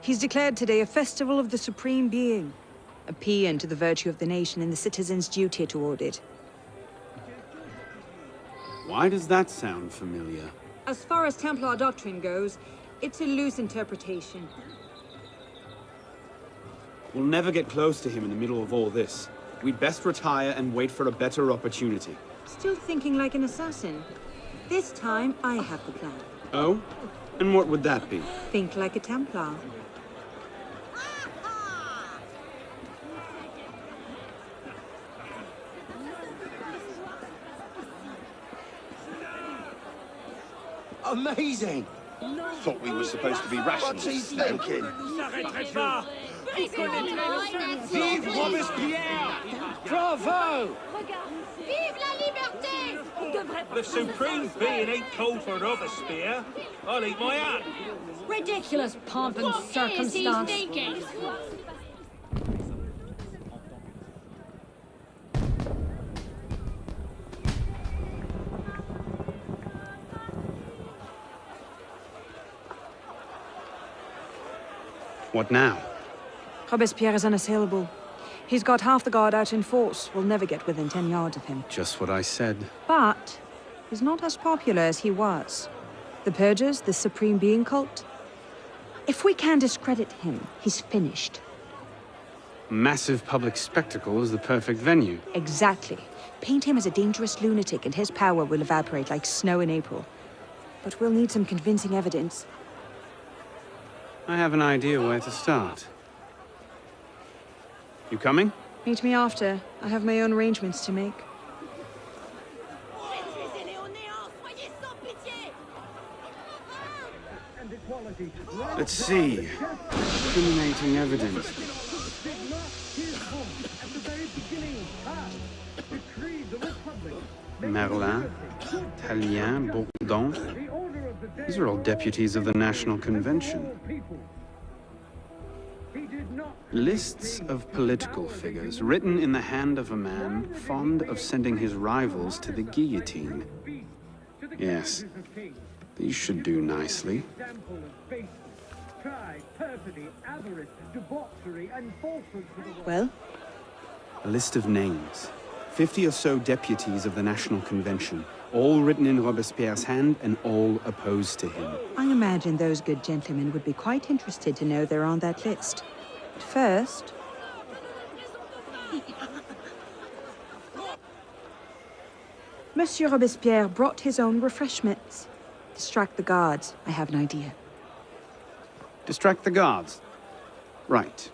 He's declared today a festival of the Supreme Being. A paean to the virtue of the nation and the citizens' duty toward it. Why does that sound familiar? As far as Templar doctrine goes, it's a loose interpretation. We'll never get close to him in the middle of all this. We'd best retire and wait for a better opportunity. Still thinking like an assassin. This time, I have the plan. Oh? And what would that be? Think like a Templar. Amazing! Thought we were supposed to be rationalists. What's he thinking? Vive Robespierre! Bravo! Vive la liberté! The Supreme Being ain't called for Robespierre. I'll eat my hat. Ridiculous pomp and circumstance. What now? Robespierre is unassailable. He's got half the guard out in force. We'll never get within 10 yards of him. Just what I said. But he's not as popular as he was. The Purgers, the Supreme Being cult. If we can discredit him, he's finished. Massive public spectacle is the perfect venue. Exactly. Paint him as a dangerous lunatic and his power will evaporate like snow in April. But we'll need some convincing evidence. I have an idea where to start. You coming? Meet me after. I have my own arrangements to make. Let's see. Incriminating evidence. Merlin, Tallien, Bourdon. These are all deputies of the National Convention. Lists of political figures written in the hand of a man fond of sending his rivals to the guillotine. Yes, these should do nicely. Well? A list of names. 50 or so deputies of the National Convention, all written in Robespierre's hand and all opposed to him. I imagine those good gentlemen would be quite interested to know they're on that list. But first... Monsieur Robespierre brought his own refreshments. Distract the guards. I have an idea. Distract the guards? Right.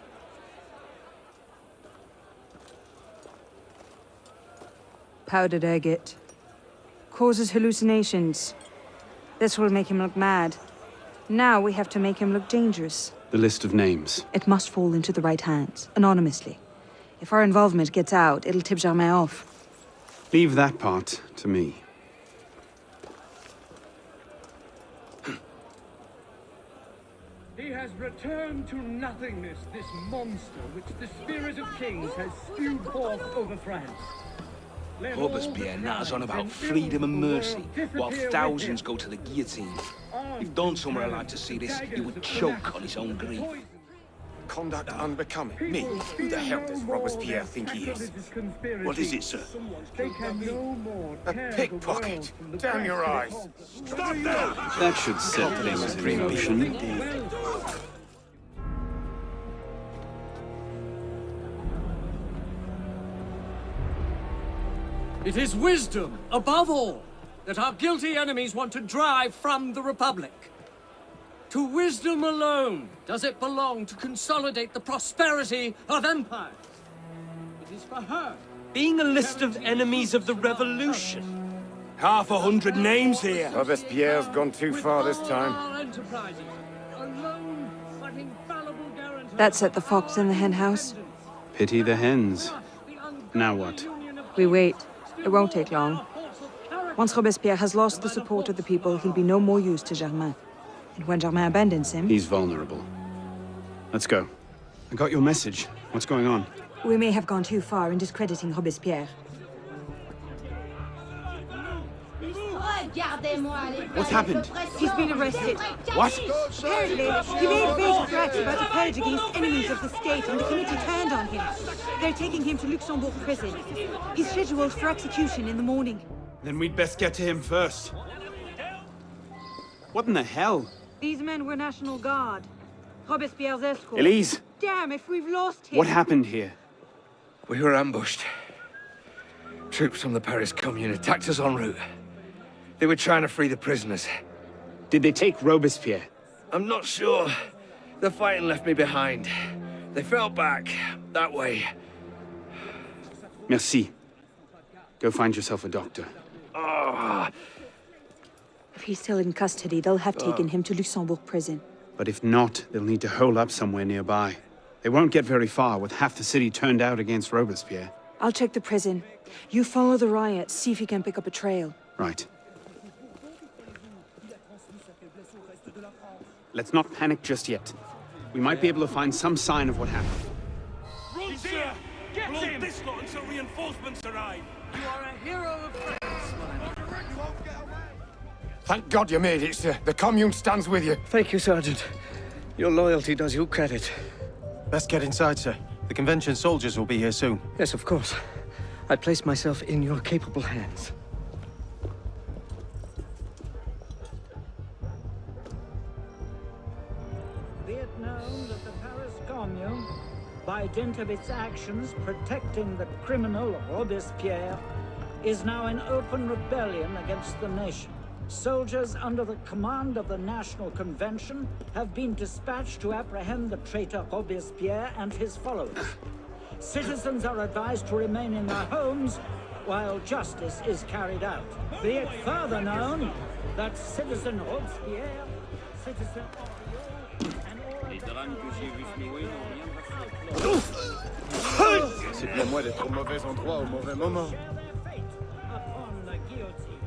Powdered agate. Causes hallucinations. This will make him look mad. Now we have to make him look dangerous. The list of names. It must fall into the right hands, anonymously. If our involvement gets out, it'll tip Germain off. Leave that part to me. He has returned to nothingness, this monster which the spirit of kings has spewed forth over France. Robespierre natters on about freedom and mercy, while thousands go to the guillotine. If Dawnson were allowed to see this, he would choke on his own grief. Conduct unbecoming. Me? Who the hell does Robespierre think he is? What is it, sir? A pickpocket. Down your eyes. Stop there! That should set things in motion. It is wisdom, above all, that our guilty enemies want to drive from the Republic. To wisdom alone does it belong to consolidate the prosperity of empires. It is for her. Being a list of enemies of the revolution. 500 names here. Robespierre's gone too far this time. That set the fox in the hen house. Pity the hens. Now what? We wait. It won't take long. Once Robespierre has lost the support of the people, he'll be no more use to Germain. And when Germain abandons him... He's vulnerable. Let's go. I got your message. What's going on? We may have gone too far in discrediting Robespierre. What's happened? He's been arrested. What? Apparently, he made vague threats about a purge against enemies of the state, and the committee turned on him. They're taking him to Luxembourg prison. He's scheduled for execution in the morning. Then we'd best get to him first. What in the hell? These men were National Guard. Robespierre's escort. Elise! Damn, if we've lost him! What happened here? We were ambushed. Troops from the Paris Commune attacked us en route. They were trying to free the prisoners. Did they take Robespierre? I'm not sure. The fighting left me behind. They fell back, that way. Merci. Go find yourself a doctor. Oh. If he's still in custody, they'll have taken him to Luxembourg prison. But if not, they'll need to hole up somewhere nearby. They won't get very far with half the city turned out against Robespierre. I'll check the prison. You follow the riots, see if you can pick up a trail. Right. Let's not panic just yet. We might be able to find some sign of what happened. Run, sir! Get him! This lot until reinforcements arrive. You are a hero of France, Thank God you made it, sir. The Commune stands with you. Thank you, Sergeant. Your loyalty does you credit. Best get inside, sir. The convention soldiers will be here soon. Yes, of course. I place myself in your capable hands. Be it known that the Paris Commune, by dint of its actions protecting the criminal Robespierre, is now in open rebellion against the nation. Soldiers under the command of the National Convention have been dispatched to apprehend the traitor Robespierre and his followers. Citizens are advised to remain in their homes while justice is carried out. Be it further known that Citizen Robespierre, Citizen C'est pour moi d'être au mauvais endroit au mauvais moment. upon the guillotine.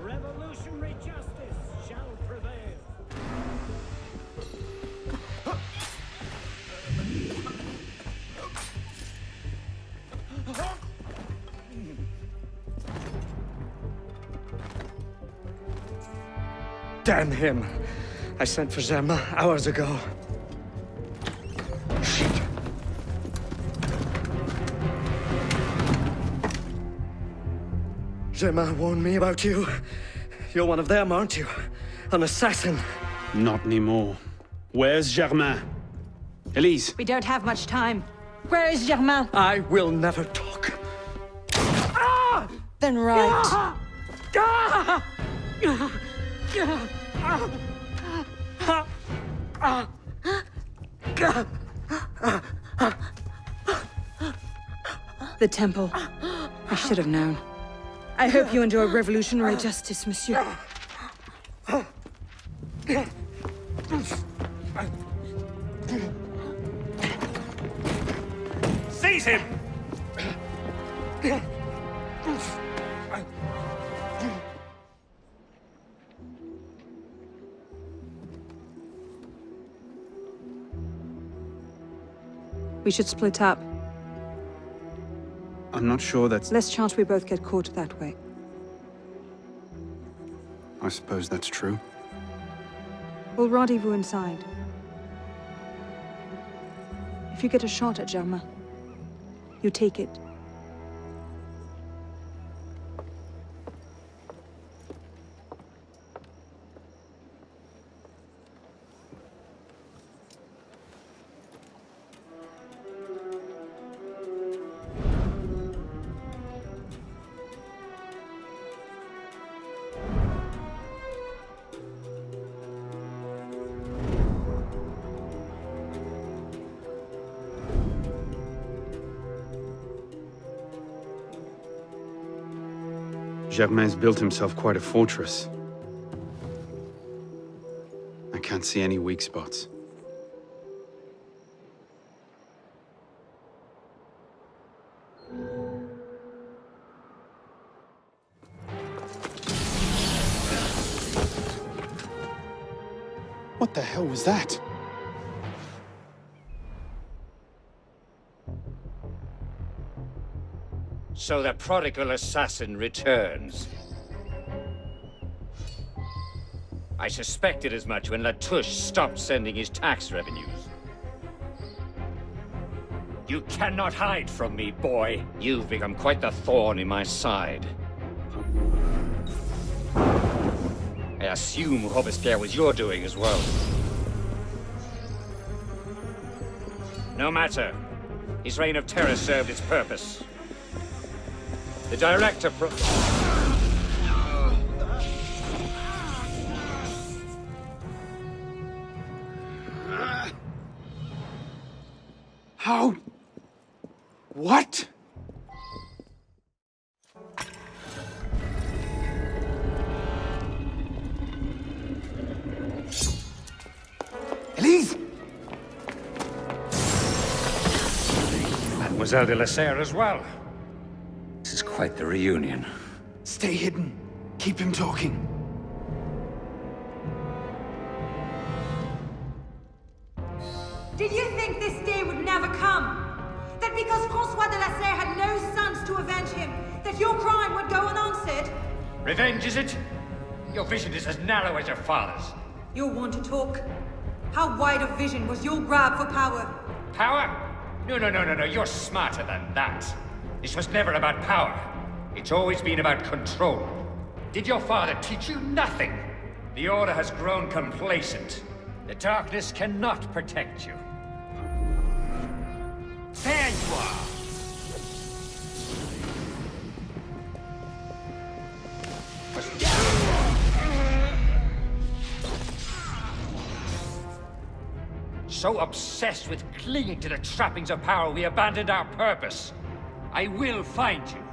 Revolutionary justice shall prevail. Damn him. I sent for Germain hours ago. Shit. Germain warned me about you. You're one of them, aren't you? An assassin. Not anymore. Where's Germain? Elise. We don't have much time. Where is Germain? I will never talk. Then right. The temple. I should have known. I hope you enjoy revolutionary justice, monsieur. Seize him! We should split up. I'm not sure that's... Less chance we both get caught that way. I suppose that's true. We'll rendezvous inside. If you get a shot at Germain, you take it. Germain's built himself quite a fortress. I can't see any weak spots. What the hell was that? So the prodigal assassin returns. I suspected as much when Latouche stopped sending his tax revenues. You cannot hide from me, boy. You've become quite the thorn in my side. I assume Robespierre was your doing as well. No matter. His reign of terror served its purpose. The director How? What? Elise! Mademoiselle de la Serre as well. This is quite the reunion. Stay hidden. Keep him talking. Did you think this day would never come? That because François de la Serre had no sons to avenge him, that your crime would go unanswered? Revenge, is it? Your vision is as narrow as your father's. You're one to talk. How wide of vision was your grab for power? Power? No. You're smarter than that. This was never about power. It's always been about control. Did your father teach you nothing? The Order has grown complacent. The darkness cannot protect you. There you are! So obsessed with clinging to the trappings of power, we abandoned our purpose. I will find you.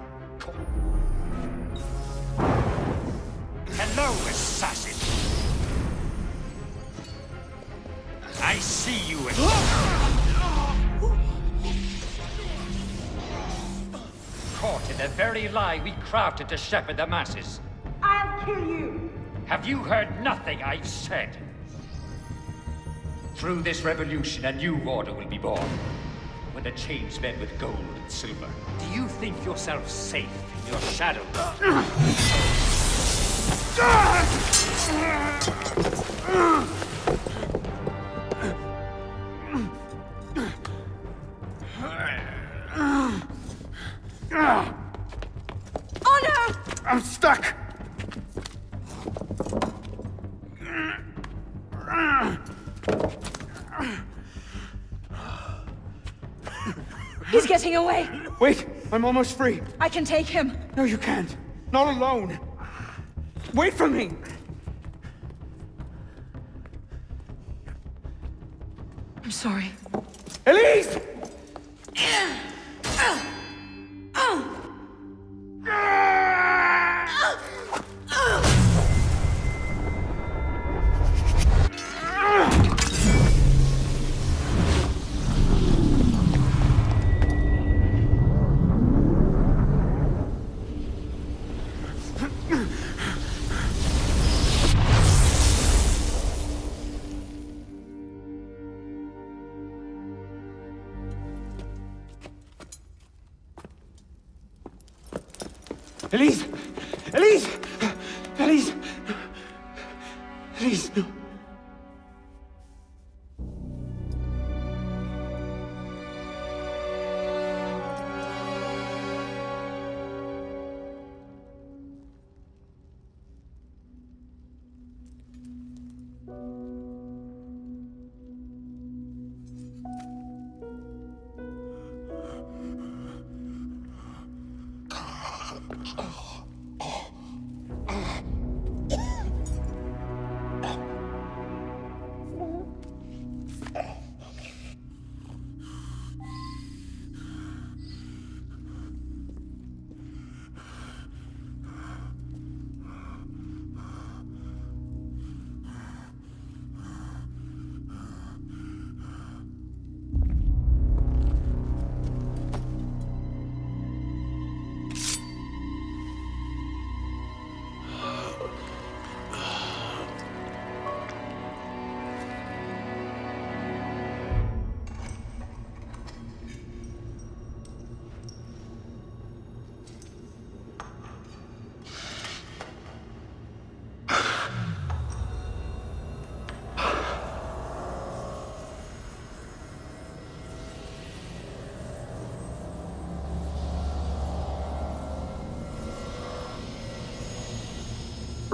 Hello, assassin. I see you caught in the very lie we crafted to shepherd the masses. I'll kill you! Have you heard nothing I've said? Through this revolution, a new order will be born. When the chains men with gold and silver. Do you think yourself safe in your shadow? Honor! I'm stuck! He's getting away! Wait, I'm almost free. I can take him. No, you can't. Not alone. Wait for me! I'm sorry. Elise! Elise! Elise! Elise! Elise, no.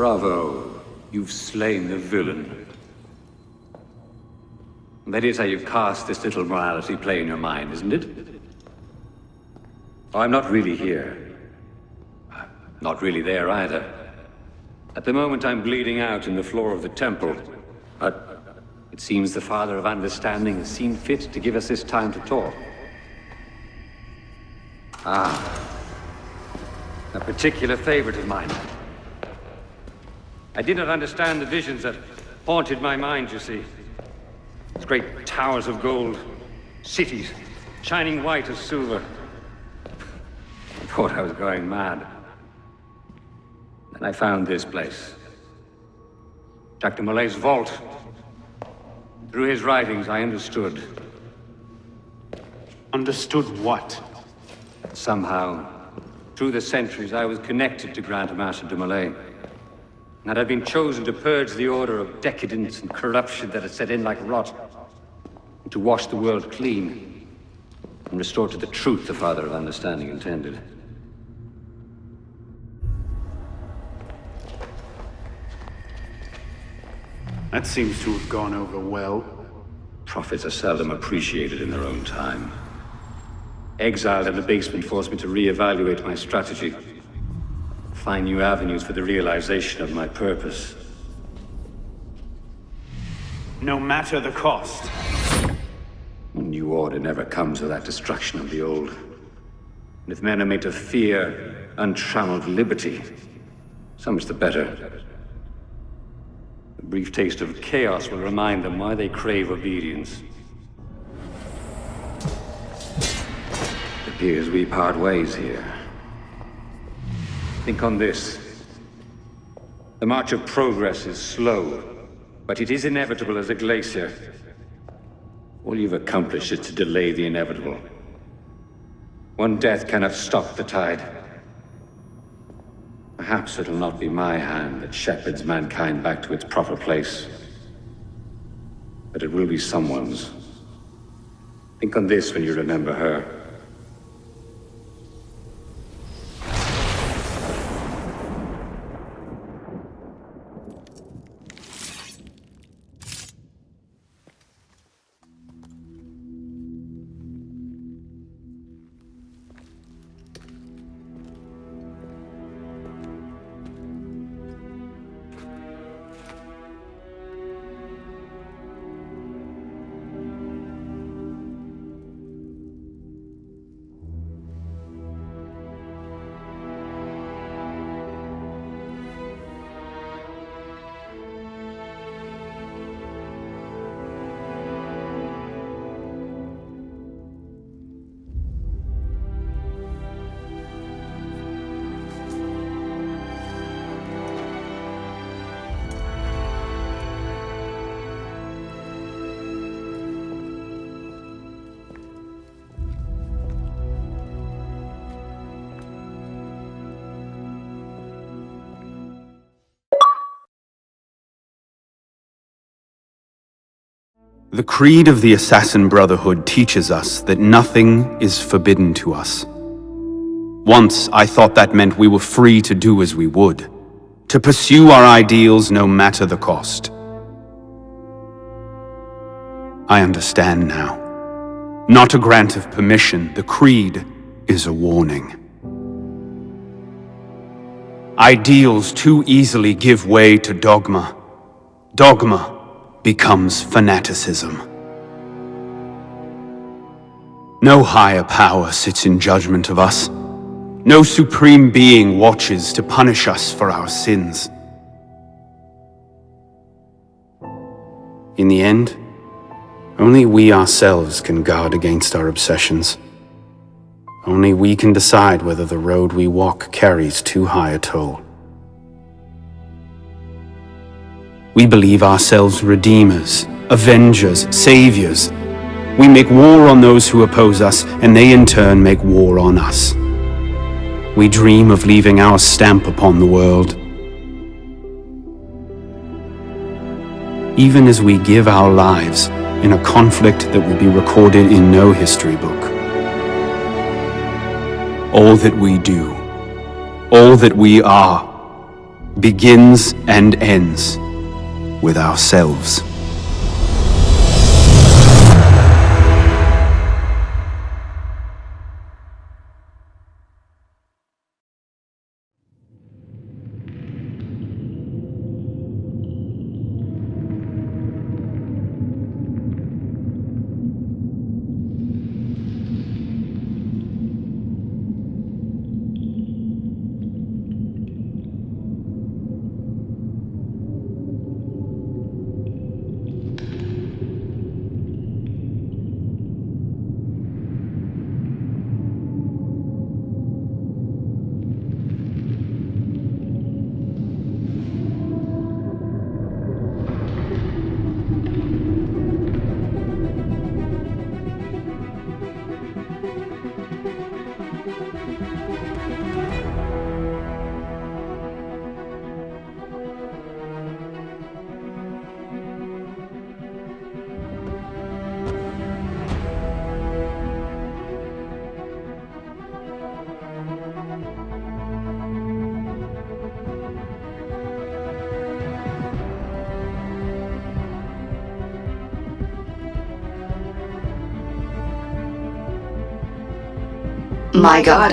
Bravo. You've slain the villain. That is how you've cast this little morality play in your mind, isn't it? Oh, I'm not really here. Not really there either. At the moment, I'm bleeding out in the floor of the temple. But it seems the Father of Understanding has seen fit to give us this time to talk. Ah. A particular favorite of mine. I did not understand the visions that haunted my mind, you see. Those great towers of gold, cities, shining white as silver. I thought I was going mad. Then I found this place. Dr. Molay's vault. Through his writings, I understood. Understood what? Somehow, through the centuries, I was connected to Grand Master de Molay. And I'd been chosen to purge the order of decadence and corruption that had set in like rot, and to wash the world clean, and restore to the truth the Father of Understanding intended. That seems to have gone over well. Prophets are seldom appreciated in their own time. Exiled in the basement forced me to reevaluate my strategy. Find new avenues for the realization of my purpose. No matter the cost. A new order never comes without destruction of the old. And if men are made to fear untrammeled liberty, so much the better. A brief taste of chaos will remind them why they crave obedience. It appears we part ways here. Think on this. The march of progress is slow, but it is inevitable as a glacier. All you've accomplished is to delay the inevitable. One death cannot stop the tide. Perhaps it'll not be my hand that shepherds mankind back to its proper place. But it will be someone's. Think on this when you remember her. The creed of the Assassin Brotherhood teaches us that nothing is forbidden to us. Once, I thought that meant we were free to do as we would, to pursue our ideals no matter the cost. I understand now. Not a grant of permission, the creed is a warning. Ideals too easily give way to dogma. Dogma becomes fanaticism. No higher power sits in judgment of us. No supreme being watches to punish us for our sins. In the end, only we ourselves can guard against our obsessions. Only we can decide whether the road we walk carries too high a toll. We believe ourselves redeemers, avengers, saviors. We make war on those who oppose us, and they in turn make war on us. We dream of leaving our stamp upon the world. Even as we give our lives in a conflict that will be recorded in no history book. All that we do, all that we are, begins and ends with ourselves. My god,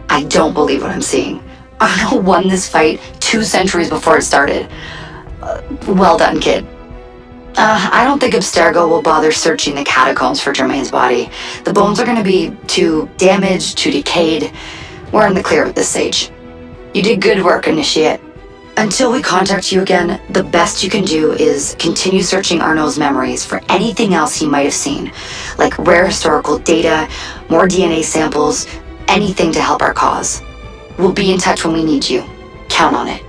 I don't believe what I'm seeing. Arno won this fight 2 centuries before it started. Well done, kid. I don't think Abstergo will bother searching the catacombs for Germain's body. The bones are gonna be too damaged, too decayed. We're in the clear at this stage. You did good work, Initiate. Until we contact you again, the best you can do is continue searching Arno's memories for anything else he might have seen, like rare historical data, more DNA samples, anything to help our cause. We'll be in touch when we need you. Count on it.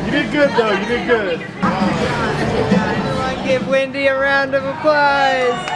You did good, though. You did good. Give Wendy a round of applause.